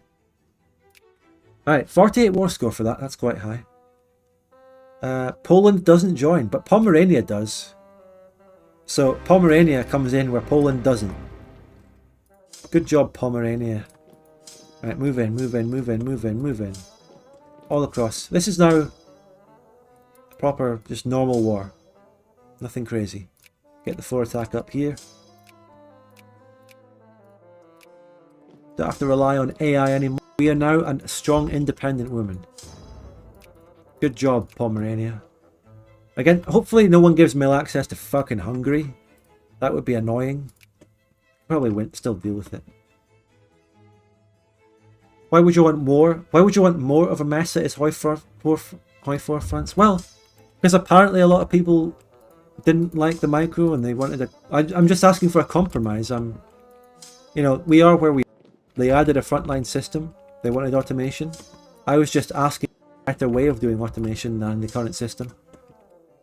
Alright, 48 war score for that. That's quite high. Poland doesn't join, but Pomerania does. So Pomerania comes in where Poland doesn't. Good job, Pomerania. Right, move in, move in, move in, move in, move in. All across. This is now a proper, just normal war. Nothing crazy. Get the floor attack up here. Don't have to rely on AI anymore. We are now a strong, independent woman. Good job, Pomerania. Again, hopefully no one gives mail access to fucking Hungary. That would be annoying. Probably won't still deal with it. Why would you want more? Why would you want more of a mess at its high forefronts? Well, because apparently a lot of people didn't like the micro and they wanted a... I'm just asking for a compromise. You know, we are where we... They added a frontline system. They wanted automation. I was just asking for a better way of doing automation than the current system.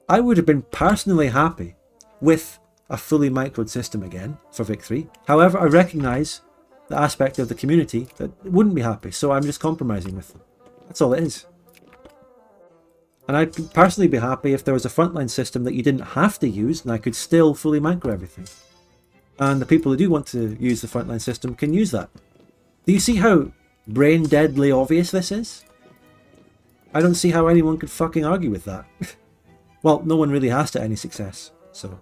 I would have been personally happy with a fully microed system again for Vic 3. However, I recognise the aspect of the community that wouldn't be happy, so I'm just compromising with them. That's all it is. And I'd personally be happy if there was a frontline system that you didn't have to use and I could still fully micro everything. And the people who do want to use the frontline system can use that. Do you see how brain deadly obvious this is? I don't see how anyone could fucking argue with that. Well, no one really has to any success, so...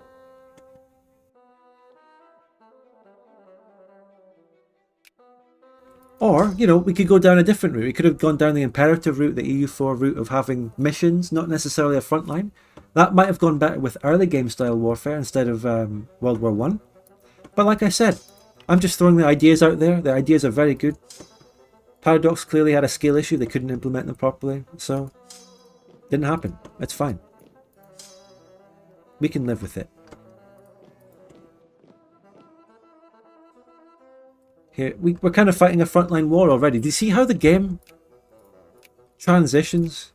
Or, you know, we could go down a different route. We could have gone down the imperative route, the EU4 route of having missions, not necessarily a frontline. That might have gone better with early game style warfare instead of World War I. But like I said, I'm just throwing the ideas out there. The ideas are very good. Paradox clearly had a skill issue. They couldn't implement them properly, so didn't happen. It's fine. We can live with it. Here, we're kind of fighting a frontline war already. Do you see how the game transitions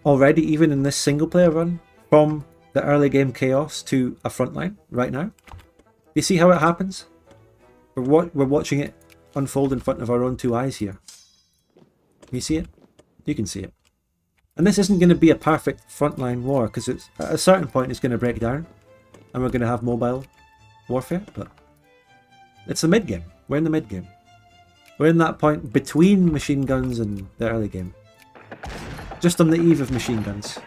already, even in this single player run, from the early game chaos to a frontline right now? Do you see how it happens? We're watching it unfold in front of our own two eyes here. Can you see it? You can see it. And this isn't going to be a perfect frontline war, because at a certain point it's going to break down and we're going to have mobile warfare, but it's the mid game. We're in the mid game. We're in that point between machine guns and the early game. Just on the eve of machine guns.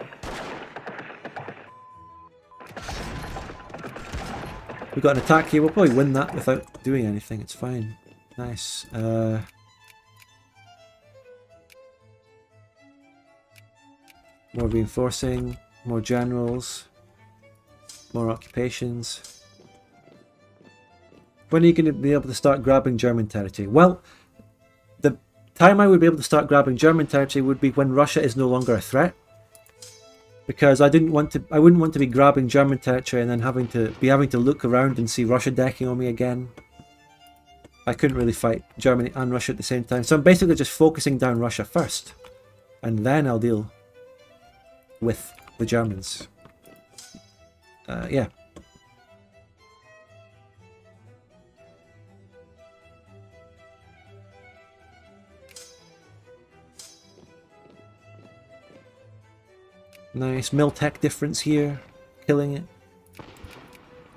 We've got an attack here. We'll probably win that without doing anything. It's fine. Nice. More reinforcing. More generals. More occupations. When are you going to be able to start grabbing German territory? Well, the time I would be able to start grabbing German territory would be when Russia is no longer a threat. Because I wouldn't want to be grabbing German territory and then having to look around and see Russia decking on me again. I couldn't really fight Germany and Russia at the same time. So I'm basically just focusing down Russia first. And then I'll deal with the Germans. Yeah. Nice mil-tech difference here. Killing it.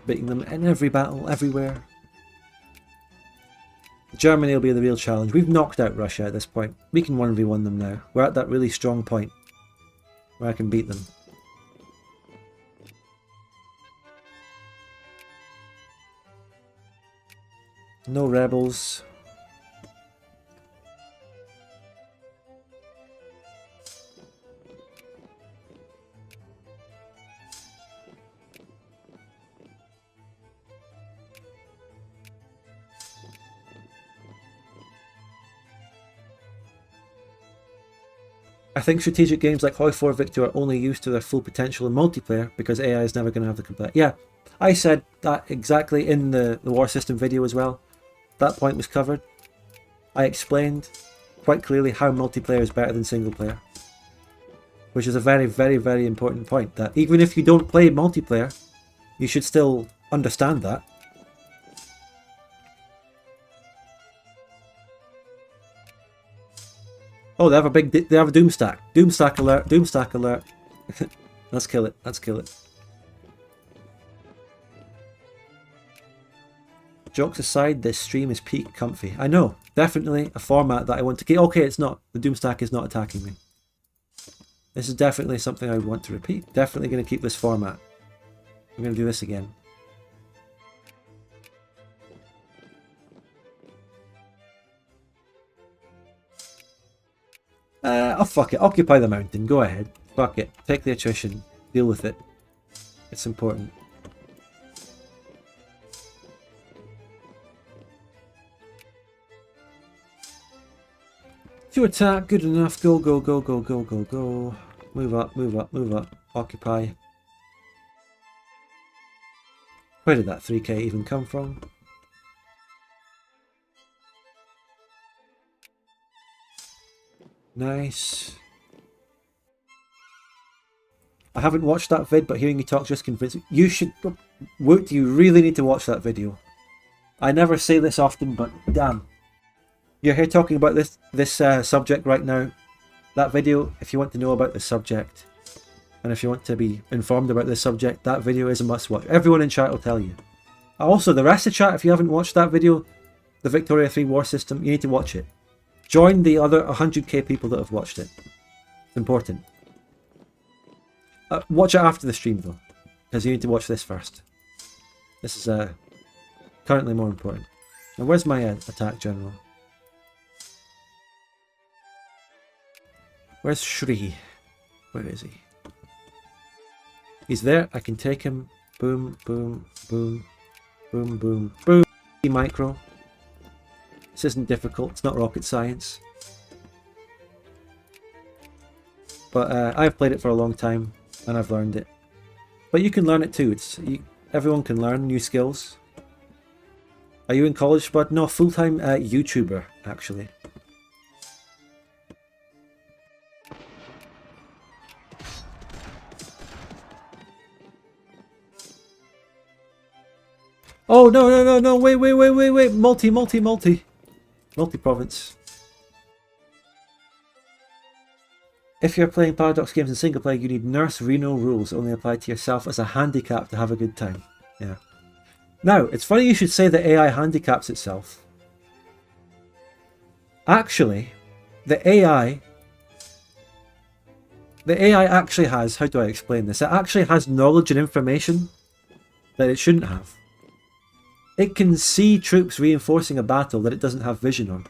Beating them in every battle, everywhere. Germany will be the real challenge. We've knocked out Russia at this point. We can 1v1 them now. We're at that really strong point where I can beat them. No rebels. I think strategic games like Hoi 4 Victor are only used to their full potential in multiplayer because AI is never going to have the complete... Yeah, I said that exactly in the war system video as well. That point was covered. I explained quite clearly how multiplayer is better than single player. Which is a very, very, very important point. That even if you don't play multiplayer, you should still understand that. Oh, they have a doom stack. Doom stack alert. Doom stack alert. Let's kill it. Let's kill it. Jokes aside, this stream is peak comfy. I know. Definitely a format that I want to keep. Okay, it's not. The doom stack is not attacking me. This is definitely something I want to repeat. Definitely going to keep this format. I'm going to do this again. Oh fuck it, occupy the mountain, go ahead. Fuck it, take the attrition, deal with it. It's important. To attack, good enough, go, go, go, go, go, go, go. Move up, move up, move up, occupy. Where did that 3k even come from? Nice. I haven't watched that vid, but hearing you talk just convinced me. You should... Woot, you really need to watch that video. I never say this often, but damn. You're here talking about this subject right now. That video, if you want to know about this subject, and if you want to be informed about this subject, that video is a must watch. Everyone in chat will tell you. Also, the rest of chat, if you haven't watched that video, the Victoria 3 war system, you need to watch it. Join the other 100k people that have watched it. It's important. Watch it after the stream though, because you need to watch this first. This is currently more important. Now where's my attack general? Where's Shri? Where is he? He's there. I can take him. Boom, boom, boom, boom, boom, boom. Micro. This isn't difficult, it's not rocket science. But I've played it for a long time and I've learned it. But you can learn it too. Everyone can learn new skills. Are you in college, bud? No, full-time YouTuber, actually. Oh, no, no, no, no, wait. Multi-province. If you're playing Paradox games in single player, you need Nurse Reno rules that only apply to yourself as a handicap to have a good time. Yeah. Now, it's funny you should say that AI handicaps itself. Actually, the AI actually has, how do I explain this? It actually has knowledge and information that it shouldn't have. It can see troops reinforcing a battle that it doesn't have vision on.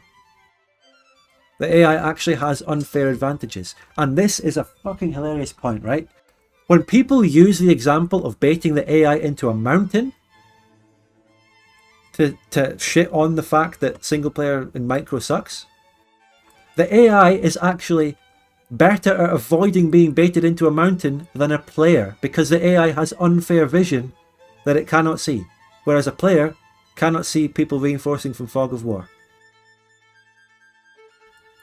The AI actually has unfair advantages. And this is a fucking hilarious point, right? When people use the example of baiting the AI into a mountain, to shit on the fact that single player in micro sucks. The AI is actually better at avoiding being baited into a mountain than a player, because the AI has unfair vision that it cannot see, whereas a player cannot see people reinforcing from fog of war.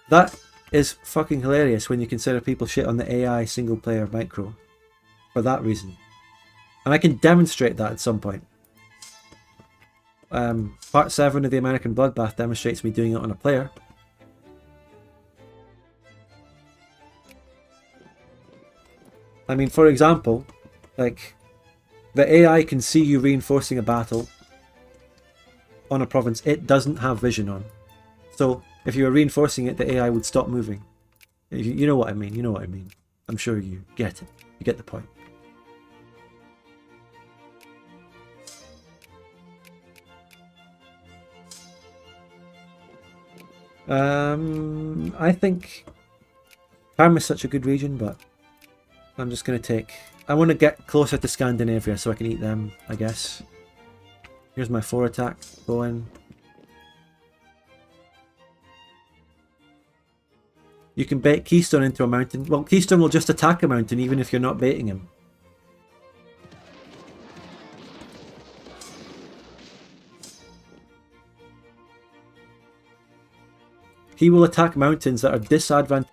That is fucking hilarious when you consider people shit on the AI single player micro for that reason. And I can demonstrate that at some point. Part 7 of the American Bloodbath demonstrates me doing it on a player. I mean, for example, like, the AI can see you reinforcing a battle on a province it doesn't have vision on. So if you were reinforcing it, the AI would stop moving. You know what I mean, you know what I mean. I'm sure you get it. You get the point. I think Parma is such a good region, but I'm just going to take... I want to get closer to Scandinavia so I can eat them, I guess. Here's my 4 attack going. You can bait Keystone into a mountain. Well, Keystone will just attack a mountain even if you're not baiting him. He will attack mountains that are disadvantaged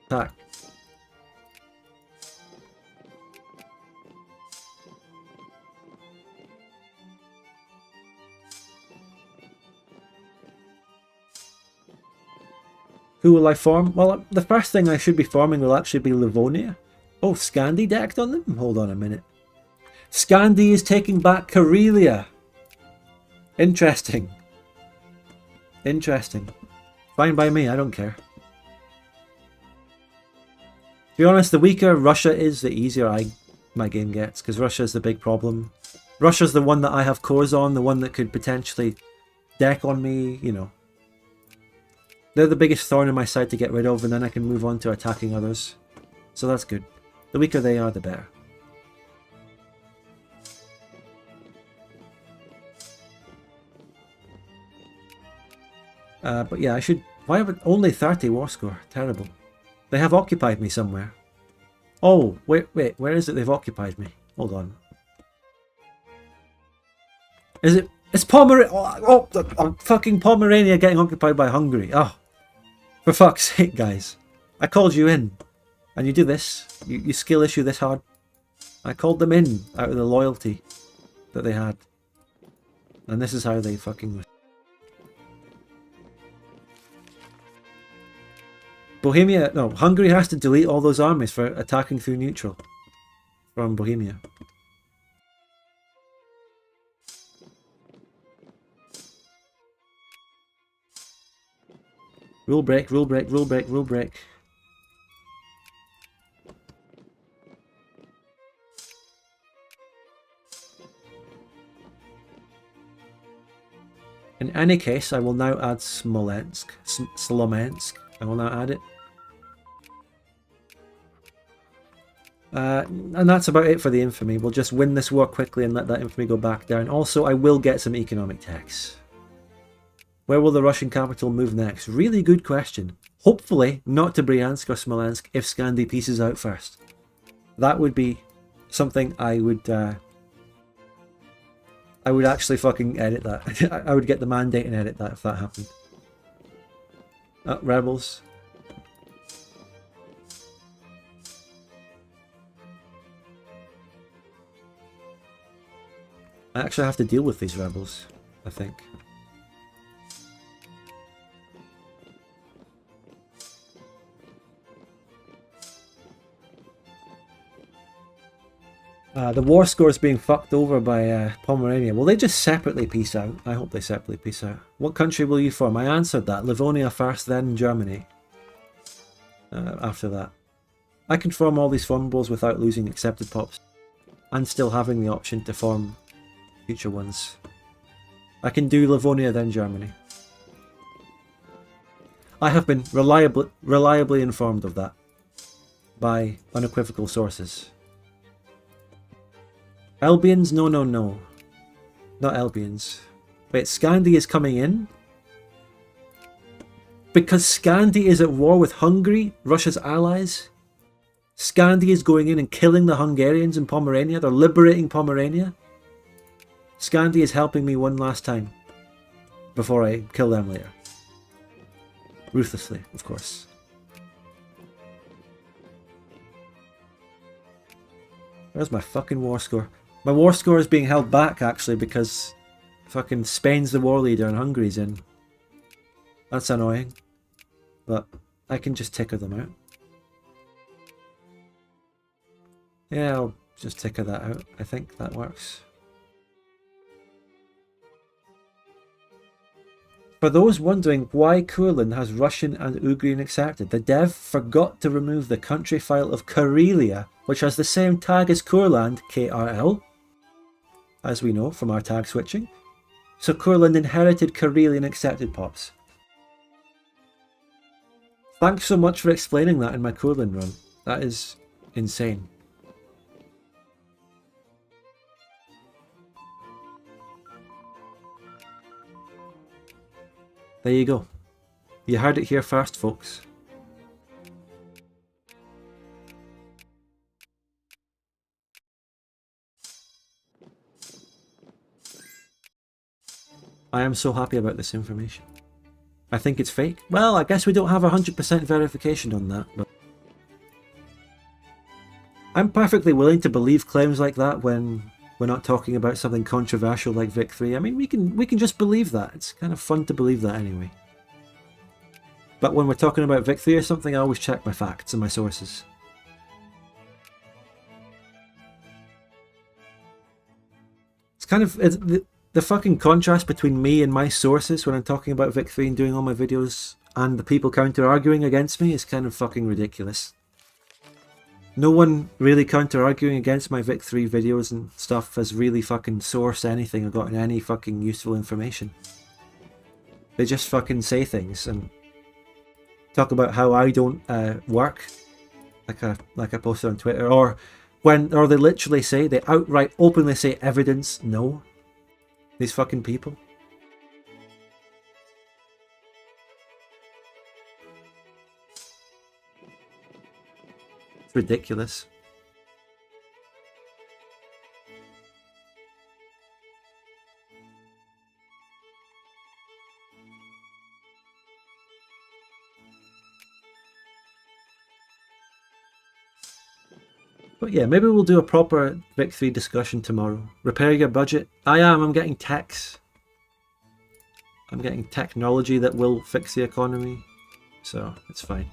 attack. Who will I form? Well, the first thing I should be forming will actually be Livonia. Oh, Scandi decked on them? Hold on a minute. Scandi is taking back Karelia. Interesting. Interesting. Fine by me, I don't care. To be honest, the weaker Russia is, the easier my game gets, because Russia's the big problem. Russia's the one that I have cores on, the one that could potentially deck on me, you know. They're the biggest thorn in my side to get rid of, and then I can move on to attacking others. So that's good. The weaker they are, the better. But yeah, I should... Why have it only 30 war score? Terrible. They have occupied me somewhere. Oh, wait, where is it they've occupied me? Hold on. Is it... It's fucking Pomerania getting occupied by Hungary. Oh, for fuck's sake, guys. I called you in. And you do this. You skill issue this hard. I called them in out of the loyalty that they had. And this is how they fucking... Bohemia... No, Hungary has to delete all those armies for attacking through neutral. From Bohemia. Rule break, rule break, rule break, rule break. In any case, I will now add Smolensk. Slomensk. I will now add it. And that's about it for the infamy. We'll just win this war quickly and let that infamy go back down. Also, I will get some economic tax. Where will the Russian capital move next? Really good question. Hopefully not to Bryansk or Smolensk if Scandi pieces out first. That would be something I would actually fucking edit that. I would get the mandate and edit that if that happened. Rebels. I actually have to deal with these rebels, I think. The war score is being fucked over by Pomerania. Will they just separately peace out? I hope they separately peace out. What country will you form? I answered that. Livonia first, then Germany. After that. I can form all these formables without losing accepted pops. And still having the option to form future ones. I can do Livonia, then Germany. I have been reliably informed of that. By unequivocal sources. Albions? No, no, no. Not Albions. Wait, Scandi is coming in? Because Scandi is at war with Hungary, Russia's allies? Scandi is going in and killing the Hungarians in Pomerania? They're liberating Pomerania? Scandi is helping me one last time. Before I kill them later. Ruthlessly, of course. Where's my fucking war score? My war score is being held back, actually, because fucking Spain's the war leader and Hungary's in. That's annoying. But I can just ticker them out. Yeah, I'll just ticker that out. I think that works. For those wondering why Courland has Russian and Ugrian accepted, the dev forgot to remove the country file of Karelia, which has the same tag as Courland, KRL, as we know from our tag switching. So Courland inherited Karelian accepted pops. Thanks so much for explaining that in my Courland run. That is insane. There you go. You heard it here first, folks. I am so happy about this information. I think it's fake. Well, I guess we don't have 100% verification on that, but I'm perfectly willing to believe claims like that when we're not talking about something controversial like Vic 3. I mean, we can just believe that. It's kind of fun to believe that anyway. But when we're talking about Vic 3 or something, I always check my facts and my sources. It's kind of the fucking contrast between me and my sources when I'm talking about Vic 3 and doing all my videos and the people counter-arguing against me is kind of fucking ridiculous. No one really counter-arguing against my Vic 3 videos and stuff has really fucking sourced anything or gotten any fucking useful information. They just fucking say things and talk about how I don't work, like I posted on Twitter, or they literally say, they outright openly say evidence, no. These fucking people. It's ridiculous. But yeah, maybe we'll do a proper Vic 3 discussion tomorrow. Repair your budget. I'm getting techs. I'm getting technology that will fix the economy. So, it's fine.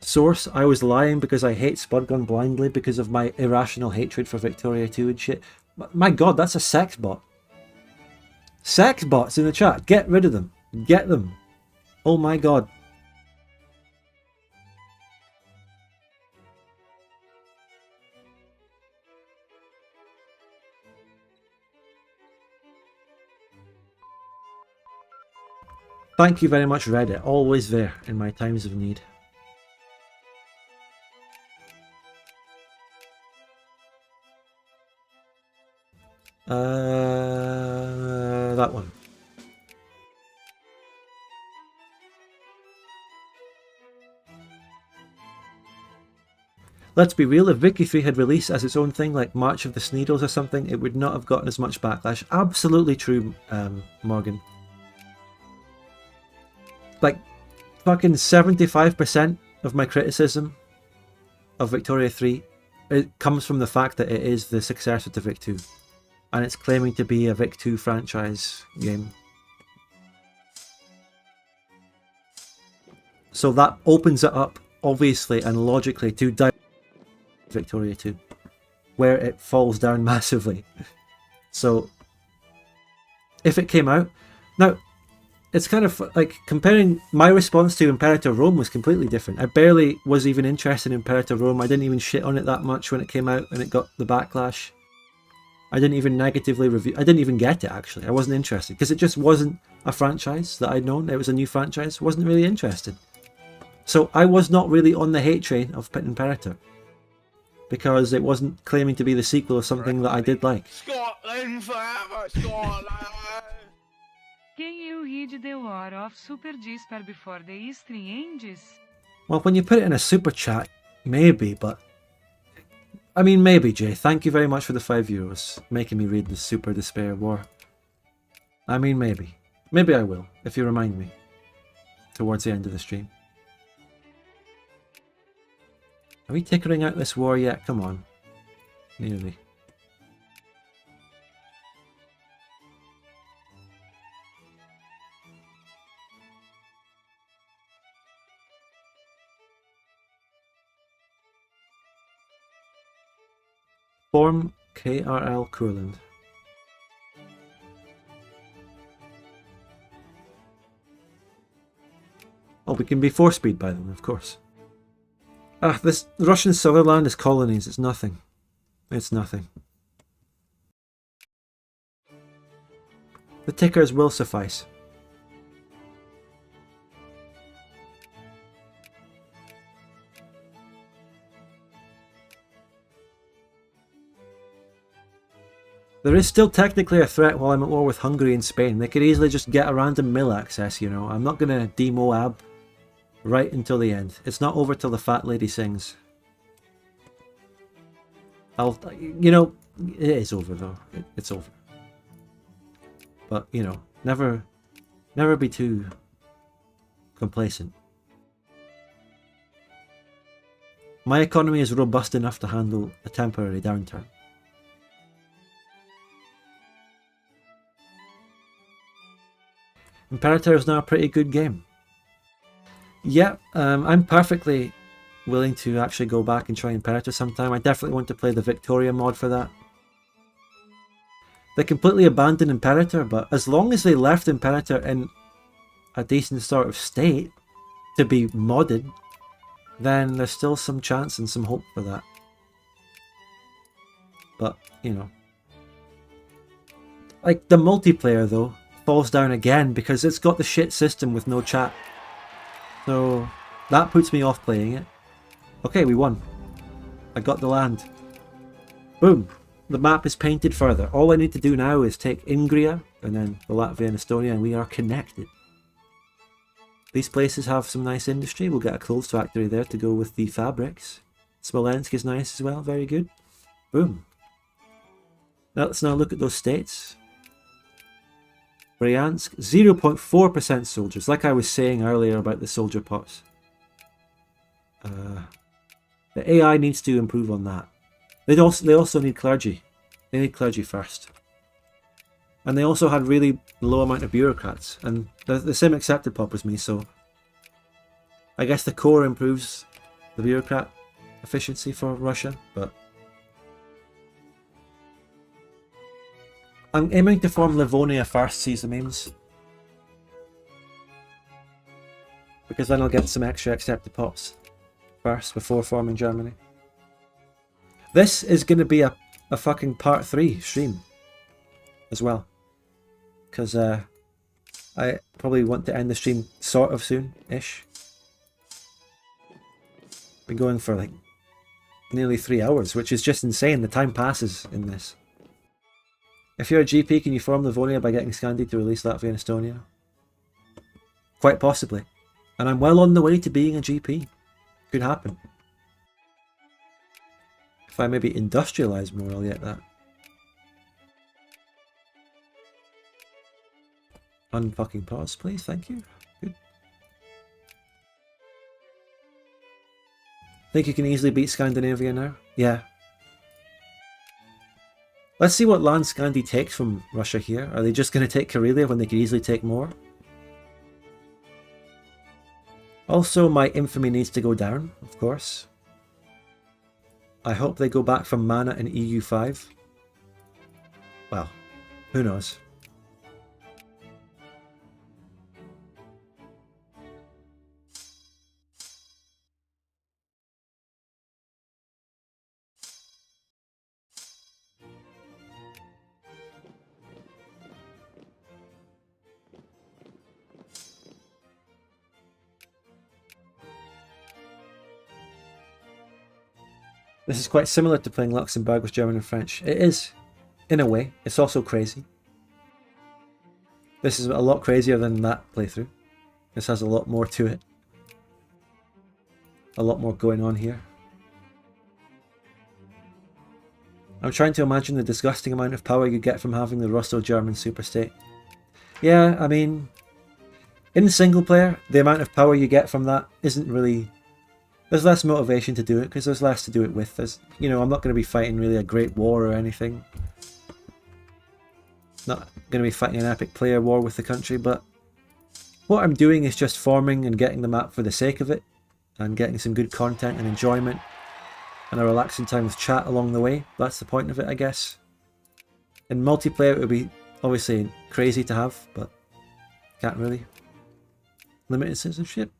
Source, I was lying because I hate Spudgun blindly because of my irrational hatred for Victoria 2 and shit. My god, that's a sex bot. Sex bots in the chat. Get rid of them. Get them. Oh my god. Thank you very much, Reddit. Always there in my times of need. That one. Let's be real, if Vicky 3 had released as its own thing like March of the Sneedles or something, it would not have gotten as much backlash. Absolutely true, Morgan. Like, fucking 75% of my criticism of Victoria 3, it comes from the fact that it is the successor to Vic 2. And it's claiming to be a Vic 2 franchise game. So that opens it up, obviously and logically, to Victoria 2, where it falls down massively. So, if it came out... Now, it's kind of like comparing my response to Imperator Rome was completely different. I barely was even interested in Imperator Rome. I didn't even shit on it that much when it came out and it got the backlash. I didn't even negatively review. I didn't even get it, actually. I wasn't interested because it just wasn't a franchise that I'd known. It was a new franchise. Wasn't really interested. So I was not really on the hate train of Imperator. because it wasn't claiming to be the sequel of something that I did like. Scotland forever, Scotland! Can you read the War of Super Disper before the stream ends? Well, when you put it in a super chat, maybe, but... I mean, maybe, Jay. Thank you very much for the €5, making me read the Super Despair War. I mean, maybe. Maybe I will, if you remind me. Towards the end of the stream. Are we tickering out this war yet? Come on. Nearly. Form KRL Courland. Oh, we can be 4-speed by them, of course. Ah, this Russian Sutherland is colonies. It's nothing. It's nothing. The tickers will suffice. There is still technically a threat while I'm at war with Hungary and Spain. They could easily just get a random mill access, you know. I'm not going to de-Moab right until the end. It's not over till the fat lady sings. You know, it is over though. It's over. But, you know, never be too complacent. My economy is robust enough to handle a temporary downturn. Imperator is now a pretty good game. Yeah, I'm perfectly willing to actually go back and try Imperator sometime. I definitely want to play the Victoria mod for that. They completely abandoned Imperator, but as long as they left Imperator in a decent sort of state to be modded, then there's still some chance and some hope for that. But, you know. Like, the multiplayer, though, falls down again because it's got the shit system with no chat. So, that puts me off playing it. Okay, we won. I got the land. Boom. The map is painted further. All I need to do now is take Ingria and then the Latvia and Estonia, and we are connected. These places have some nice industry. We'll get a clothes factory there to go with the fabrics. Smolensk is nice as well. Very good. Boom. Now let's now look at those states. Bryansk, 0.4% soldiers, like I was saying earlier about the soldier pots. The AI needs to improve on that. They also need clergy. They need clergy first. And they also had really low amount of bureaucrats. And the same accepted pop as me, so... I guess the core improves the bureaucrat efficiency for Russia, but... I'm aiming to form Livonia first, sees the memes. Because then I'll get some extra accepted pops first before forming Germany. This is going to be a fucking part 3 stream as well. Because I probably want to end the stream sort of soon-ish. Been going for like nearly 3 hours, which is just insane. The time passes in this. If you're a GP, can you form Livonia by getting Scandi to release Latvia and Estonia? Quite possibly. And I'm well on the way to being a GP. Could happen. If I maybe industrialise more, I'll get that. Unfucking pause, please. Thank you. Good. Think you can easily beat Scandinavia now? Yeah. Let's see what land Scandi takes from Russia here. Are they just going to take Karelia when they could easily take more? Also, my infamy needs to go down, of course. I hope they go back from mana in EU5. Well, who knows? This is quite similar to playing Luxembourg with German and French. It is, in a way. It's also crazy. This is a lot crazier than that playthrough. This has a lot more to it. A lot more going on here. I'm trying to imagine the disgusting amount of power you get from having the Russo-German superstate. Yeah, I mean, in single player, the amount of power you get from that isn't really... There's less motivation to do it because there's less to do it with. There's, you know, I'm not going to be fighting really a great war or anything. Not going to be fighting an epic player war with the country, but what I'm doing is just forming and getting the map for the sake of it, and getting some good content and enjoyment, and a relaxing time with chat along the way. That's the point of it, I guess. In multiplayer it would be obviously crazy to have, but can't really. Limited citizenship?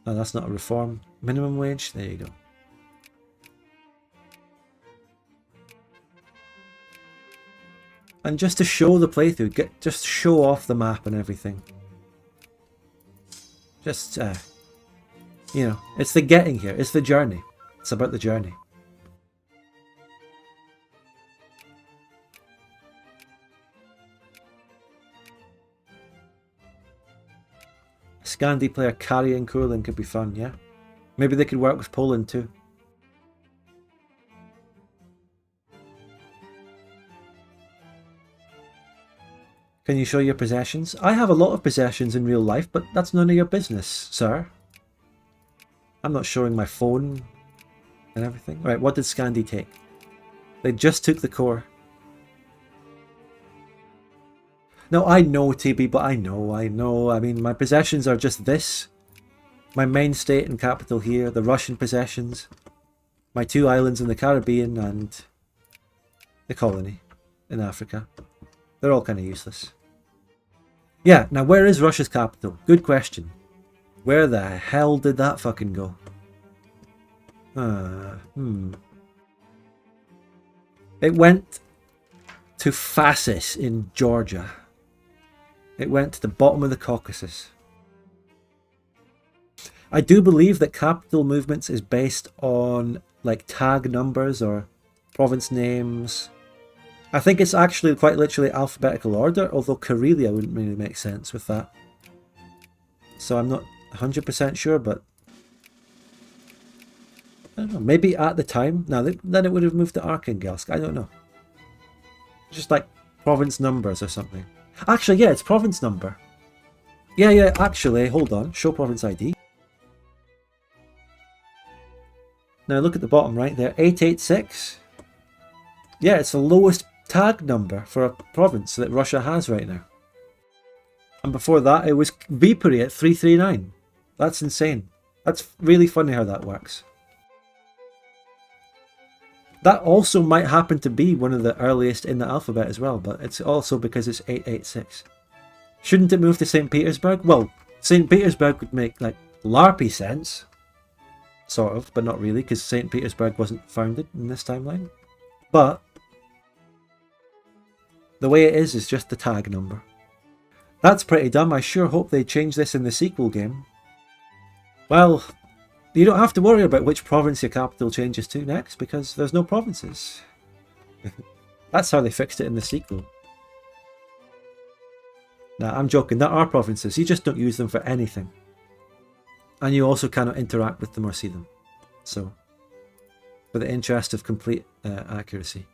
Oh, that's not a reform. Minimum wage? There you go. And just to show the playthrough, just show off the map and everything. Just, you know, it's the getting here, it's the journey. It's about the journey. A Scandi player carrying Courland could be fun, yeah? Maybe they could work with Poland too. Can you show your possessions? I have a lot of possessions in real life, but that's none of your business, sir. I'm not showing my phone and everything. Right, what did Scandi take? They just took the core. No, I know, TB, but I know. I mean, my possessions are just this. My main state and capital here, the Russian possessions, my 2 islands in the Caribbean, and the colony in Africa. They're all kind of useless. Yeah, now where is Russia's capital? Good question. Where the hell did that fucking go? It went to Phasis in Georgia. It went to the bottom of the Caucasus. I do believe that capital movements is based on like tag numbers or province names. I think it's actually quite literally alphabetical order, although Karelia wouldn't really make sense with that. So I'm not 100% sure, but I don't know, maybe at the time. Now then it would have moved to Arkhangelsk, I don't know. Just like province numbers or something. Actually, yeah, it's province number. Yeah, actually, hold on, show province ID. Now look at the bottom right there, 886. Yeah, it's the lowest tag number for a province that Russia has right now. And before that it was Viipuri at 339. That's insane. That's really funny how that works. That also might happen to be one of the earliest in the alphabet as well, but it's also because it's 886. Shouldn't it move to St. Petersburg? Well, St. Petersburg would make like LARPy sense. Sort of, but not really, because St. Petersburg wasn't founded in this timeline. But the way it is just the tag number. That's pretty dumb. I sure hope they change this in the sequel game. Well, you don't have to worry about which province your capital changes to next, because there's no provinces. That's how they fixed it in the sequel. Nah, I'm joking. There are provinces. You just don't use them for anything. And you also cannot interact with them or see them. So, for the interest of complete accuracy.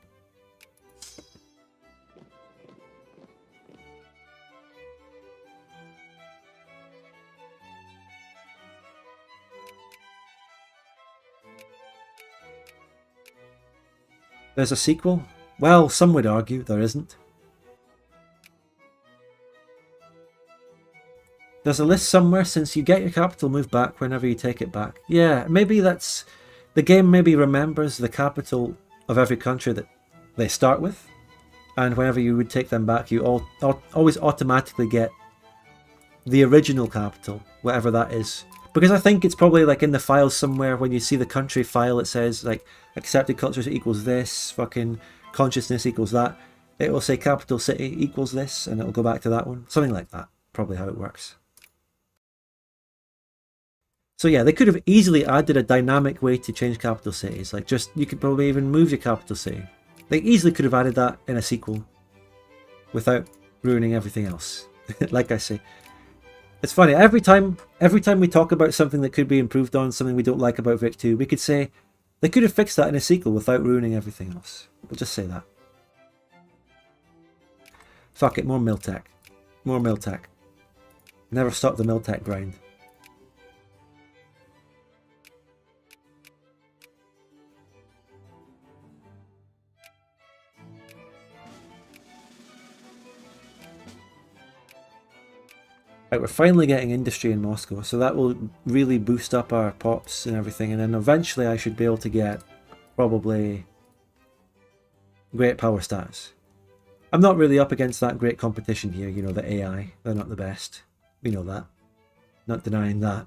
There's a sequel? Well, some would argue there isn't. There's a list somewhere since you get your capital moved back whenever you take it back. Yeah, maybe that's... The game maybe remembers the capital of every country that they start with. And whenever you would take them back, you always automatically get the original capital, whatever that is. Because I think it's probably like in the files somewhere, when you see the country file, it says like accepted cultures equals this, fucking consciousness equals that. It will say capital city equals this, and it'll go back to that one. Something like that. Probably how it works. So yeah, they could have easily added a dynamic way to change capital cities. Like just, you could probably even move your capital city. They easily could have added that in a sequel without ruining everything else. Like I say, it's funny, every time we talk about something that could be improved on, something we don't like about Vic 2, we could say they could have fixed that in a sequel without ruining everything else. We'll just say that. Fuck it, more Miltech. More Miltech. Never stop the Miltech grind. Right, we're finally getting industry in Moscow, so that will really boost up our pops and everything, and then eventually I should be able to get probably great power stats. I'm not really up against that great competition here, you know, the AI, they're not the best. We know that. Not denying that.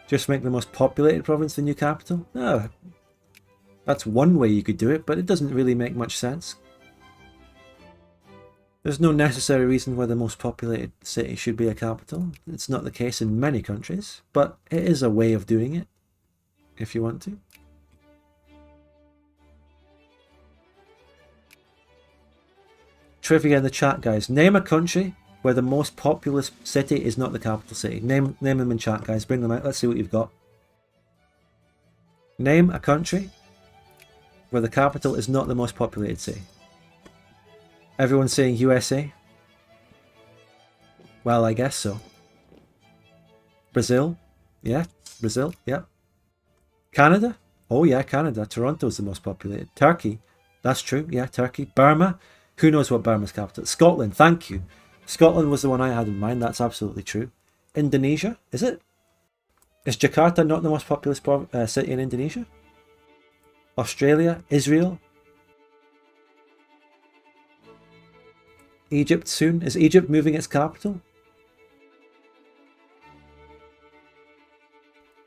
Just make the most populated province the new capital? No. That's one way you could do it, but it doesn't really make much sense. There's no necessary reason why the most populated city should be a capital. It's not the case in many countries, but it is a way of doing it, if you want to. Trivia in the chat, guys. Name a country where the most populous city is not the capital city. Name them in chat, guys. Bring them out. Let's see what you've got. Name a country where the capital is not the most populated city. Everyone's saying USA? Well, I guess so. Brazil? Yeah, Brazil, yeah. Canada? Oh yeah, Canada. Toronto's the most populated. Turkey? That's true, yeah, Turkey. Burma? Who knows what Burma's capital is? Scotland, thank you. Scotland was the one I had in mind, that's absolutely true. Indonesia? Is it? Is Jakarta not the most populous city in Indonesia? Australia? Israel? Egypt soon? Is Egypt moving its capital?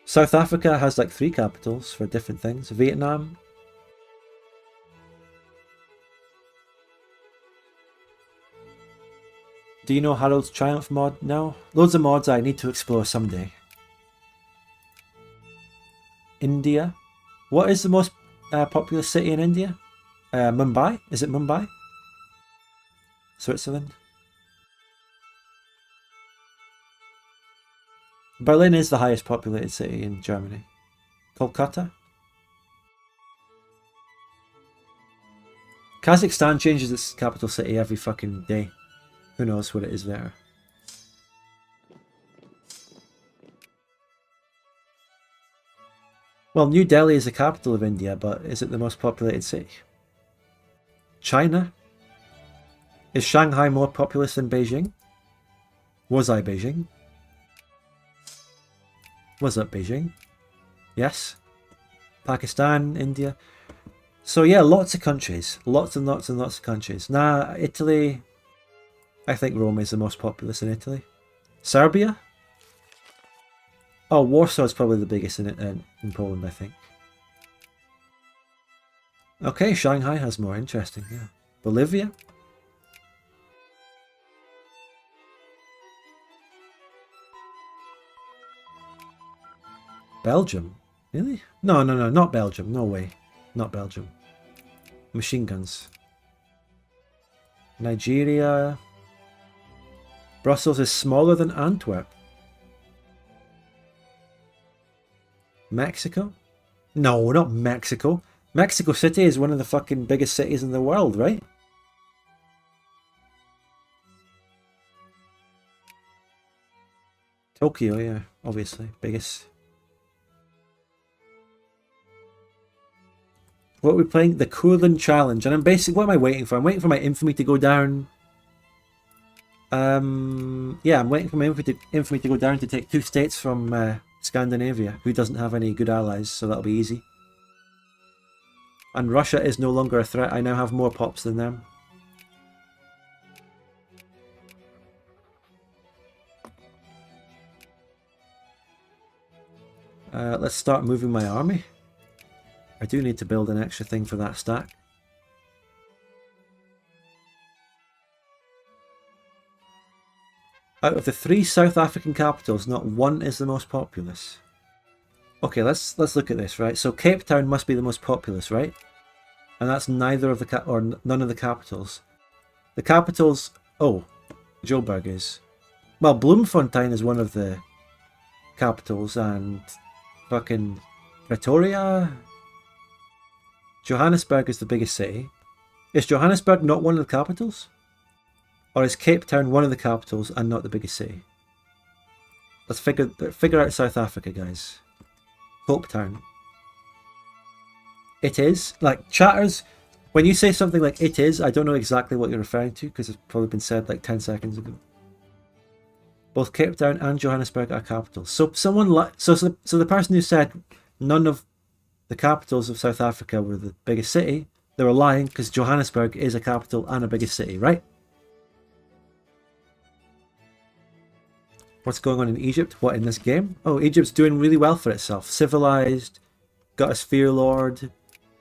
South Africa has like 3 capitals for different things. Vietnam? Do you know Harold's Triumph mod? No? Loads of mods I need to explore someday. India? What is the most populous city in India? Mumbai? Is it Mumbai? Switzerland? Berlin is the highest populated city in Germany. Kolkata? Kazakhstan changes its capital city every fucking day. Who knows what it is there. Well, New Delhi is the capital of India, but is it the most populated city? China? Is Shanghai more populous than Beijing? Was I Beijing? Was that Beijing? Yes. Pakistan, India. So yeah, lots of countries. Lots and lots and lots of countries. Nah, Italy. I think Rome is the most populous in Italy. Serbia? Oh, Warsaw is probably the biggest in Poland, I think. Okay, Shanghai has more. Interesting, yeah. Bolivia? Belgium? Really? No, not Belgium. No way. Not Belgium. Machine guns. Nigeria. Brussels is smaller than Antwerp. Mexico? No, not Mexico. Mexico City is one of the fucking biggest cities in the world, right? Tokyo, yeah, obviously. Biggest. What are we playing? The Courland Challenge. And I'm basically, what am I waiting for? I'm waiting for my infamy to go down. Yeah, I'm waiting for my infamy to go down to take 2 states from Scandinavia, who doesn't have any good allies, so that'll be easy. And Russia is no longer a threat. I now have more pops than them. Let's start moving my army. I do need to build an extra thing for that stack. Out of the 3 South African capitals, not one is the most populous. Okay, let's look at this, right? So Cape Town must be the most populous, right? And that's neither of the none of the capitals. The capitals, oh, Joburg is. Well, Bloemfontein is one of the capitals, and fucking Pretoria. Johannesburg is the biggest city. Is Johannesburg not one of the capitals? Or is Cape Town one of the capitals and not the biggest city? Let's figure out South Africa, guys. Cape Town. It is. Like, chatters, when you say something like it is, I don't know exactly what you're referring to because it's probably been said like 10 seconds ago. Both Cape Town and Johannesburg are capitals. So so the person who said none of the capitals of South Africa were the biggest city, they were lying because Johannesburg is a capital and a biggest city, right? What's going on in Egypt? What, in this game? Oh, Egypt's doing really well for itself. Civilized, got a sphere lord,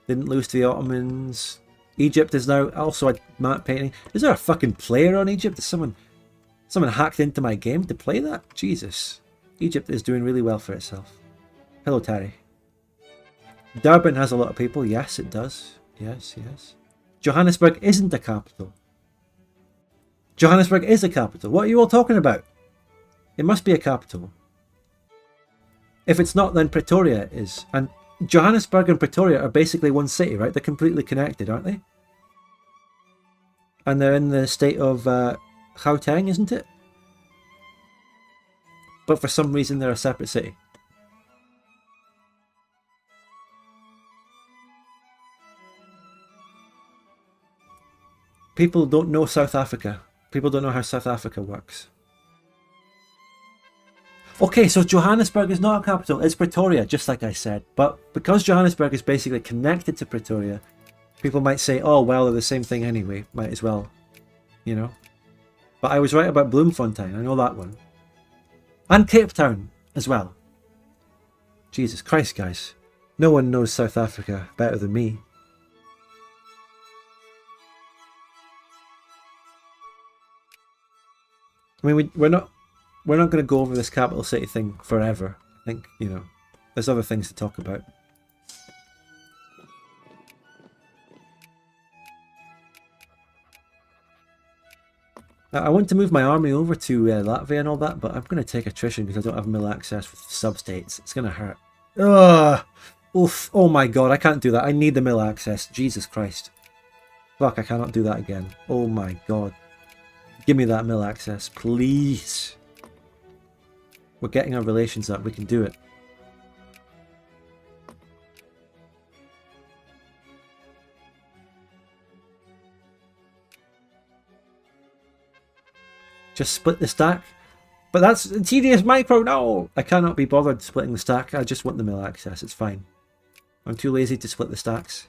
didn't lose to the Ottomans. Egypt is now also a map painting. Is there a fucking player on Egypt? Is someone hacked into my game to play that? Jesus. Egypt is doing really well for itself. Hello, Terry. Durban has a lot of people. Yes, it does. Yes, yes. Johannesburg isn't a capital. Johannesburg is a capital. What are you all talking about? It must be a capital. If it's not, then Pretoria is. And Johannesburg and Pretoria are basically one city, right? They're completely connected, aren't they? And they're in the state of Gauteng, isn't it? But for some reason they're a separate city. People don't know South Africa. People don't know how South Africa works. Okay, so Johannesburg is not a capital, it's Pretoria, just like I said. But because Johannesburg is basically connected to Pretoria, people might say, oh, well, they're the same thing anyway. Might as well, you know. But I was right about Bloemfontein, I know that one. And Cape Town as well. Jesus Christ, guys. No one knows South Africa better than me. I mean, we're not going to go over this capital city thing forever. I think, you know, there's other things to talk about. I want to move my army over to Latvia and all that, but I'm going to take attrition because I don't have mill access with substates. It's going to hurt. Ugh! Oof! Oh my god, I can't do that. I need the mill access. Jesus Christ. Fuck, I cannot do that again. Oh my god. Give me that mill access, please. We're getting our relations up. We can do it. Just split the stack. But that's a tedious micro. No! I cannot be bothered splitting the stack. I just want the mill access. It's fine. I'm too lazy to split the stacks.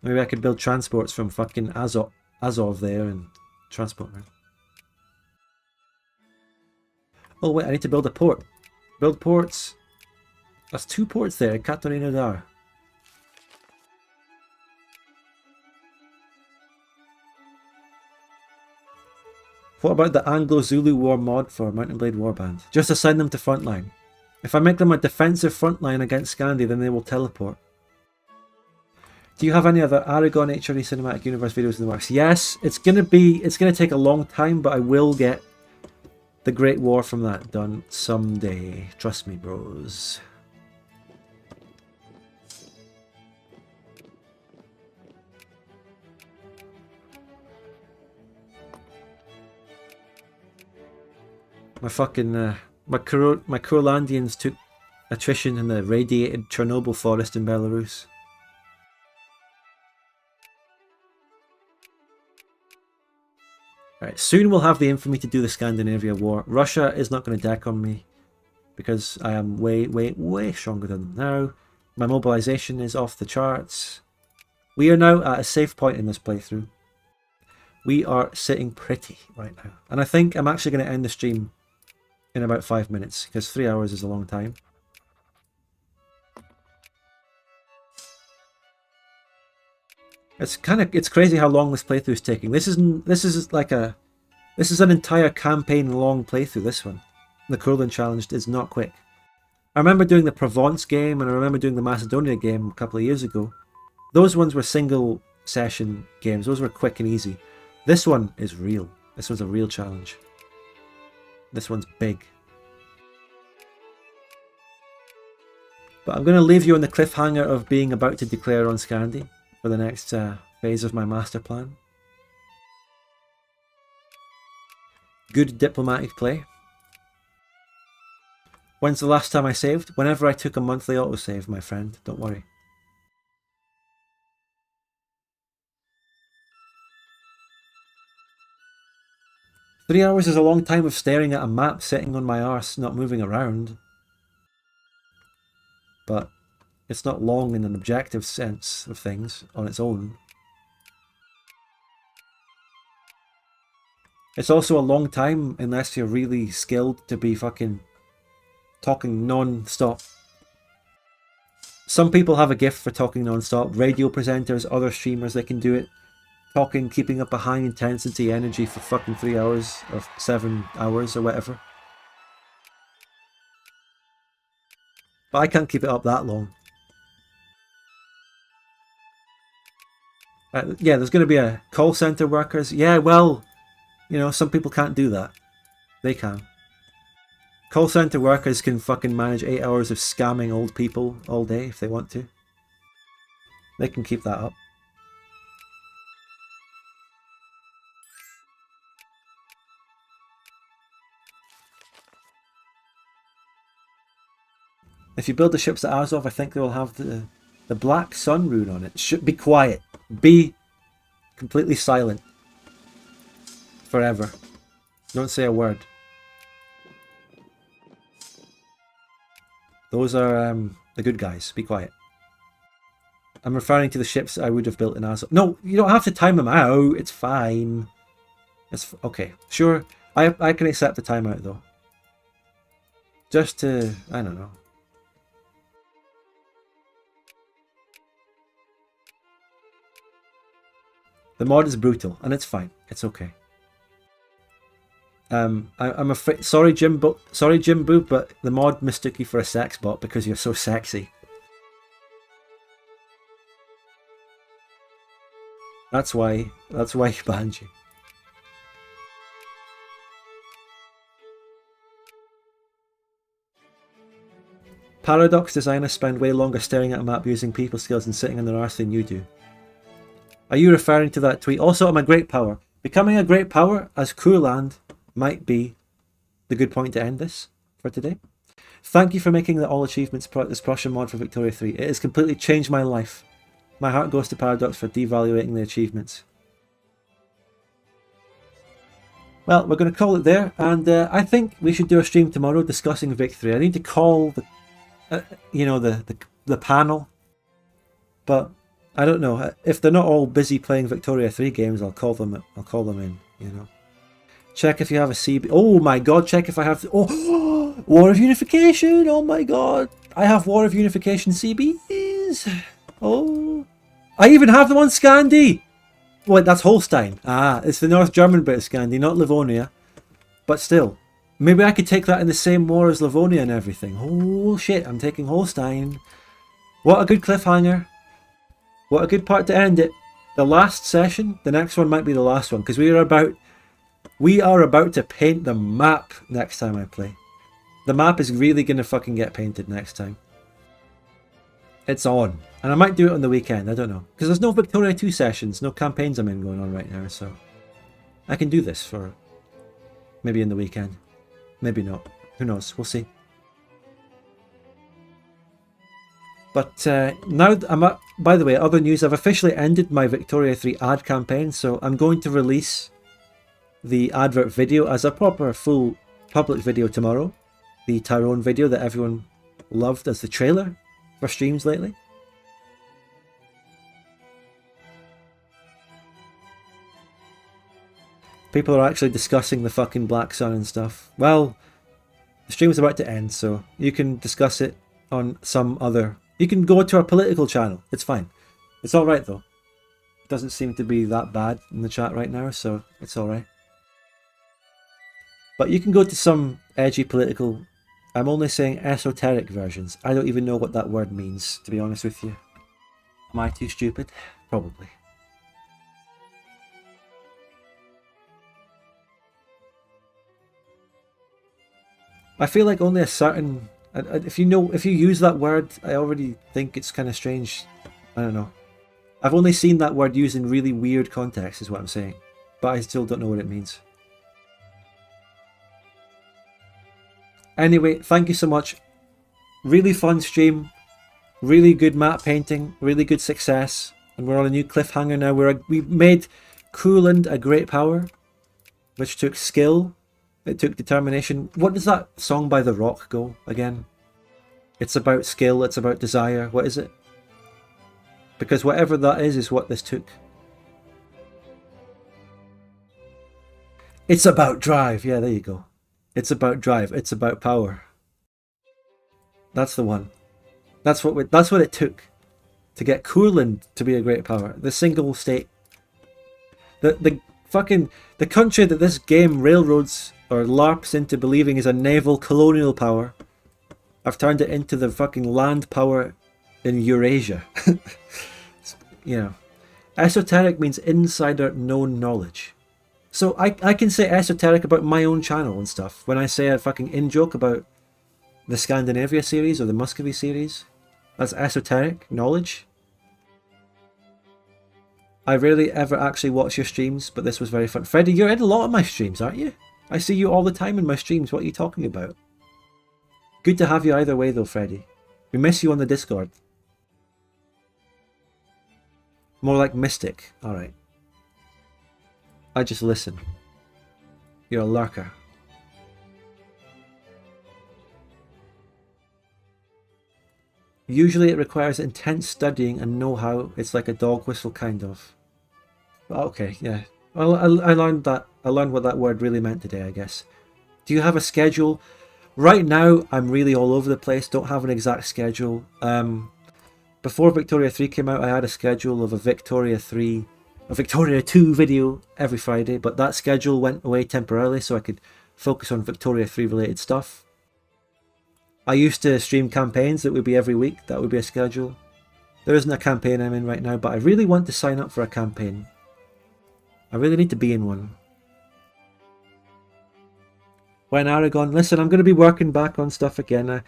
Maybe I could build transports from fucking Azov there and transport them. Oh wait, I need to build a port. Build ports. That's 2 ports there in Katarina Dar. What about the Anglo-Zulu War mod for Mountain Blade Warband? Just assign them to frontline. If I make them a defensive frontline against Scandi, then they will teleport. Do you have any other Aragon HRE Cinematic Universe videos in the works? Yes, it's gonna take a long time, but I will get the Great War from that done someday. Trust me, bros. My fucking my Courlandians took attrition in the radiated Chernobyl forest in Belarus. Alright, soon we'll have the infamy to do the Scandinavia War. Russia is not going to deck on me because I am way, way, way stronger than them now. My mobilization is off the charts. We are now at a safe point in this playthrough. We are sitting pretty right now. And I think I'm actually going to end the stream in about 5 minutes because 3 hours is a long time. It's crazy how long this playthrough is taking. This is an entire campaign long playthrough, this one. The Courland challenge is not quick. I remember doing the Provence game and I remember doing the Macedonia game a couple of years ago. Those ones were single session games. Those were quick and easy. This one is real. This one's a real challenge. This one's big. But I'm going to leave you on the cliffhanger of being about to declare on Scandi for the next phase of my master plan. Good diplomatic play. When's the last time I saved? Whenever I took a monthly autosave, my friend. Don't worry. Three hours is a long time of staring at a map sitting on my arse, not moving around. But it's not long in an objective sense of things on its own. It's also a long time unless you're really skilled to be fucking talking non-stop. Some people have a gift for talking non-stop. Radio presenters, other streamers, they can do it. Talking, keeping up a high intensity energy for fucking 3 hours or 7 hours or whatever. But I can't keep it up that long. Yeah, there's going to be a call center workers. Yeah, well, you know, some people can't do that. They can. Call center workers can fucking manage 8 hours of scamming old people all day if they want to. They can keep that up. If you build the ships at Azov, I think they will have the Black Sun rune on it. Should be quiet. Be completely silent. Forever. Don't say a word. Those are the good guys. Be quiet. I'm referring to the ships I would have built in Azov. No, you don't have to time them out. It's fine. It's okay. Sure, I can accept the timeout though. Just to, I don't know. The mod is brutal, and it's fine. It's okay. I'm afraid. Sorry, Jimbo, but the mod mistook you for a sex bot because you're so sexy. That's why he banned you. Paradox designers spend way longer staring at a map using people skills and sitting on their arse than you do. Are you referring to that tweet? Also, I'm a great power. Becoming a great power as Courland might be the good point to end this for today. Thank you for making the all achievements this Prussian mod for Victoria 3. It has completely changed my life. My heart goes to Paradox for devaluating the achievements. Well, we're going to call it there, and I think we should do a stream tomorrow discussing Vic 3. I need to call the, the panel, but I don't know if they're not all busy playing Victoria 3 games. I'll call them in. You know, check if you have a CB. Oh my God! Check if I have. Oh, War of Unification! Oh my God! I have War of Unification CBs. Oh, I even have them on Scandi. Wait, that's Holstein. Ah, it's the North German bit of Scandi, not Livonia. But still, maybe I could take that in the same war as Livonia and everything. Oh shit! I'm taking Holstein. What a good cliffhanger. What a good part to end it. The last session, the next one might be the last one, because we are about to paint the map next time I play. The map is really going to fucking get painted next time. It's on. And I might do it on the weekend, I don't know. Because there's no Victoria 2 sessions, no campaigns I'm in going on right now, so I can do this for maybe in the weekend. Maybe not. Who knows? We'll see. But now by the way, other news, I've officially ended my Victoria 3 ad campaign, so I'm going to release the advert video as a proper full public video tomorrow. The Tyrone video that everyone loved as the trailer for streams lately. People are actually discussing the fucking Black Sun and stuff. Well, the stream is about to end, so you can discuss it on some other... You can go to our political channel. It's fine. It's alright though. doesn't seem to be that bad in the chat right now, so it's alright. But you can go to some edgy political, I'm only saying esoteric versions. I don't even know what that word means, to be honest with you. Am I too stupid? Probably. I feel like only a certain, if you use that word, I already think it's kind of strange. I don't know. I've only seen that word used in really weird contexts, is what I'm saying. But I still don't know what it means. Anyway, thank you so much. Really fun stream. Really good map painting. Really good success. And we're on a new cliffhanger now. We made Courland a great power, which took skill. It took determination. What does that song by The Rock go again? It's about skill. It's about desire. What is it? Because whatever that is what this took. It's about drive. Yeah, there you go. It's about drive. It's about power. That's the one. That's what it took to get Courland to be a great power. The single state. The country that this game railroads or LARPs into believing is a naval colonial power. I've turned it into the fucking land power in Eurasia. You know, esoteric means insider known knowledge. So I can say esoteric about my own channel and stuff. When I say a fucking in-joke about the Scandinavia series or the Muscovy series, that's esoteric knowledge. I rarely ever actually watch your streams, but this was very fun. Freddy, you're in a lot of my streams, aren't you? I see you all the time in my streams. What are you talking about? Good to have you either way though, Freddy. We miss you on the Discord. More like Mystic. Alright. I just listen. You're a lurker. Usually it requires intense studying and know-how. It's like a dog whistle kind of. Okay, yeah. Well, I learned that. I learned what that word really meant today, I guess. Do you have a schedule? Right now, I'm really all over the place. Don't have an exact schedule. Before Victoria 3 came out, I had a schedule of a Victoria 2 video every Friday, but that schedule went away temporarily so I could focus on Victoria 3 related stuff. I used to stream campaigns that would be every week. That would be a schedule. There isn't a campaign I'm in right now, but I really want to sign up for a campaign. I really need to be in one. When Aragon, listen, I'm going to be working back on stuff again.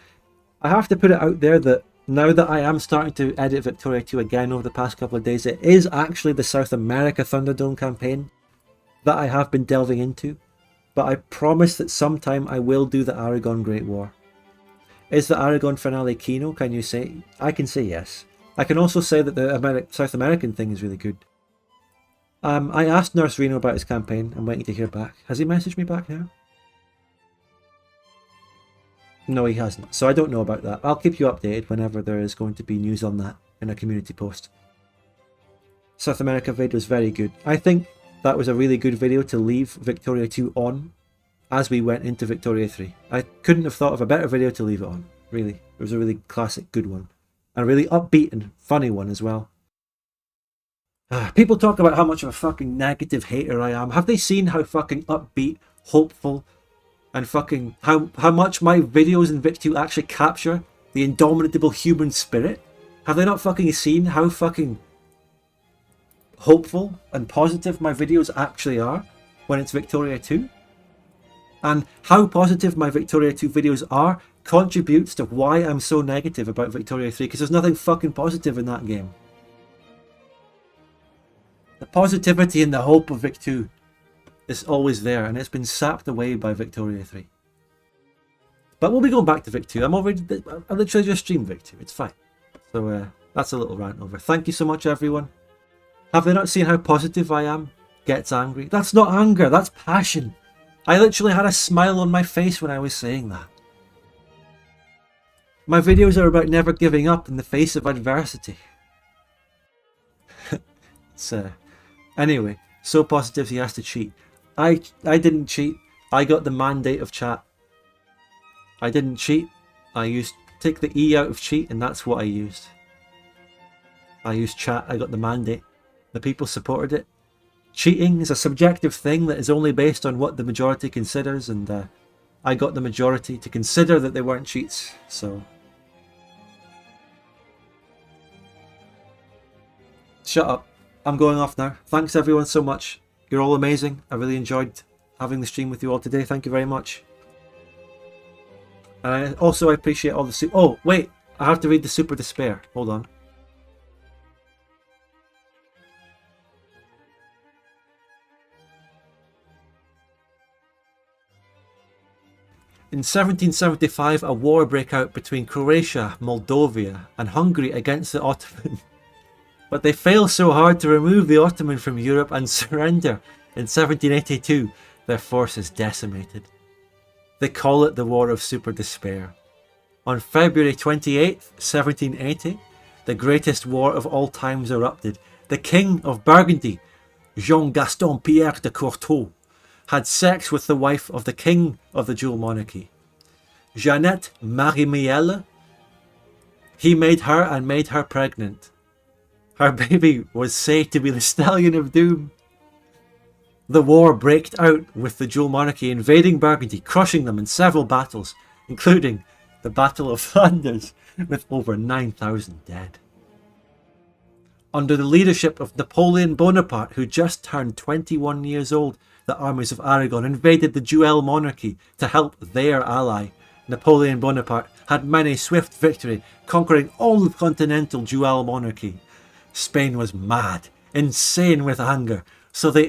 I have to put it out there that now that I am starting to edit Victoria 2 again over the past couple of days, it is actually the South America Thunderdome campaign that I have been delving into. But I promise that sometime I will do the Aragon Great War. Is the Aragon finale Kino, can you say? I can say yes. I can also say that the South American thing is really good. I asked Nurse Reno about his campaign. I'm waiting to hear back. Has he messaged me back now? No, he hasn't. So I don't know about that. I'll keep you updated whenever there is going to be news on that in a community post. South America vid was very good. I think that was a really good video to leave Victoria 2 on as we went into Victoria 3. I couldn't have thought of a better video to leave it on. Really. It was a really classic good one. And a really upbeat and funny one as well. People talk about how much of a fucking negative hater I am. Have they seen how fucking upbeat, hopeful, and fucking how much my videos in Vic 2 actually capture the indomitable human spirit? Have they not fucking seen how fucking hopeful and positive my videos actually are when it's Victoria 2? And how positive my Victoria 2 videos are contributes to why I'm so negative about Victoria 3, because there's nothing fucking positive in that game. The positivity and the hope of Vic 2 is always there, and it's been sapped away by Victoria 3. But we'll be going back to Vic 2. I literally just streamed Vic 2. It's fine. So that's a little rant over. Thank you so much, everyone. Have they not seen how positive I am? Gets angry. That's not anger, that's passion. I literally had a smile on my face when I was saying that. My videos are about never giving up in the face of adversity. Anyway, so positive he has to cheat. I didn't cheat. I got the mandate of chat. I didn't cheat. Take the E out of cheat, and that's what I used. I used chat. I got the mandate. The people supported it. Cheating is a subjective thing that is only based on what the majority considers, and I got the majority to consider that they weren't cheats, so... Shut up. I'm going off now. Thanks everyone so much. You're all amazing. I really enjoyed having the stream with you all today. Thank you very much. And I appreciate all the oh, wait. I have to read the Super Despair. Hold on. In 1775, a war broke out between Croatia, Moldavia, and Hungary against the Ottoman. But they failed so hard to remove the Ottoman from Europe and surrender. In 1782, their forces decimated. They call it the War of Super Despair. On February 28, 1780, the greatest war of all times erupted. The King of Burgundy, Jean-Gaston Pierre de Courteau, had sex with the wife of the King of the dual monarchy, Jeannette Marie-Mielle. He made her pregnant. Her baby was said to be the Stallion of Doom. The war braked out with the dual monarchy invading Burgundy, crushing them in several battles, including the Battle of Flanders, with over 9,000 dead. Under the leadership of Napoleon Bonaparte, who just turned 21 years old, the armies of Aragon invaded the dual monarchy to help their ally. Napoleon Bonaparte had many swift victory, conquering all of continental dual monarchy. Spain was mad, insane with anger, so they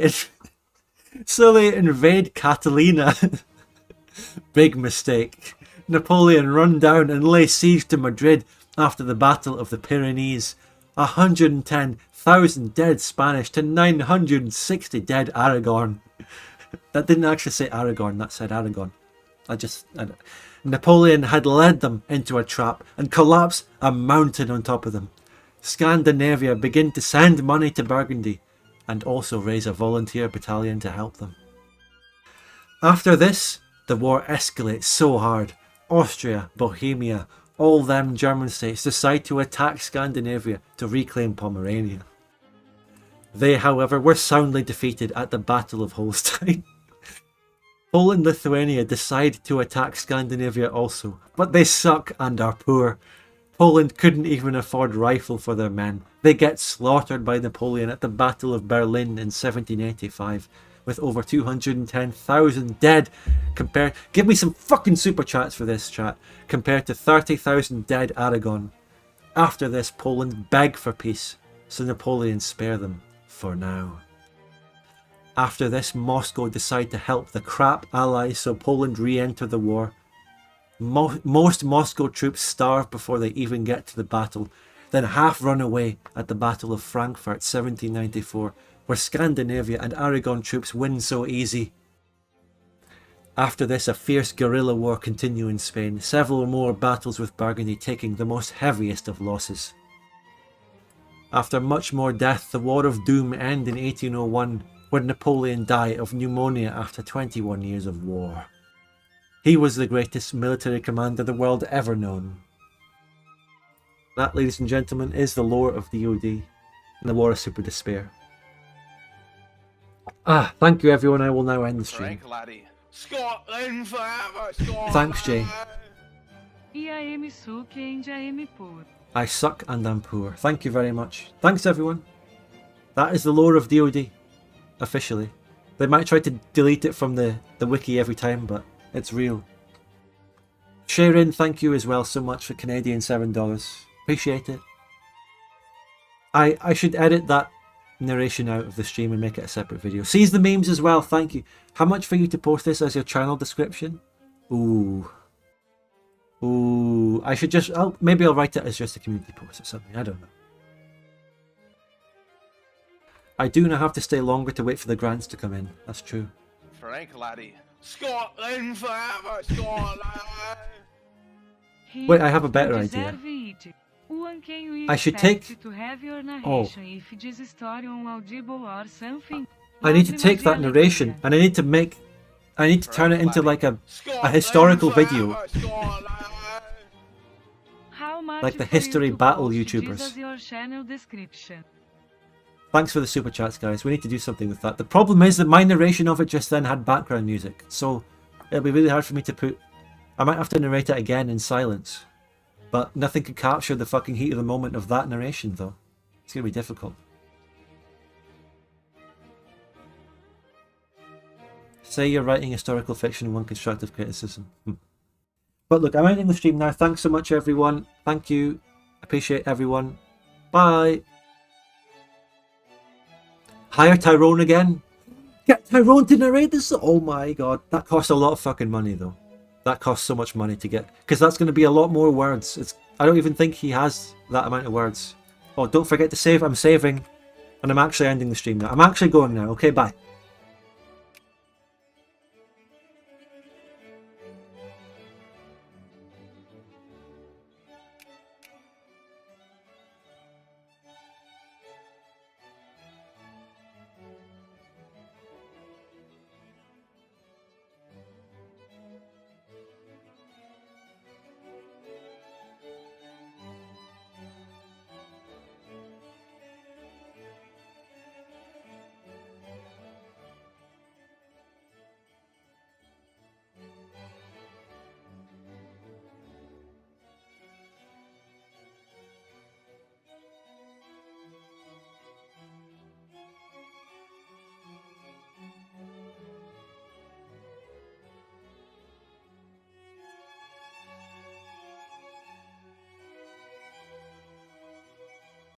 invade Catalina. Big mistake. Napoleon run down and lay siege to Madrid after the Battle of the Pyrenees. 110,000 dead Spanish to 960 dead Aragon. That didn't actually say Aragon, that said Aragon. Napoleon had led them into a trap and collapsed a mountain on top of them. Scandinavia began to send money to Burgundy and also raise a volunteer battalion to help them. After this, the war escalates so hard. Austria, Bohemia, all them German states decide to attack Scandinavia to reclaim Pomerania. They, however, were soundly defeated at the Battle of Holstein. Poland-Lithuania decide to attack Scandinavia also, but they suck and are poor. Poland couldn't even afford rifle for their men. They get slaughtered by Napoleon at the Battle of Berlin in 1785, with over 210,000 dead compared... Give me some fucking super chats for this, chat. Compared to 30,000 dead Aragon. After this, Poland beg for peace, so Napoleon spare them for now. After this, Moscow decide to help the crap allies, so Poland re-enter the war. Most Moscow troops starve before they even get to the battle, then half run away at the Battle of Frankfurt 1794, where Scandinavia and Aragon troops win so easy. After this, a fierce guerrilla war continued in Spain, several more battles with Burgundy taking the most heaviest of losses. After much more death, the War of Doom ended in 1801, when Napoleon died of pneumonia after 21 years of war. He was the greatest military commander the world ever known. That, ladies and gentlemen, is the lore of DoD and the War of Super Despair. Thank you everyone, I will now end the stream. Frank laddie. Scotland forever, Scotland. Thanks, Jay. I suck and I'm poor. Thank you very much. Thanks everyone. That is the lore of DoD. Officially. They might try to delete it from the wiki every time, but it's real. Sharon, thank you as well so much for Canadian $7. Appreciate it. I should edit that narration out of the stream and make it a separate video. Seize the memes as well, thank you. How much for you to post this as your channel description? Ooh. I should just... maybe I'll write it as just a community post or something, I don't know. I do now have to stay longer to wait for the grants to come in, that's true. Frank laddie. Scotland forever, Scotland. Wait, I have a better idea. I should take... I need to take that narration and I need to turn it into like a historical video. Like the history battle YouTubers. Thanks for the super chats, guys. We need to do something with that. The problem is that my narration of it just then had background music, so it'll be really hard for me to put... I might have to narrate it again in silence. But nothing could capture the fucking heat of the moment of that narration, though. It's going to be difficult. Say you're writing historical fiction and one constructive criticism. But look, I'm ending the stream now. Thanks so much, everyone. Thank you. Appreciate everyone. Bye. Hire Tyrone again. Get Tyrone to narrate this. Oh my god. That costs a lot of fucking money, though. That costs so much money to get. Because that's going to be a lot more words. I don't even think he has that amount of words. Oh, don't forget to save. I'm saving. And I'm actually ending the stream now. I'm actually going now. Okay, bye.